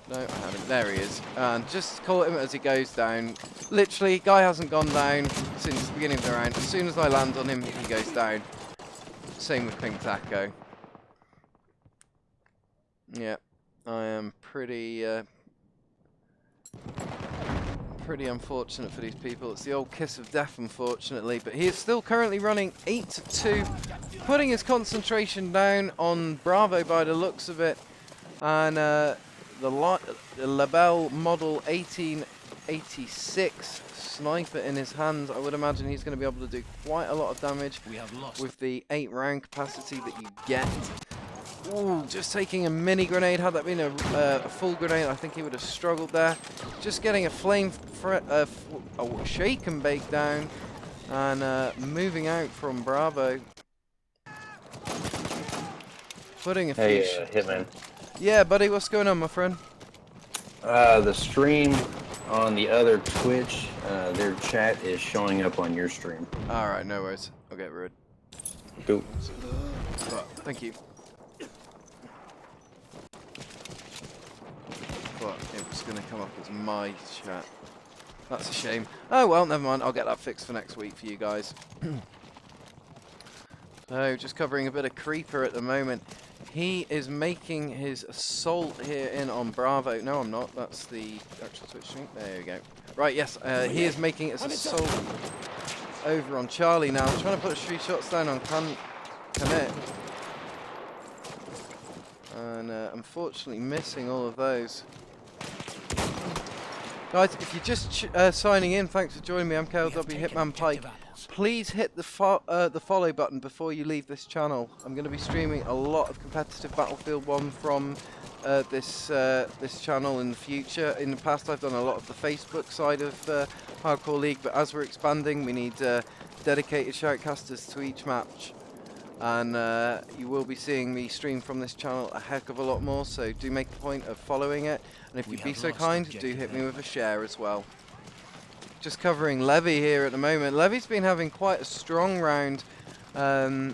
No, I haven't. There he is. And just caught him as he goes down. Literally, guy hasn't gone down since the beginning of the round. As soon as I land on him, he goes down. Same with Pink Taco. Yeah, I am pretty pretty unfortunate for these people. It's the old kiss of death, unfortunately. But he is still currently running 8-2, putting his concentration down on Bravo by the looks of it. And the Labelle Model 1886 sniper in his hands. I would imagine he's going to be able to do quite a lot of damage with the 8-round capacity that you get. Ooh, just taking a mini grenade. Had that been a full grenade, I think he would have struggled there. Just getting a shake and bake down, and moving out from Bravo. Putting a Hey, few Hitman. Yeah, buddy, what's going on, my friend? The stream on the other Twitch, their chat is showing up on your stream. Alright, no worries. I'll get rid. Cool. Well, thank you. But it was going to come up as my chat. That's a shame. Oh well, never mind. I'll get that fixed for next week for you guys. So, just covering a bit of Creeper at the moment. He is making his assault here in on Bravo. No, I'm not. That's the actual Twitch stream. There we go. Right, yes. He is making his assault over on Charlie now. I'm trying to put 3 shots down on Commit. And unfortunately missing all of those. Guys, if you're just signing in, thanks for joining me. I'm KLW Hitman Pike. Please hit the follow button before you leave this channel. I'm going to be streaming a lot of competitive Battlefield 1 from this channel in the future. In the past, I've done a lot of the Facebook side of Hardcore League, but as we're expanding, we need dedicated shoutcasters to each match. And you will be seeing me stream from this channel a heck of a lot more, so do make a point of following it. And if you'd be so kind, do hit me with a share as well. Just covering Levy here at the moment. Levy's been having quite a strong round. I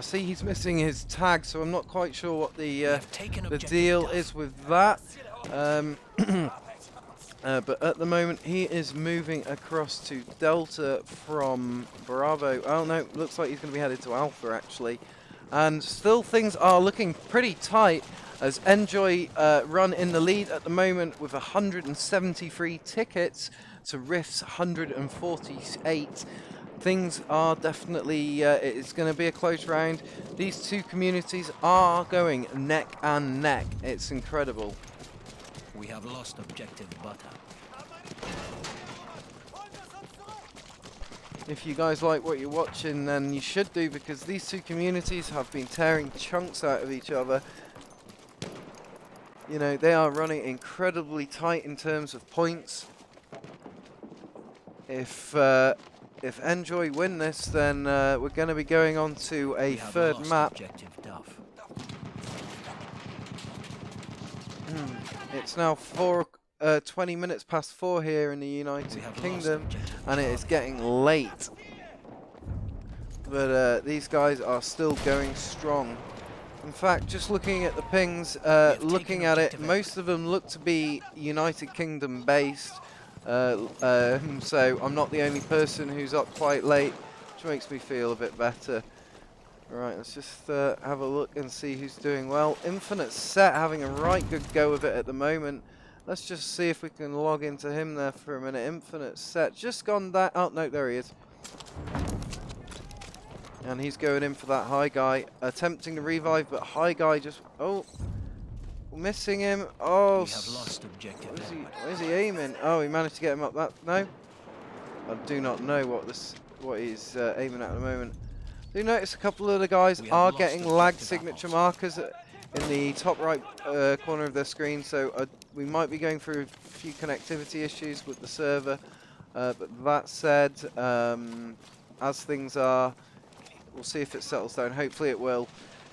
see he's missing his tag, so I'm not quite sure what the deal is with that. But at the moment, he is moving across to Delta from Bravo. Oh no, looks like he's going to be headed to Alpha actually. And still things are looking pretty tight as ENJOI run in the lead at the moment with 173 tickets to Rift's 148. Things are definitely, it's going to be a close round. These two communities are going neck and neck. It's incredible. We have lost objective butter. If you guys like what you're watching, then you should do, because these two communities have been tearing chunks out of each other. You know, they are running incredibly tight in terms of points. If ENJOI win this, then we're going to be going on to a third map. It's now 20 minutes past 4 here in the United Kingdom, and it is getting late. But these guys are still going strong. In fact, just looking at the pings, looking at it, most of them look to be United Kingdom based. So I'm not the only person who's up quite late, which makes me feel a bit better. Right, let's just have a look and see who's doing well. Infinite Set having a right good go of it at the moment. Let's just see if we can log into him there for a minute. Infinite Set just gone down. Oh no, there he is. And he's going in for that high guy, attempting to revive, but high guy just missing him. Oh, we have lost objective. Where's he aiming? Oh, he managed to get him up that. No, I do not know what he's aiming at the moment. Do notice a couple of the guys are getting lag signature markers in the top right corner of their screen, so we might be going through a few connectivity issues with the server. But that said, as things are, we'll see if it settles down. Hopefully it will.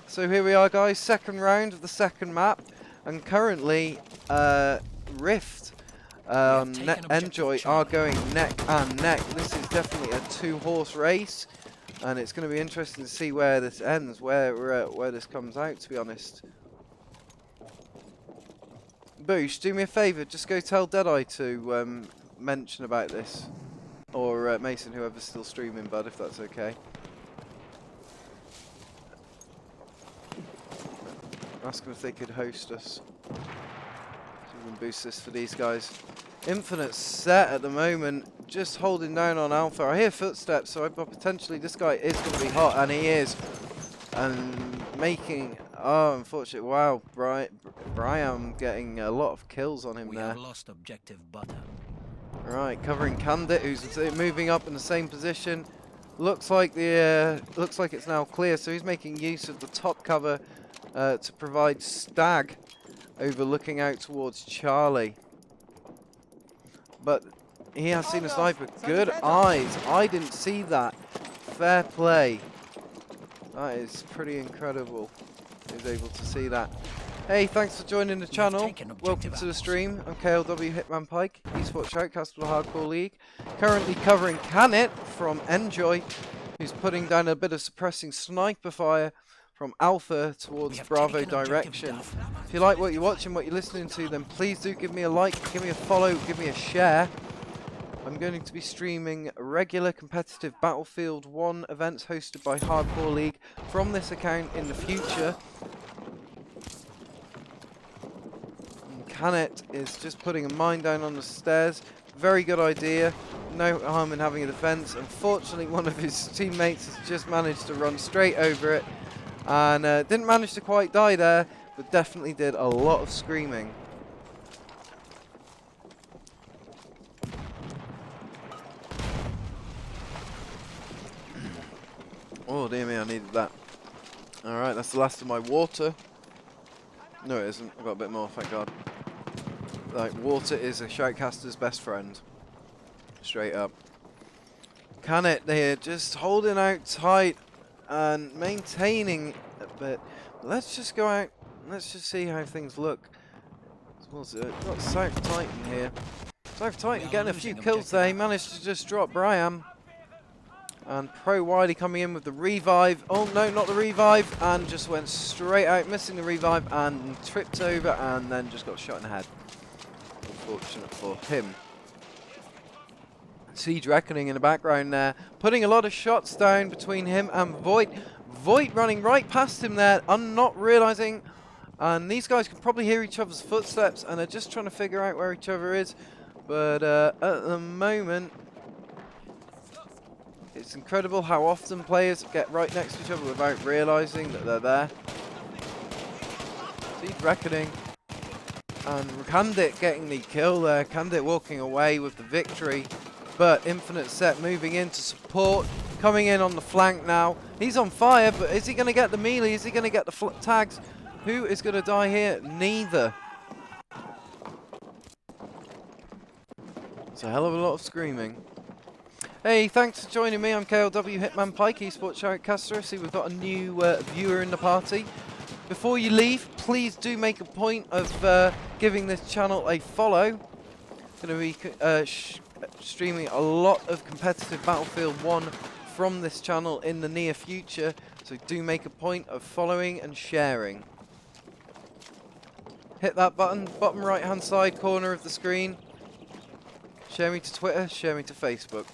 So here we are, guys, second round of the second map, and currently Rift ENJOI are going neck and neck. This is definitely a two-horse race, and it's going to be interesting to see where this ends, where this comes out, to be honest. Boosh, do me a favour, just go tell Deadeye to mention about this, or Mason, whoever's still streaming, bud, if that's okay. Ask them if they could host us, so we can boost this for these guys. Infinite Set at the moment, just holding down on Alpha. I hear footsteps, so potentially this guy is going to be hot, and he is. And making, oh, unfortunately, wow, Brian getting a lot of kills on him We there. have lost objective butter. Right, covering Candit, who's moving up in the same position. Looks like it's now clear, so he's making use of the top cover to provide Stag overlooking out towards Charlie. But he has seen a sniper. Good eyes. I didn't see that. Fair play. That is pretty incredible. He was able to see that. Hey, thanks for joining the channel. Welcome to the stream. I'm KLW Hitman Pike, esports shoutcaster for the Hardcore League. Currently covering Canit from ENJOI, who's putting down a bit of suppressing sniper fire from Alpha towards Bravo direction. If you like what you're watching, what you're listening to, then please do give me a like, give me a follow, give me a share. I'm going to be streaming regular competitive Battlefield 1 events hosted by Hardcore League from this account in the future. Canet is just putting a mine down on the stairs. Very good idea. No harm in having a defense. Unfortunately, one of his teammates has just managed to run straight over it. And didn't manage to quite die there, but definitely did a lot of screaming. Oh dear me, I needed that. Alright, that's the last of my water. No it isn't, I've got a bit more, thank God. Like, water is a shoutcaster's best friend. Straight up. Can it, they're just holding out tight and maintaining a bit. Let's just go out, let's just see how things look. What's it? Got South Titan here. South Titan getting a few kills there, he managed to just drop Brian. And Pro Wiley coming in with the revive. Oh no, not the revive. And just went straight out, missing the revive and tripped over and then just got shot in the head. Unfortunate for him. Siege Reckoning in the background there. Putting a lot of shots down between him and Void. Void running right past him there. I'm not realizing. And these guys can probably hear each other's footsteps and are just trying to figure out where each other is. But at the moment, it's incredible how often players get right next to each other without realizing that they're there. Siege Reckoning. And Candit getting the kill there. Candit walking away with the victory. But Infinite Set moving in to support. Coming in on the flank now. He's on fire, but is he going to get the melee? Is he going to get the tags? Who is going to die here? Neither. It's a hell of a lot of screaming. Hey, thanks for joining me. I'm KLW Hitman Pike, esports shoutcaster. I see we've got a new viewer in the party. Before you leave, please do make a point of giving this channel a follow. Going to be streaming a lot of competitive Battlefield 1 from this channel in the near future, so do make a point of following and sharing. Hit that button, bottom right hand side corner of the screen. Share me to Twitter, share me to Facebook.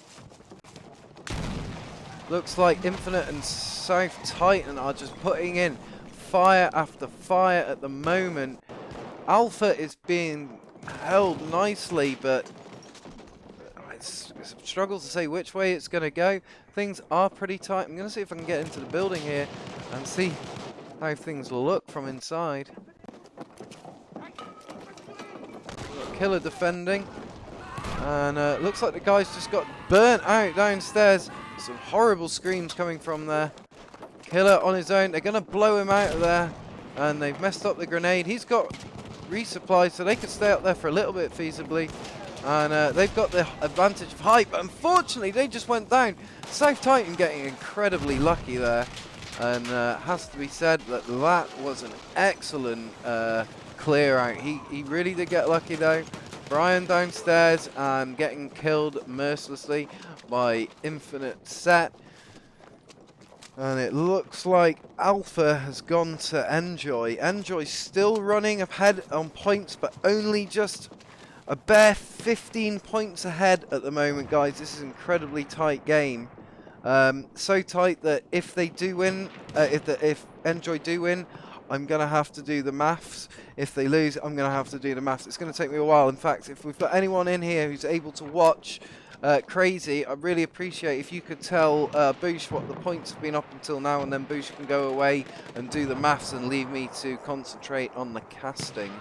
Looks like Infinite and South Titan are just putting in fire after fire at the moment. Alpha is being held nicely, but it's a struggle to say which way it's going to go. Things are pretty tight. I'm going to see if I can get into the building here and see how things look from inside. Killer defending. And looks like the guys just got burnt out downstairs. Some horrible screams coming from there. Killer on his own. They're going to blow him out of there. And they've messed up the grenade. He's got resupply, so they could stay up there for a little bit feasibly. And they've got the advantage of height. But unfortunately, they just went down. South Titan getting incredibly lucky there. And has to be said that that was an excellent clear out. He really did get lucky though. Brian downstairs and getting killed mercilessly by Infinite Set. And it looks like Alpha has gone to ENJOI. ENJOI still running ahead on points, but only just a bare 15 points ahead at the moment, guys. This is an incredibly tight game. So tight that if they do win, if ENJOI do win, I'm going to have to do the maths. If they lose, I'm going to have to do the maths. It's going to take me a while. In fact, if we've got anyone in here who's able to watch Crazy, I'd really appreciate if you could tell Boosh what the points have been up until now, and then Boosh can go away and do the maths and leave me to concentrate on the casting.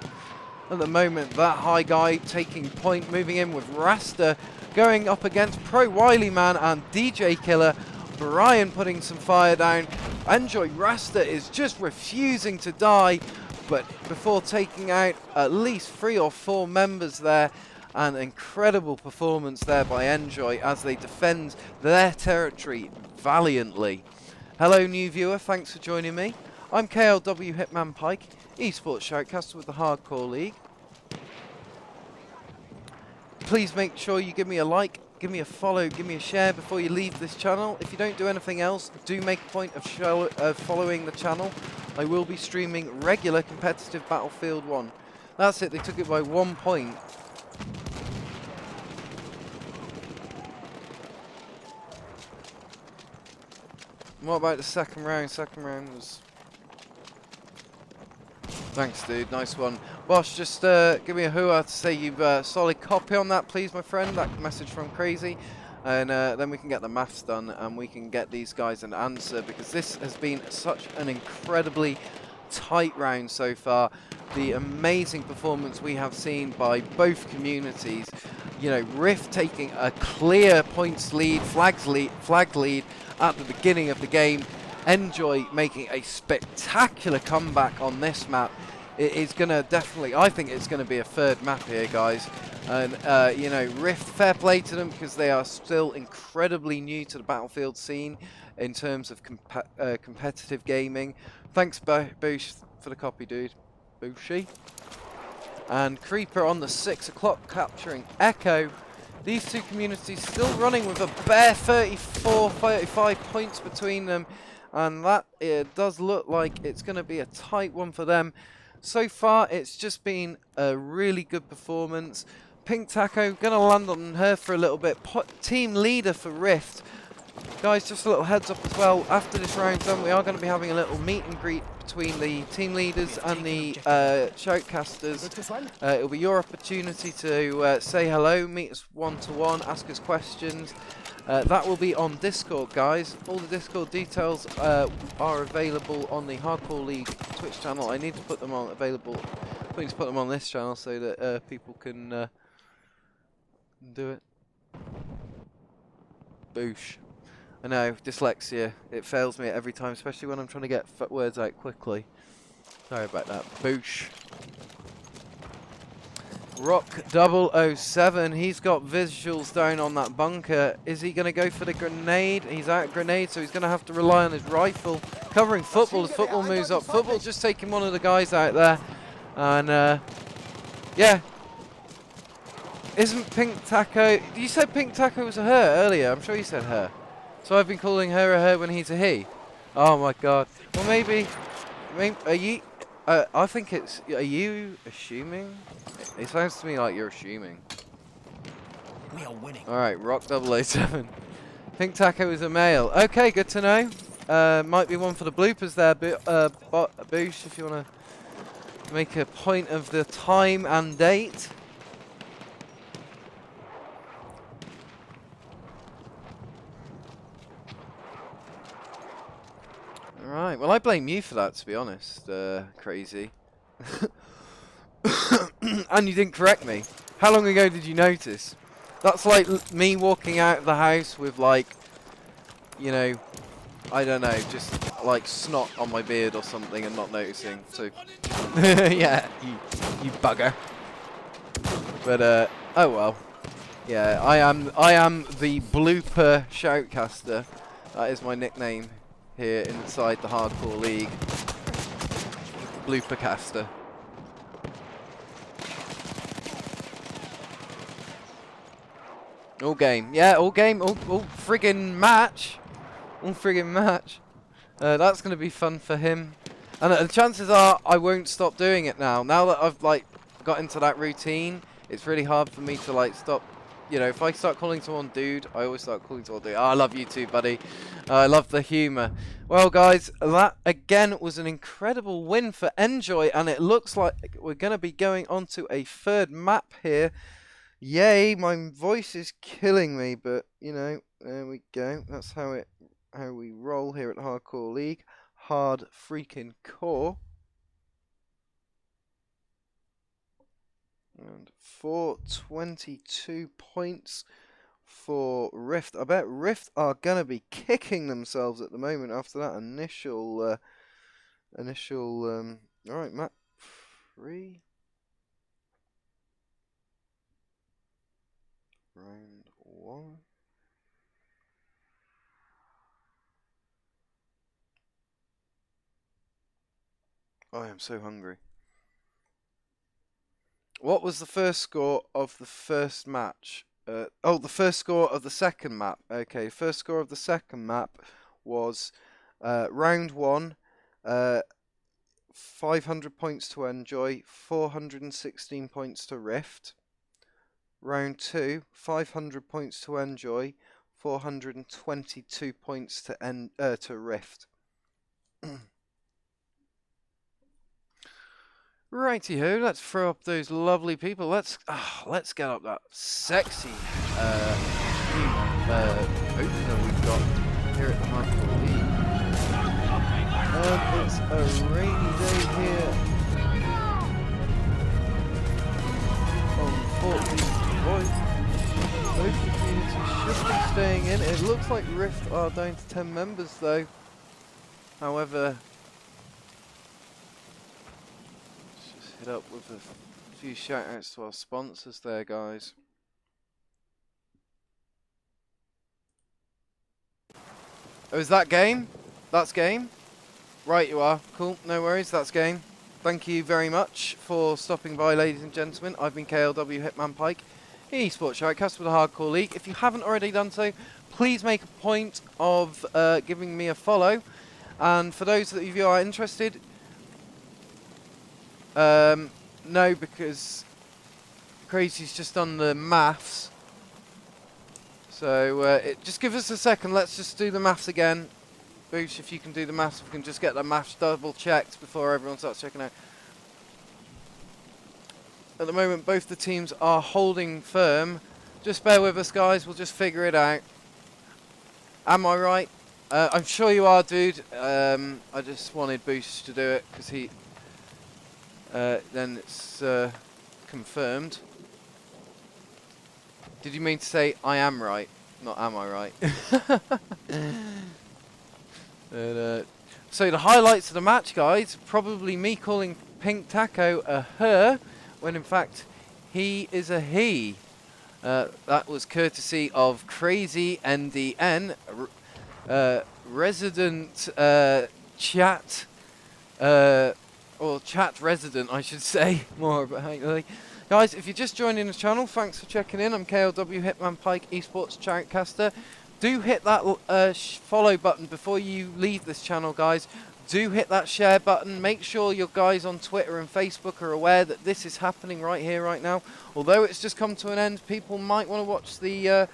At the moment, that high guy taking point, moving in with Rasta, going up against Pro Wily Man and DJ Killer. Brian putting some fire down. ENJOI Rasta is just refusing to die, but before taking out at least 3 or 4 members there. An incredible performance there by ENJOI as they defend their territory valiantly. Hello new viewer, thanks for joining me. I'm KLW Hitman Pike, esports shoutcaster with the Hardcore League. Please make sure you give me a like, give me a follow, give me a share before you leave this channel. If you don't do anything else, do make a point of following the channel. I will be streaming regular competitive Battlefield 1. That's it, they took it by 1 point. What about the second round? Second round was... Thanks, dude. Nice one. Bosh, just give me a hooah to say you've solid copy on that, please, my friend. That message from Crazy. And then we can get the maths done and we can get these guys an answer, because this has been such an incredibly tight round so far. The amazing performance we have seen by both communities. You know, Rift taking a clear points lead, flag lead at the beginning of the game. ENJOI making a spectacular comeback on this map. It is going to definitely, I think it's going to be a third map here, guys. And, you know, Rift, fair play to them, because they are still incredibly new to the Battlefield scene in terms of competitive gaming. Thanks, Boosh, for the copy, dude. Booshy. And Creeper on the 6 o'clock capturing Echo. These two communities still running with a bare 34, 35 points between them. And that does look like it's going to be a tight one for them. So far, it's just been a really good performance. Pink Taco, going to land on her for a little bit. Team leader for Rift. Guys, just a little heads up as well. After this round's done, we are going to be having a little meet and greet between the team leaders and the shoutcasters. It'll be your opportunity to say hello, meet us one-to-one, ask us questions. That will be on Discord, guys. All the Discord details are available on the Hardcore League Twitch channel. I need to put them on put them on this channel so that people can do it. Boosh. I know, dyslexia. It fails me every time, especially when I'm trying to get words out quickly. Sorry about that. Boosh. Rock 007, he's got visuals down on that bunker. Is he going to go for the grenade? He's out of grenade, so he's going to have to rely on his rifle. Covering Football as Football moves up. Football just taking one of the guys out there. And, yeah. Isn't Pink Taco... You said Pink Taco was a her earlier. I'm sure you said her. So I've been calling her a her when he's a he. Oh, my God. Well, maybe are you... I think it's... Are you assuming? It sounds to me like you're assuming. We are winning. Alright, Rock 007. Pink Taco is a male. Okay, good to know. Might be one for the bloopers there, Boosh, if you want to make a point of the time and date. Alright, well I blame you for that, to be honest, Crazy. And you didn't correct me. How long ago did you notice? That's like me walking out of the house with like, you know, I don't know, just like snot on my beard or something and not noticing. So, yeah, you bugger. But oh well. Yeah, I am the blooper shoutcaster. That is my nickname here inside the Hardcore League. Blooper caster. All game, yeah, all game, all friggin' match. All friggin' match. That's going to be fun for him. And the chances are I won't stop doing it now. Now that I've like got into that routine, it's really hard for me to like stop you know, if I start calling someone dude, I always start calling someone dude. Oh, I love you too, buddy. I love the humour. Well, guys, that again was an incredible win for ENJOI, and it looks like we're going to be going on to a third map here. Yay, my voice is killing me, but you know, there we go. That's how we roll here at Hardcore League. Hard freaking core. And 422 points for Rift. I bet Rift are going to be kicking themselves at the moment after that initial all right, map 3. Round 1. I am so hungry. What was the first score of the first match? Oh, the first score of the second map. Okay, first score of the second map was round 1, 500 points to ENJOI, 416 points to Rift. Round 2, 500 points to ENJOI, 422 points to Rift. Righty-ho, let's throw up those lovely people. Let's get up that sexy opener we've got here at the Hardcore League. And it's a rainy day here on Fort Lee. Both communities should be staying in. It looks like Rift are down to 10 members though. However, up with a few shout outs to our sponsors there, guys. Oh, is that game? That's game? Right, you are. Cool, no worries, that's game. Thank you very much for stopping by, ladies and gentlemen. I've been KLW Hitman Pike, eSports Shoutcast with the Hardcore League. If you haven't already done so, please make a point of giving me a follow. And for those of you who are interested, no, because Crazy's just done the maths. So just give us a second. Let's just do the maths again. Boosh, if you can do the maths, we can just get the maths double checked before everyone starts checking out. At the moment, both the teams are holding firm. Just bear with us, guys. We'll just figure it out. Am I right? I'm sure you are, dude. I just wanted Boosh to do it because he. Then it's confirmed. Did you mean to say I am right? Not am I right? So the highlights of the match, guys, probably me calling Pink Taco a her, when in fact he is a he. That was courtesy of Crazy NDN, resident chat. Or chat resident, I should say, more about guys, if you're just joining the channel, thanks for checking in. I'm KLW Hitman Pike, eSports Shoutcaster. Do hit that follow button before you leave this channel, guys. Do hit that share button. Make sure your guys on Twitter and Facebook are aware that this is happening right here, right now. Although it's just come to an end, people might want to watch the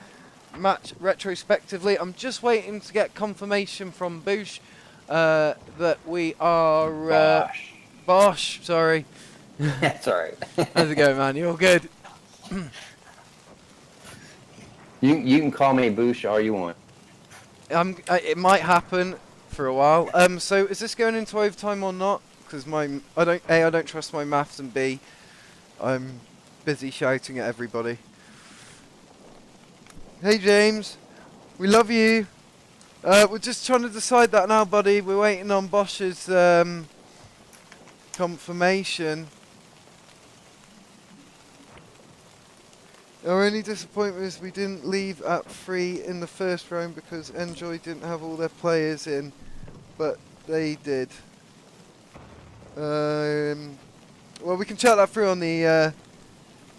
match retrospectively. I'm just waiting to get confirmation from Boosh that we are... Bosh, sorry. That's alright. How's it going, man? You all good? You can call me Boosh all you want. It might happen for a while. So is this going into overtime or not? Because I don't trust my maths, and B, I'm busy shouting at everybody. Hey James, we love you. We're just trying to decide that now, buddy. We're waiting on Bosch's confirmation. Our only disappointment is we didn't leave at 3 in the first round because ENJOI didn't have all their players in, but they did. Well, we can chat that through on the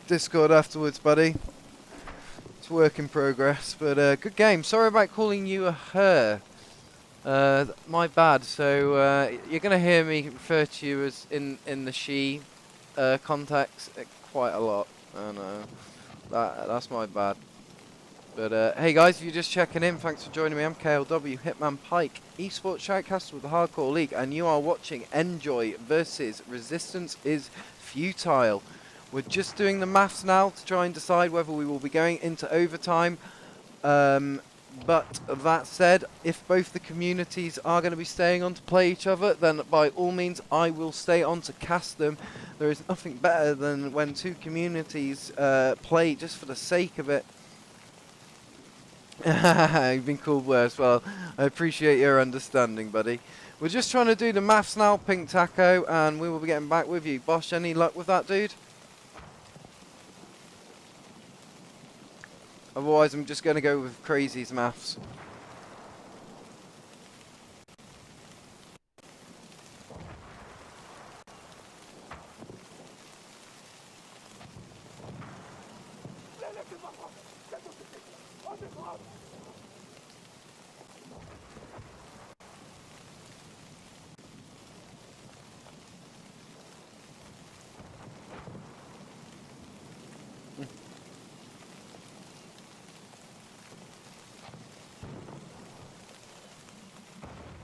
Discord afterwards, buddy. It's work in progress, but good game. Sorry about calling you a her. My bad. So you're going to hear me refer to you as in the she context quite a lot. I know. That's my bad. But hey guys, if you're just checking in, thanks for joining me. I'm KLW Hitman Pike, esports shoutcaster with the Hardcore League, and you are watching ENJOI versus Resistance is Futile. We're just doing the maths now to try and decide whether we will be going into overtime. But that said, if both the communities are going to be staying on to play each other, then by all means I will stay on to cast them. There is nothing better than when two communities play just for the sake of it. You've been called worse. Well, I appreciate your understanding, buddy. We're just trying to do the maths now, Pink Taco, and we will be getting back with you. Bosh, any luck with that, dude? Otherwise, I'm just going to go with Crazy's maths.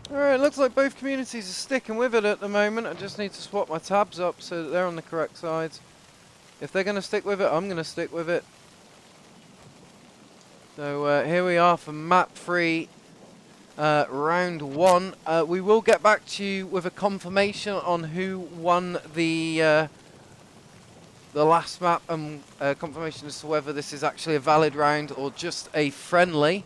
Alright, looks like both communities are sticking with it at the moment. I just need to swap my tabs up so that they're on the correct sides. If they're going to stick with it, I'm going to stick with it. So here we are for map 3, round 1. We will get back to you with a confirmation on who won the last map, and confirmation as to whether this is actually a valid round or just a friendly.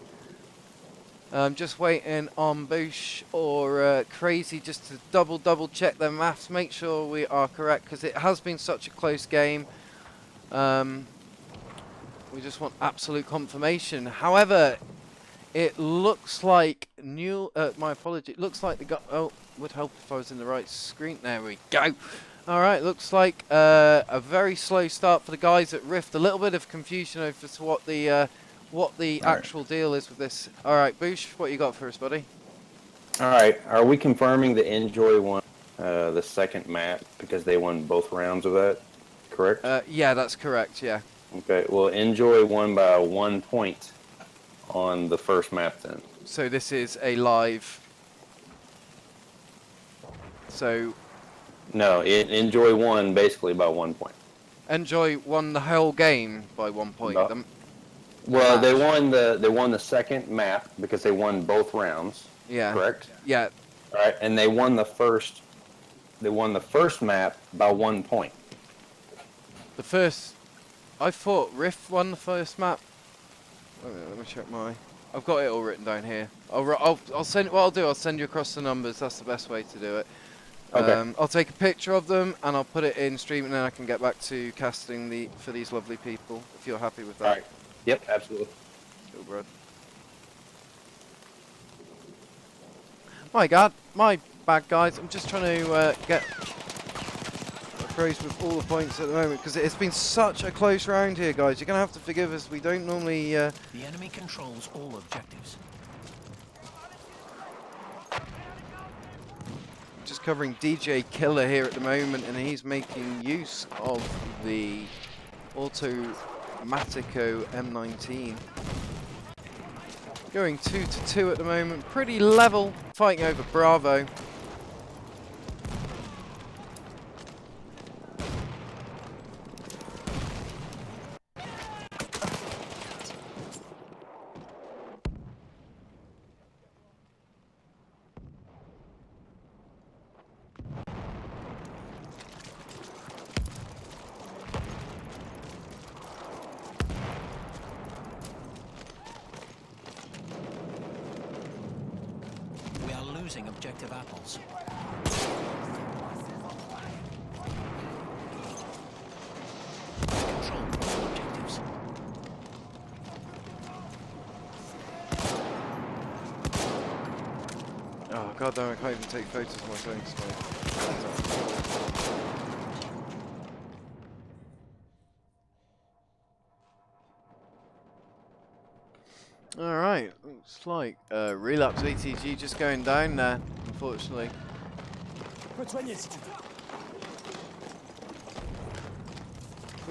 Just waiting on Boosh or Crazy just to double check their maths, make sure we are correct, because it has been such a close game. We just want absolute confirmation. However, it looks like my apology. It looks like the guy. Oh, would help if I was in the right screen. There we go. All right, looks like a very slow start for the guys at Rift. A little bit of confusion over to what the actual deal is with this. All right, Boosh, what you got for us, buddy? All right, are we confirming the ENJOI won the second map because they won both rounds of that? Correct. Yeah, that's correct. Yeah. Okay. Well, ENJOI won by 1 point on the first map then. So this is a live. So. No, ENJOI won basically by 1 point. ENJOI won the whole game by 1 point. No. Well, they won the second map because they won both rounds. Yeah. Correct. Yeah. All right, and they won the first map by 1 point. The first. I thought Rift won the first map. Wait a minute, let me check my. I've got it all written down here. I'll send. What I'll do, I'll send you across the numbers. That's the best way to do it. Okay. I'll take a picture of them and I'll put it in stream, and then I can get back to casting for these lovely people. If you're happy with that. All right. Yep, absolutely. Cool, bro. My bad, guys. I'm just trying to get praise with all the points at the moment, because it's been such a close round here, guys. You're gonna have to forgive us. We don't normally. The enemy controls all objectives. Just covering DJ Killer here at the moment, and he's making use of the Automatico M19. Going 2-2 at the moment, pretty level, fighting over Bravo. Losing objective apples. Control all objectives. Oh god damn, I can't even take photos of my phone display. Alright, looks like Relapse ATG just going down there, unfortunately.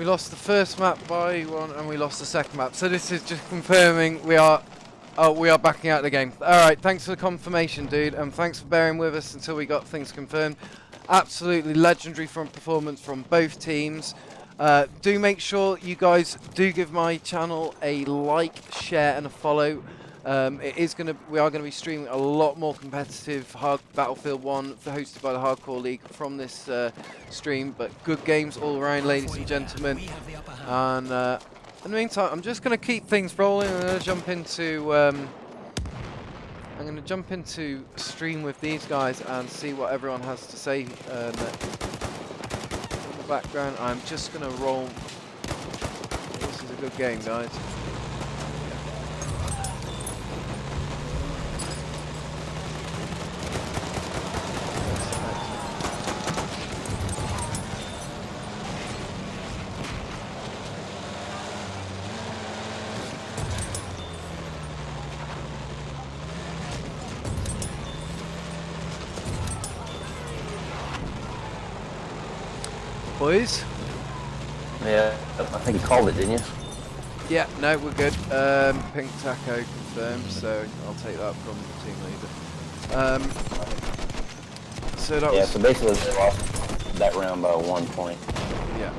We lost the first map by 1, and we lost the second map. So this is just confirming we are backing out of the game. All right, thanks for the confirmation, dude, and thanks for bearing with us until we got things confirmed. Absolutely legendary performance from both teams. Do make sure you guys do give my channel a like, share, and a follow. We are gonna be streaming a lot more competitive Battlefield 1 hosted by the Hardcore League from this stream. But good games all around, ladies and gentlemen. And in the meantime, I'm just gonna keep things rolling. I'm gonna jump into stream with these guys and see what everyone has to say. In the background, I'm just gonna roll. This is a good game, guys. Boys? Yeah, I think you called it, didn't you? Yeah, no, we're good. Pink Taco confirmed, so I'll take that from the team leader. So that Yeah, was... so basically they lost that round by 1 point. Yeah,